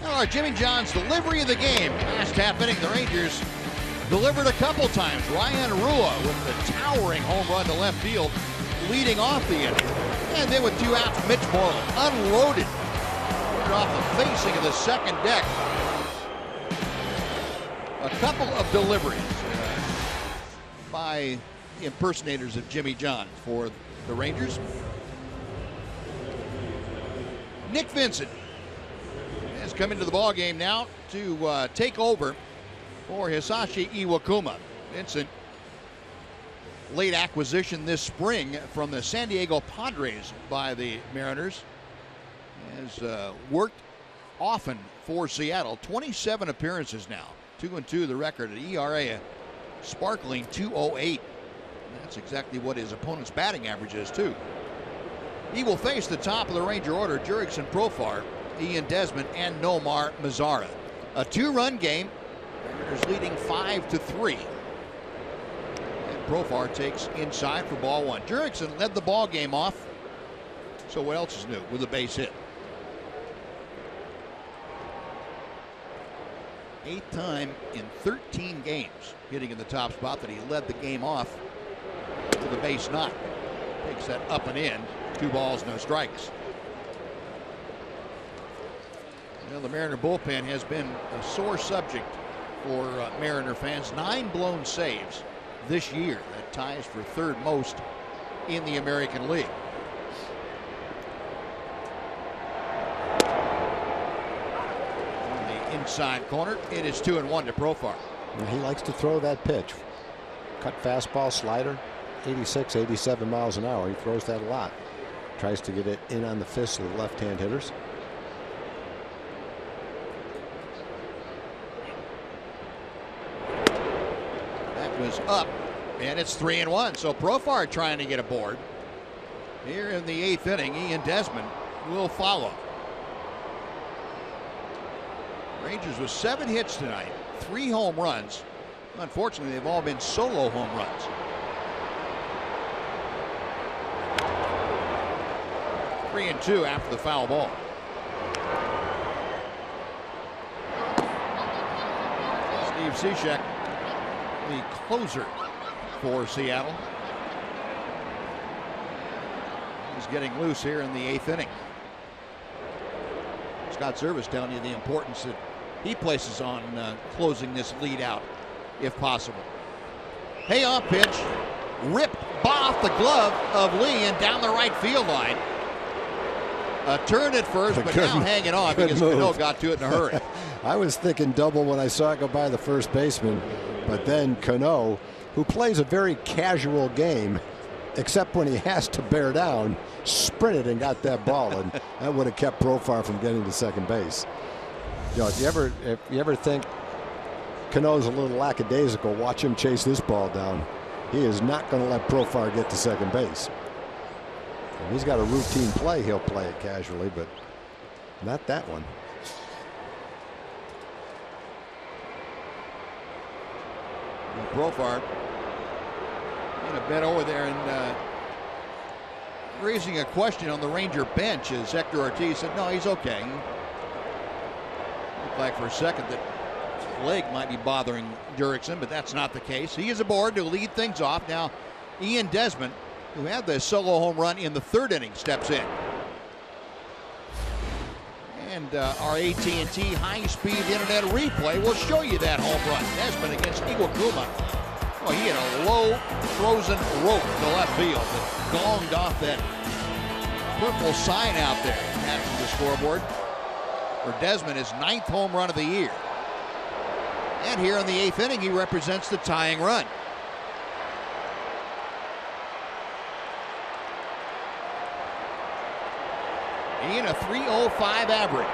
Our Jimmy John's delivery of the game. Last half inning, the Rangers delivered a couple times. Ryan Rua with the towering home run to left field, leading off the inning. And then with 2 outs, Mitch Moreland unloaded off the facing of the second deck. A couple of deliveries by impersonators of Jimmy John for the Rangers. Nick Vincent has come into the ball game now to take over for Hisashi Iwakuma. Vincent, late acquisition this spring from the San Diego Padres by the Mariners, has worked often for Seattle. 27 appearances now, 2-2 the record, an ERA sparkling 2.08. That's exactly what his opponent's batting average is too. He will face the top of the Ranger order, Jurickson Profar, Ian Desmond, and Nomar Mazara. A 2-run game. Mariners leading 5-3. And Profar takes inside for ball 1. Jurickson led the ball game off. So what else is new with a base hit? 8th time in 13 games hitting in the top spot that he led the game off with a base knock. Takes that up and in. 2 balls, no strikes. Well, the Mariner bullpen has been a sore subject for Mariner fans. 9 blown saves this year. That ties for 3rd most in the American League. On the inside corner, it is 2-1 to Profar. He likes to throw that pitch. Cut fastball, slider, 86, 87 miles an hour. He throws that a lot. Tries to get it in on the fists of the left-hand hitters. Was up, and it's 3-1. So Profar trying to get aboard. Here in the 8th inning, Ian Desmond will follow. Rangers with 7 hits tonight, 3 home runs. Unfortunately, they've all been solo home runs. Three and 2 after the foul ball. Steve Cishek, the closer for Seattle, is getting loose here in the 8th inning. Scott Service telling you the importance that he places on closing this lead out if possible. Payoff pitch ripped off the glove of Lee and down the right field line. A turn at first, but now hanging on because Cano got to it in a hurry. I was thinking double when I saw it go by the first baseman, but then Cano who plays a very casual game, except when he has to bear down, sprinted and got that ball, and that would have kept Profar from getting to second base. You know, if you ever think Cano's a little lackadaisical, watch him chase this ball down. He is not going to let Profar get to second base. If he's got a routine play, he'll play it casually, but not that one. Profar in a bit over there and raising a question on the Ranger bench as Hector Ortiz said, no, he's okay. Looked like for a second that his leg might be bothering Jurickson, but that's not the case. He is aboard to lead things off. Now, Ian Desmond, who had the solo home run in the third inning, steps in. And our AT&T high-speed internet replay will show you that home run. Desmond against Iwakuma. Oh, he had a low, frozen rope to left field that gonged off that purple sign out there attached to the scoreboard for Desmond, his 9th home run of the year. And here in the 8th inning, he represents the tying run. Ian, a .305 average.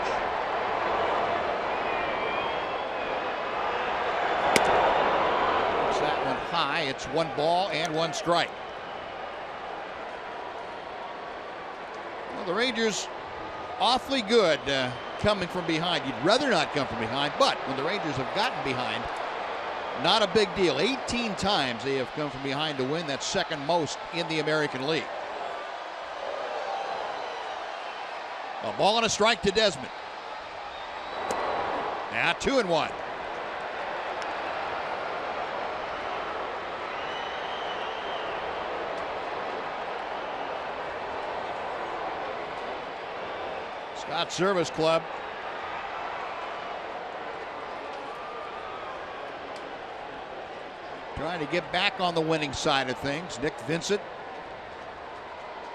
Puts that one high. It's 1 ball and 1 strike. Well, the Rangers awfully good coming from behind. You'd rather not come from behind, but when the Rangers have gotten behind, not a big deal. 18 times they have come from behind to win. That's second most in the American League. A ball and a strike to Desmond. Now 2-1. Scott Service Club. Trying to get back on the winning side of things. Nick Vincent.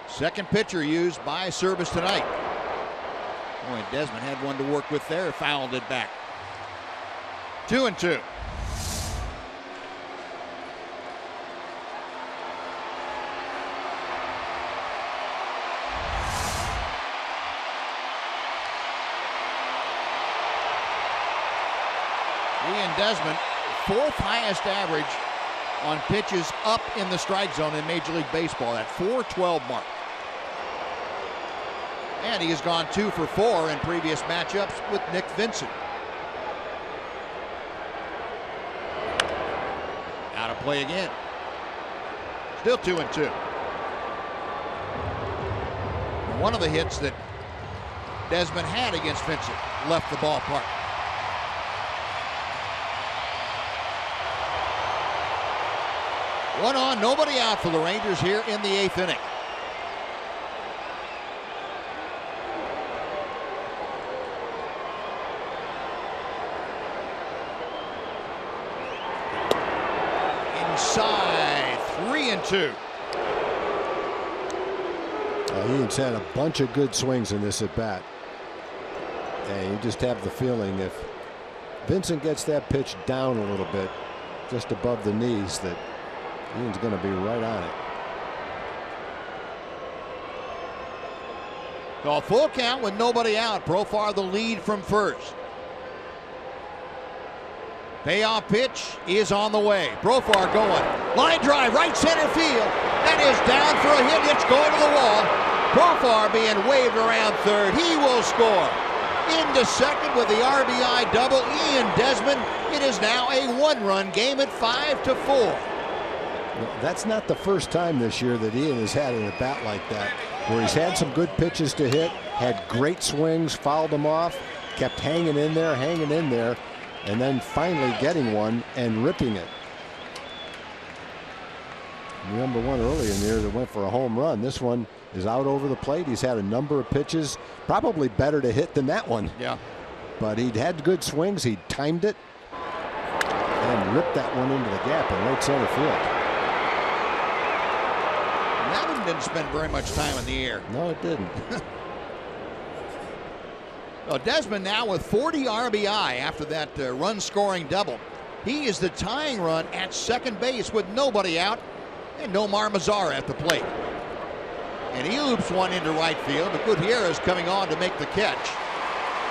Second pitcher used by Service tonight. Boy, Desmond had one to work with there, fouled it back. 2-2. Ian Desmond, 4th highest average on pitches up in the strike zone in Major League Baseball, that .412 mark. And he has gone 2 for 4 in previous matchups with Nick Vincent. Out of play again. Still 2-2. One of the hits that Desmond had against Vincent left the ballpark. One on, nobody out for the Rangers here in the 8th inning. Inside, 3-2. Ian's had a bunch of good swings in this at bat. And you just have the feeling if Vincent gets that pitch down a little bit, just above the knees, that Ian's going to be right on it. Call full count with nobody out. Profar the lead from first. Payoff pitch is on the way. Profar going. Line drive, right center field. That is down for a hit. It's going to the wall. Profar being waved around third. He will score. Into second with the RBI double. Ian Desmond. It is now a 1-run game at 5-4. That's not the first time this year that Ian has had an at bat like that, where he's had some good pitches to hit, had great swings, fouled them off, kept hanging in there, and then finally getting one and ripping it. Remember one earlier in the year that went for a home run. This one is out over the plate. He's had a number of pitches, probably better to hit than that one. Yeah. But he'd had good swings. He timed it and ripped that one into the gap in right center field. That one didn't spend very much time in the air. No, it didn't. Well, Desmond now with 40 RBI after that run-scoring double. He is the tying run at second base with nobody out and Nomar Mazara at the plate. And he loops one into right field, but Gutierrez coming on to make the catch.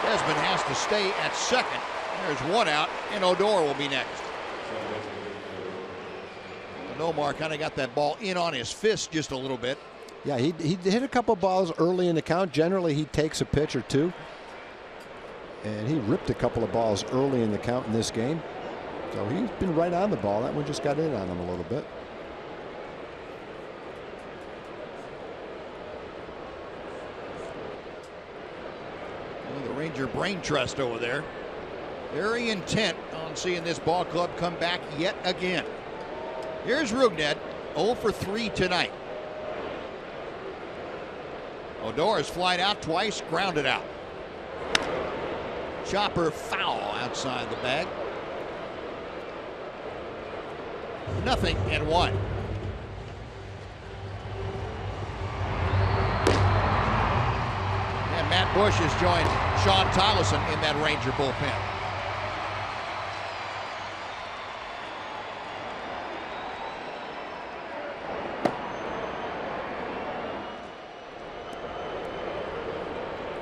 Desmond has to stay at second. There's one out, and Odor will be next. Nomar kind of got that ball in on his fist just a little bit. Yeah, he hit a couple balls early in the count. Generally, he takes a pitch or two. And he ripped a couple of balls early in the count in this game. So he's been right on the ball. That one just got in on him a little bit. Well, the Ranger Brain Trust over there, very intent on seeing this ball club come back yet again. Here's Rugnet, 0 for 3 tonight. Odor has flied out twice, grounded out. Chopper foul outside the bag. 0-1. And Matt Bush has joined Sean Tolleson in that Ranger bullpen.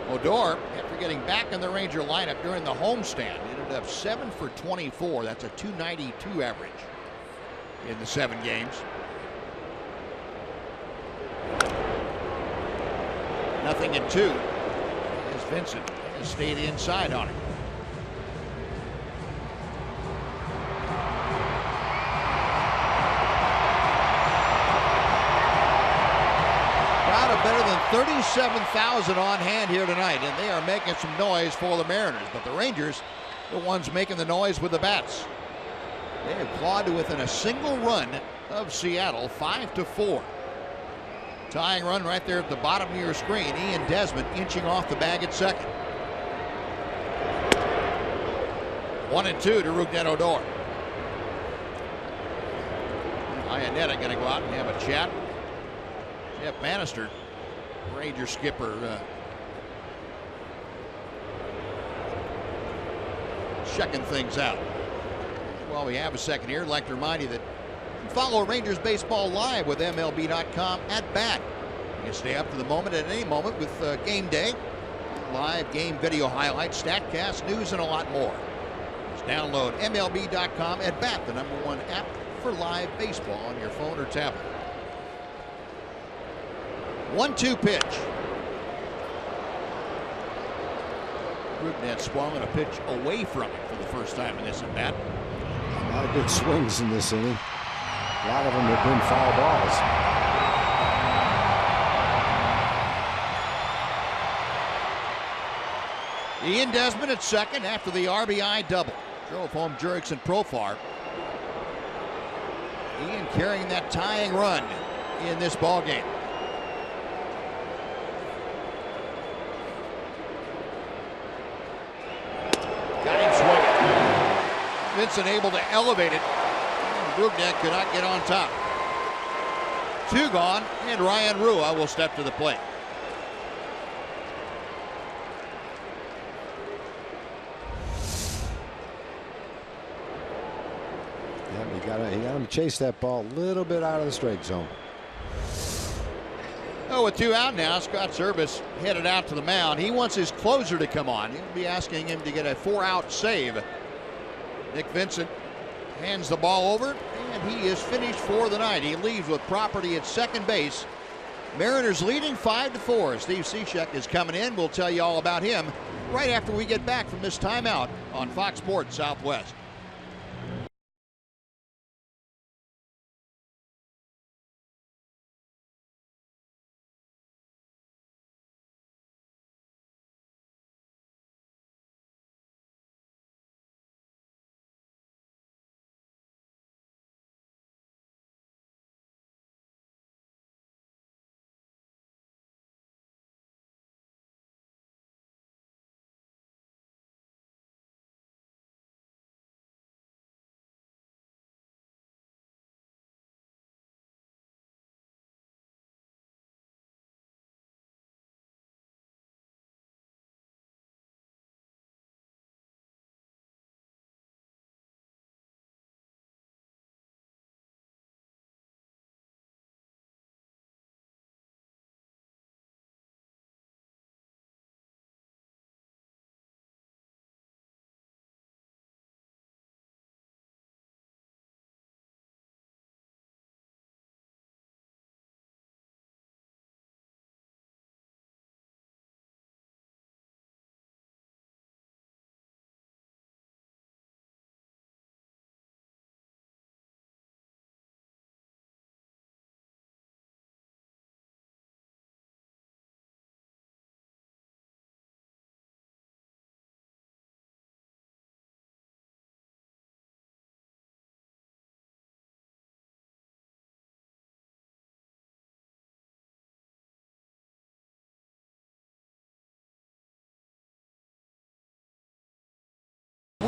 Odor, after getting back in the Ranger lineup during the homestand, ended up 7 for 24. That's a .292 average in the 7 games. 0-2 as Vincent has stayed inside on him. Better than 37,000 on hand here tonight, and they are making some noise for the Mariners. But the Rangers, the ones making the noise with the bats. They have clawed to within a single run of Seattle, 5-4. Tying run right there at the bottom of your screen. Ian Desmond inching off the bag at second. 1-2 to Rugnet Odor. Iannetta going to go out and have a chat. Jeff Bannister, Ranger skipper, checking things out. While we have a second here, I'd like to remind you that you can follow Rangers Baseball live with MLB.com at bat. You can stay up to the moment at any moment with Game Day, live game video highlights, StatCast, news, and a lot more. Just download MLB.com at bat, the #1 app for live baseball on your phone or tablet. 1-2 pitch. Rugnet swung a pitch away from it for the first time in this at bat. A lot of good swings in this inning. A lot of them have been foul balls. Ian Desmond at second after the RBI double. Drove home Jurickson Profar. Ian carrying that tying run in this ball game. Got him swinging. Vincent able to elevate it. Rugnet could not get on top. 2 gone, and Ryan Rua will step to the plate. Yeah, he got him to chase that ball a little bit out of the strike zone. Oh, with 2 out now, Scott Service headed out to the mound. He wants his closer to come on. He'll be asking him to get a 4-out save. Nick Vincent hands the ball over, and he is finished for the night. He leaves with property at second base. Mariners leading 5-4. Steve Cishek is coming in. We'll tell you all about him right after we get back from this timeout on Fox Sports Southwest.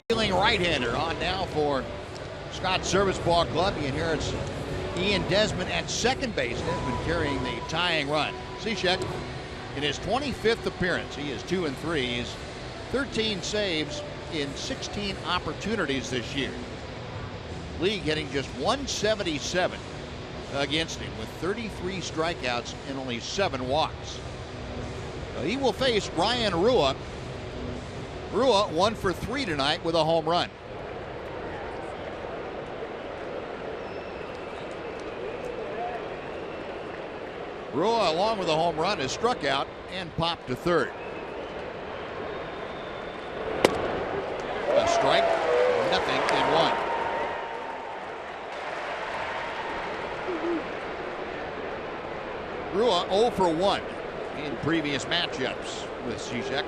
Dealing right-hander on now for Scott Service Ball Club. He inherits Ian Desmond at second base. Desmond carrying the tying run. Cishek in his 25th appearance. He is 2-3. He's 13 saves in 16 opportunities this year. League hitting just 177 against him with 33 strikeouts and only 7 walks. So he will face Ryan Rua. Rua 1 for 3 tonight with a home run. Rua, along with a home run, has struck out and popped to third. A strike, nothing in 1. Rua 0 for 1 in previous matchups with Zizek.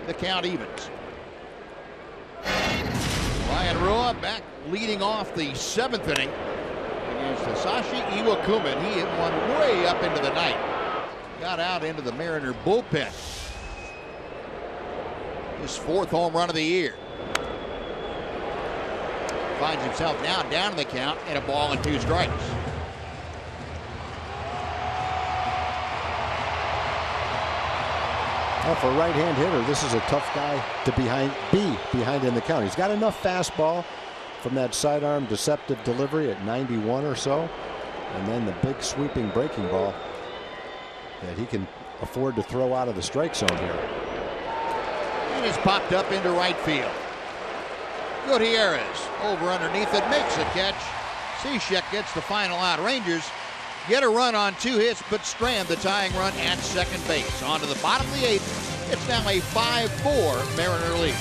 The count evens. Ryan Rua back leading off the 7th inning against Hisashi Iwakuma. He hit one way up into the night. Got out into the Mariner bullpen. His 4th home run of the year. Finds himself now down in the count and a ball and 2 strikes. Well, for a right-hand hitter, this is a tough guy to be behind in the count. He's got enough fastball from that sidearm deceptive delivery at 91 or so, and then the big sweeping breaking ball that he can afford to throw out of the strike zone here. And it's popped up into right field. Gutierrez over underneath it, makes a catch. Cishek gets the final out. Rangers get a run on 2 hits, but strand the tying run at second base. On to the bottom of the 8th. It's now a 5-4 Mariner lead.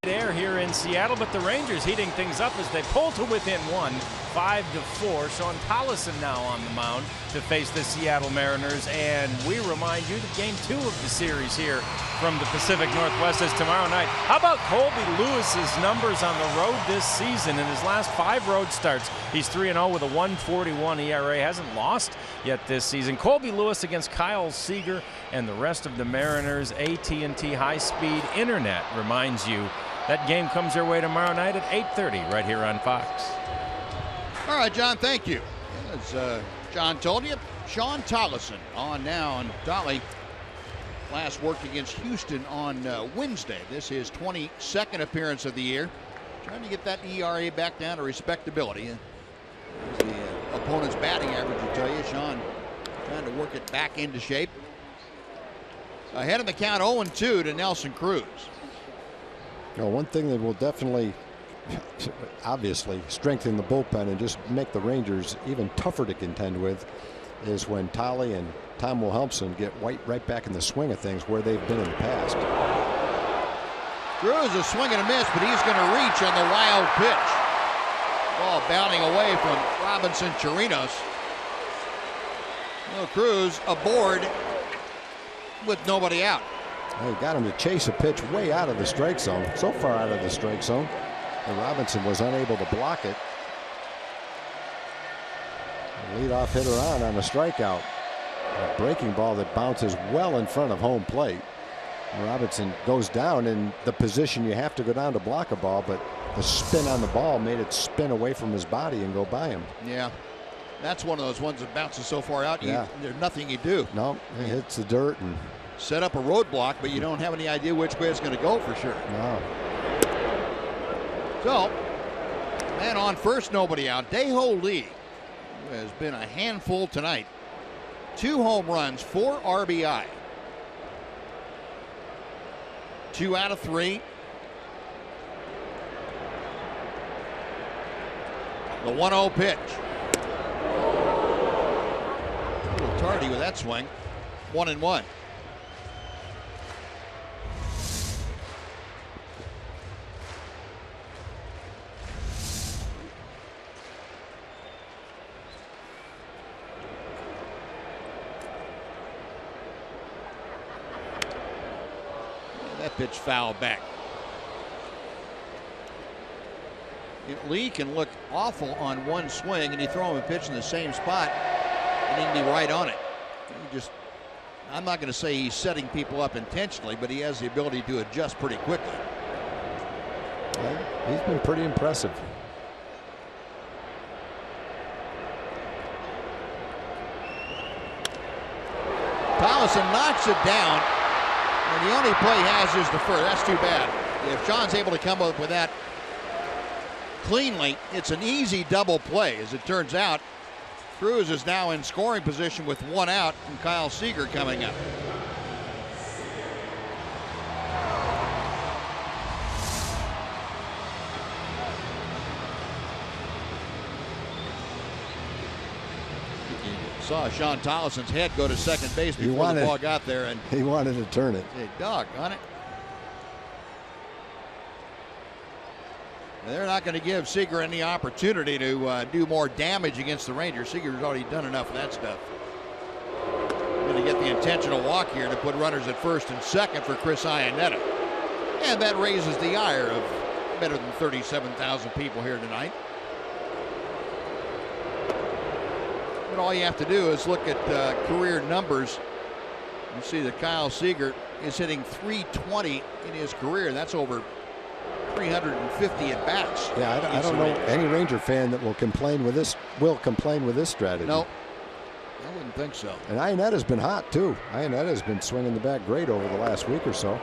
Air here in Seattle, but the Rangers heating things up as they pull to within 1, 5-4. Sean Tollison now on the mound to face the Seattle Mariners, and we remind you that game 2 of the series here from the Pacific Northwest is tomorrow night. How about Colby Lewis's numbers on the road this season? In his last 5 road starts, he's 3-0 with a 1.41 ERA. Hasn't lost yet this season. Colby Lewis against Kyle Seager and the rest of the Mariners. AT&T high-speed internet reminds you that game comes your way tomorrow night at 8:30 right here on Fox. All right, John, thank you. As John told you, Sean Tollison on now. And Dolly last worked against Houston on Wednesday. This is his 22nd appearance of the year. Trying to get that ERA back down to respectability. The opponent's batting average will tell you. Sean trying to work it back into shape. Ahead of the count 0-2 to Nelson Cruz. One thing that will definitely, obviously, strengthen the bullpen and just make the Rangers even tougher to contend with is when Tolly and Tom Wilhelmsen get right back in the swing of things where they've been in the past. Cruz is swing and a miss, but he's going to reach on the wild pitch. Ball bounding away from Robinson Chirinos. Well, Cruz aboard with nobody out. Well, he got him to chase a pitch way out of the strike zone, so far out of the strike zone, and Robinson was unable to block it. The leadoff hitter on a strikeout. A breaking ball that bounces well in front of home plate. Robinson goes down in the position you have to go down to block a ball, but the spin on the ball made it spin away from his body and go by him. Yeah, that's one of those ones that bounces so far out, yeah. There's nothing you do. No, it hits the dirt and set up a roadblock, but you don't have any idea which way it's going to go for sure. No. So, man on first, nobody out. Dae-Ho Lee has been a handful tonight. 2 home runs, 4 RBI. 2 out of 3. The 1-0 pitch. A little tardy with that swing. 1-1. That pitch fouled back. Lee can look awful on one swing, and you throw him a pitch in the same spot, and he can be right on it. I'm not going to say he's setting people up intentionally, but he has the ability to adjust pretty quickly. Well, he's been pretty impressive. Tollison knocks it down, and the only play he has is the first. That's too bad. If Sean's able to come up with that cleanly, it's an easy double play. As it turns out, Cruz is now in scoring position with 1 out, and Kyle Seager coming up. Saw Sean Tollison's head go to second base before the ball got there, and he wanted to turn it. Hey, doggone it. They're not going to give Seager any opportunity to do more damage against the Rangers. Seager's already done enough of that stuff. Going to get the intentional walk here to put runners at first and second for Chris Iannetta. And that raises the ire of better than 37,000 people here tonight. But all you have to do is look at career numbers. You see that Kyle Seager is hitting .320 in his career. That's over 350 at bats. Yeah, I don't know any Ranger fan that will complain with this strategy. No, I wouldn't think so. And Iannetta's been hot too. Iannetta's been swinging the bat great over the last week or so.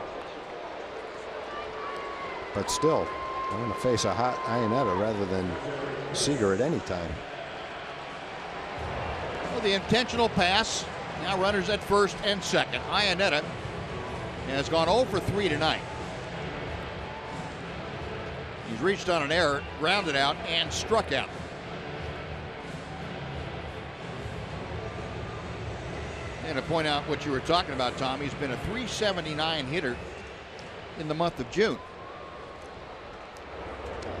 But still, I'm going to face a hot Iannetta rather than Seager at any time. Well, the intentional pass. Now runners at first and second. Iannetta has gone 0 for 3 tonight. He's reached on an error, grounded out, and struck out. And to point out what you were talking about, Tom, he's been a .379 hitter in the month of June.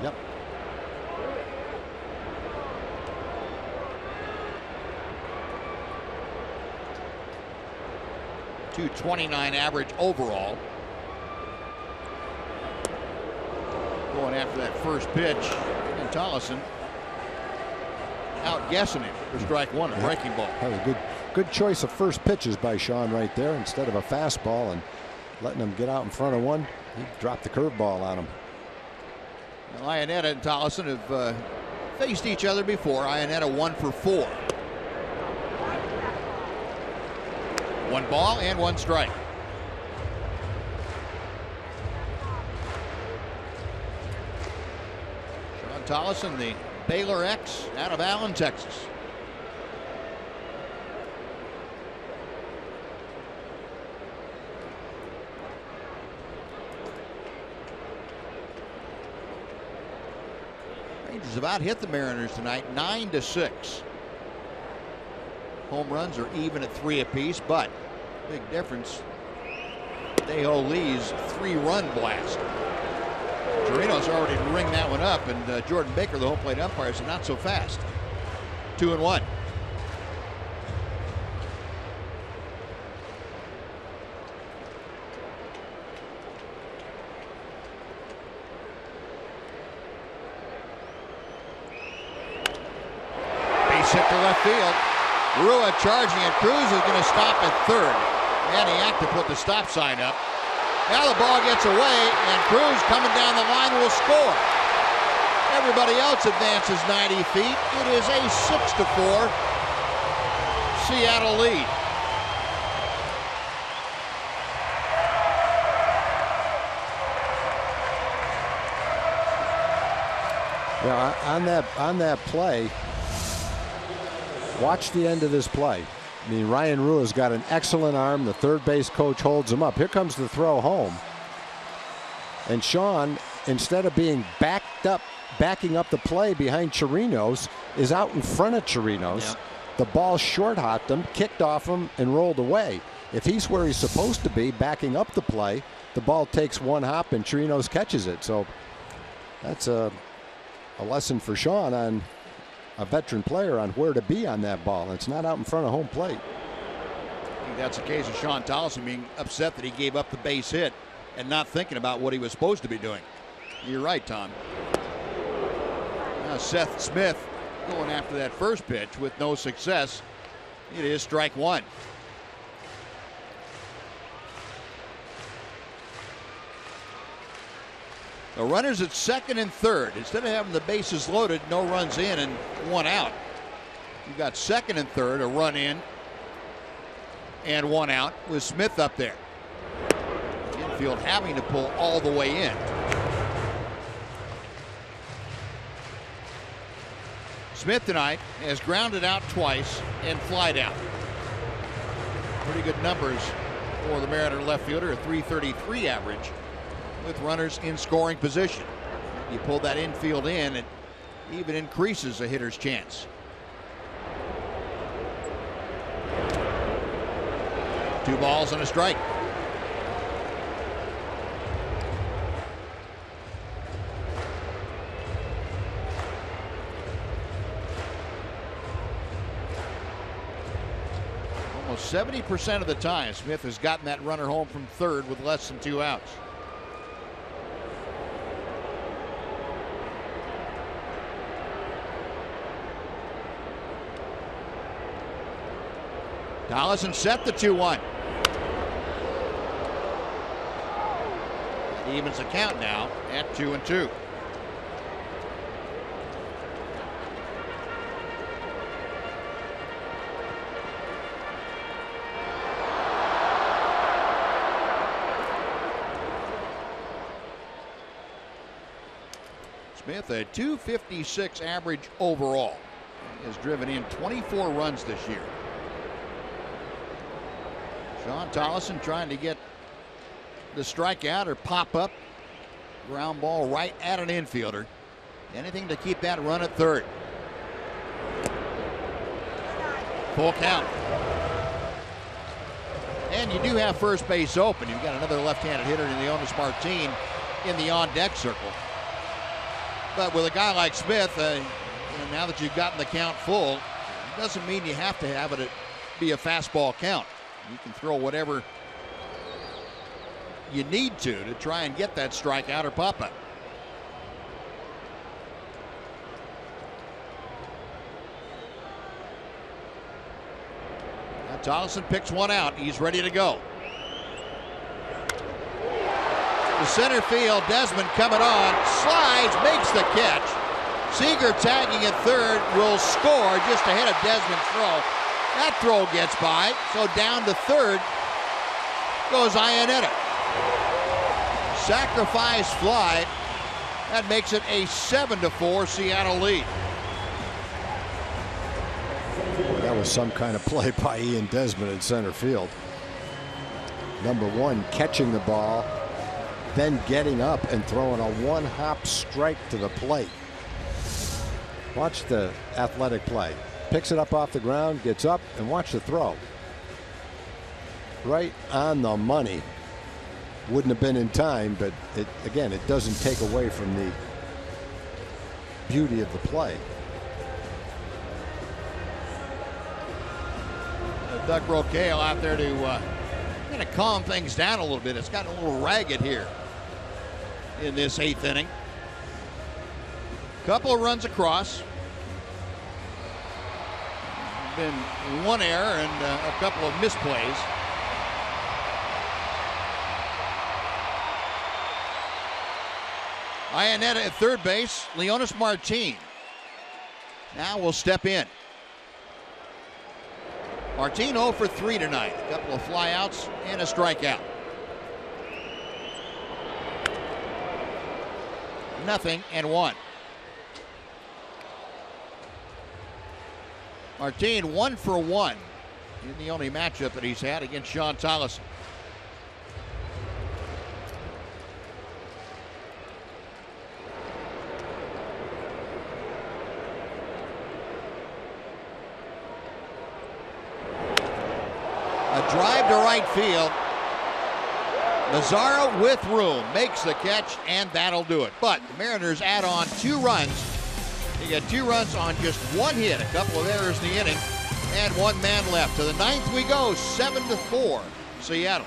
Yep. .229 average overall. Going after that first pitch, and Tollison outguessing him for strike one, a breaking ball. That was a good choice of first pitches by Sean right there. Instead of a fastball and letting him get out in front of one, he dropped the curveball on him. Well, Iannetta and Tollison have faced each other before. Iannetta 1 for 4. 1 ball and 1 strike. Tollison, the Baylor X out of Allen, Texas. Dodgers about hit the Mariners tonight, 9-6. Home runs are even at 3 apiece, but big difference. Dayo Lee's 3-run blast. Torino's already ringed that one up, and Jordan Baker, the home plate umpire, said not so fast. 2-1. Base hit to left field. Rua charging it. Cruz is going to stop at third. Maniac to put the stop sign up. Now the ball gets away, and Cruz coming down the line will score. Everybody else advances 90 feet. It is a 6-4 Seattle lead. Yeah, on that play, watch the end of this play. I mean, Ryan Rua's got an excellent arm. The third base coach holds him up. Here comes the throw home. And Sean, instead of being backing up the play behind Chirinos, is out in front of Chirinos. Yep. The ball short hopped him, kicked off him, and rolled away. If he's where he's supposed to be, backing up the play, the ball takes one hop and Chirinos catches it. So that's a lesson for Sean on a veteran player on where to be on that ball. It's not out in front of home plate. I think that's a case of Sean Tolleson being upset that he gave up the base hit and not thinking about what he was supposed to be doing. You're right, Tom. Now Seth Smith going after that first pitch with no success. It is strike one. The runners at second and third. Instead of having the bases loaded, no runs in and one out. You've got second and third, a run in and one out with Smith up there. Infield having to pull all the way in. Smith tonight has grounded out twice and flied out. Pretty good numbers for the Mariner left fielder, a .333 average with runners in scoring position. You pull that infield in, it even increases a hitter's chance. Two balls and a strike. Almost 70% of the time, Smith has gotten that runner home from third with less than 2 outs. Tolleson set the 2-1. Evens the count now at 2-2. Smith, a .256 average overall, has driven in 24 runs this year. Sean Tolleson trying to get the strikeout or pop up. Ground ball right at an infielder. Anything to keep that run at third. Full count. And you do have first base open. You've got another left-handed hitter in Leonis Martin in the on-deck circle. But with a guy like Smith, now that you've gotten the count full, it doesn't mean you have to have it be a fastball count. You can throw whatever you need to try and get that strikeout or pop-up. Now Tolleson picks one out. He's ready to go. The center field, Desmond coming on, slides, makes the catch. Seager tagging at third, will score just ahead of Desmond's throw. That throw gets by, so down to third goes Iannetta. Sacrifice fly. That makes it a 7-4 Seattle lead. That was some kind of play by Ian Desmond in center field. Number one, catching the ball, then getting up and throwing a one-hop strike to the plate. Watch the athletic play. Picks it up off the ground, gets up, and watch the throw. Right on the money. Wouldn't have been in time, but again, it doesn't take away from the beauty of the play. Doug Brocail out there to kind of calm things down a little bit. It's gotten a little ragged here in this 8th inning. Couple of runs across. Been one error and a couple of misplays. Iannetta at third base. Leonis Martin now will step in. Martin 0 for 3 tonight. A couple of flyouts and a strikeout. 0-1. Martin 1 for 1 in the only matchup that he's had against Sean Tolleson. A drive to right field. Mazzara with room makes the catch, and that'll do it. But the Mariners add on 2 runs. They get 2 runs on just 1 hit, a couple of errors in the inning, and 1 man left. To the 9th we go, 7-4, Seattle.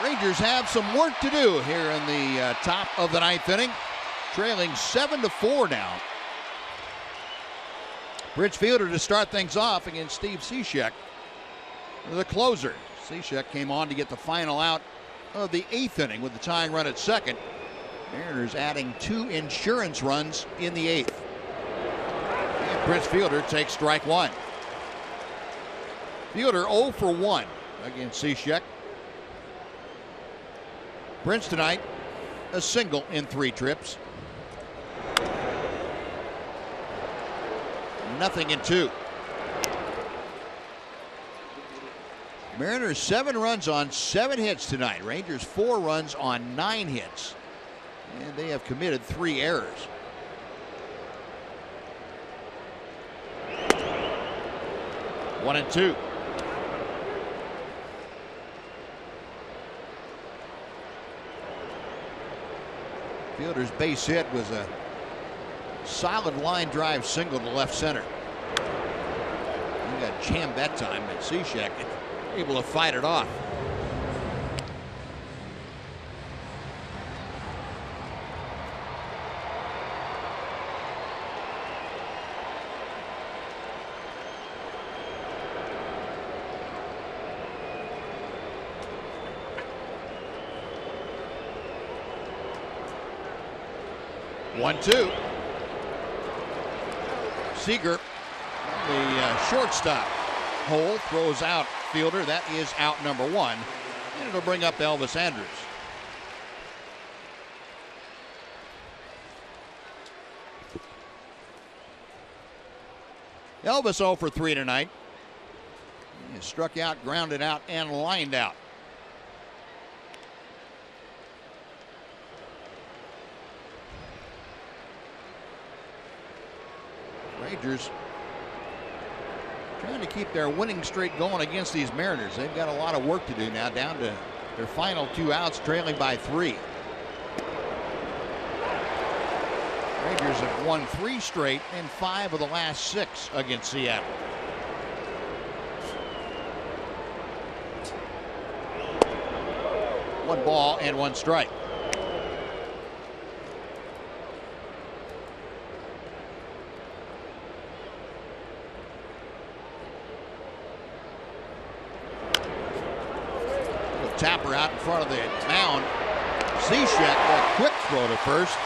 Rangers have some work to do here in the top of the 9th inning. Trailing 7-4 now. Bridge fielder to start things off against Steve Cishek, the closer. Cishek came on to get the final out of the 8th inning with the tying run at second. Mariners adding 2 insurance runs in the 8th. And Bridge fielder takes strike 1. Fielder 0 for 1 against Cishek. Prince tonight, a single in 3 trips. 0-2. Mariners 7 runs on 7 hits tonight. Rangers 4 runs on 9 hits. And they have committed 3 errors. One and 2. Fielder's base hit was a solid line drive single to left center. He got jammed that time, but Cishek able to fight it off. 1-2. Seager, the shortstop hole, throws out fielder. That is out number 1. And it'll bring up Elvis Andrus. Elvis 0 for 3 tonight. He struck out, grounded out, and lined out. Rangers trying to keep their winning streak going against these Mariners. They've got a lot of work to do now, down to their final 2 outs, trailing by 3. Rangers have won 3 straight and 5 of the last 6 against Seattle. One ball and 1 strike. Tapper out in front of the mound. Cishek, a quick throw to first.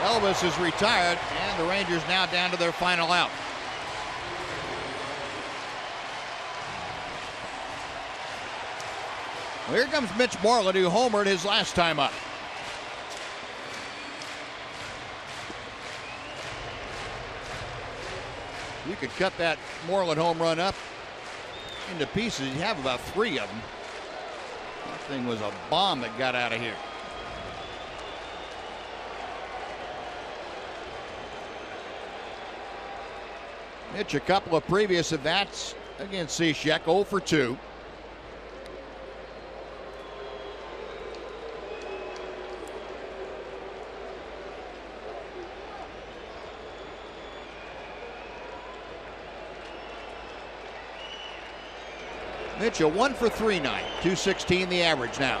Elvis is retired, and the Rangers now down to their final out. Well, here comes Mitch Moreland, who homered his last time up. You could cut that Moreland home run up into pieces. You have about 3 of them. That thing was a bomb that got out of here. Mitch, a couple of previous at-bats against Cishek, 0 for 2. Mitch, a 1 for 3 night, 216 the average now.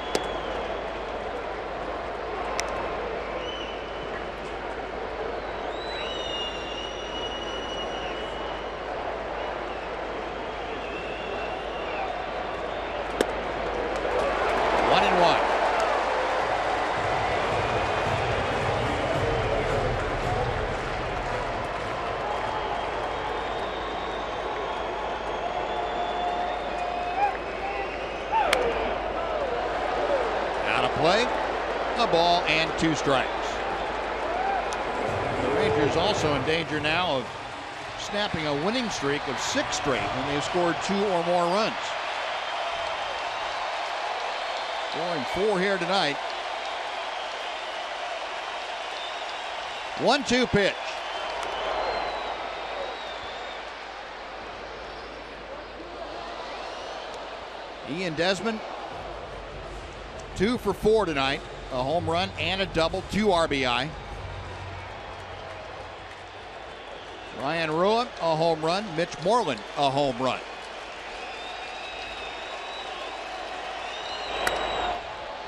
Play, a ball and 2 strikes. The Rangers also in danger now of snapping a winning streak of 6 straight when they've scored 2 or more runs. Scoring 4 here tonight. 1-2 pitch. Ian Desmond, 2 for 4 tonight, a home run and a double, 2 RBI. Ryan Rua, a home run. Mitch Moreland, a home run.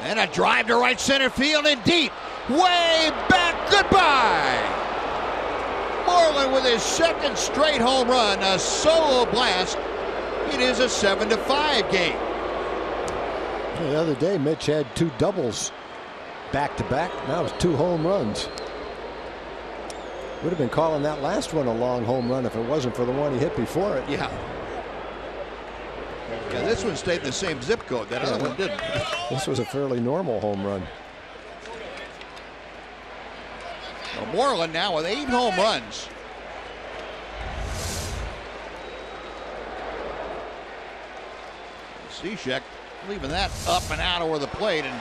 And a drive to right center field and deep, way back, goodbye. Moreland with his 2nd straight home run, a solo blast. It is a 7-5 game. The other day, Mitch had 2 doubles back-to-back. Now it's 2 home runs. Would have been calling that last one a long home run if it wasn't for the one he hit before it. Yeah. Yeah, this one stayed in the same zip code. That other one didn't. This was a fairly normal home run. Well, Moreland now with 8 home runs. Cishek leaving that up and out over the plate, and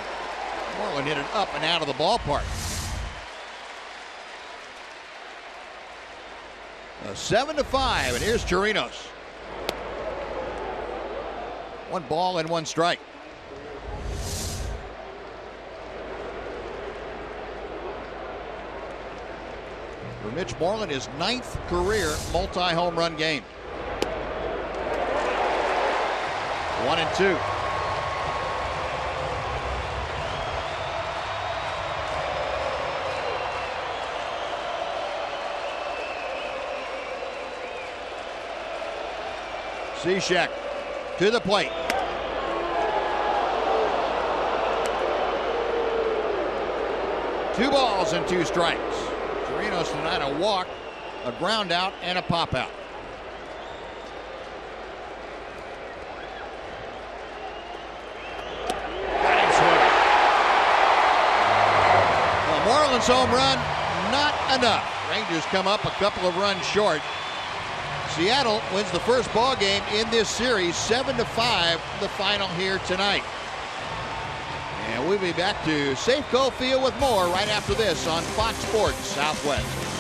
Moreland hit it up and out of the ballpark. A 7-5, and here's Chirinos. 1 ball and 1 strike. For Mitch Moreland, his 9th career multi-home run game. 1-2. Cishek to the plate. 2 balls and 2 strikes. Chirinos tonight a walk, a ground out, and a pop out. Marlins home run, not enough. Rangers come up a couple of runs short. Seattle wins the first ball game in this series, 7-5, the final here tonight. And we'll be back to Safeco Field with more right after this on Fox Sports Southwest.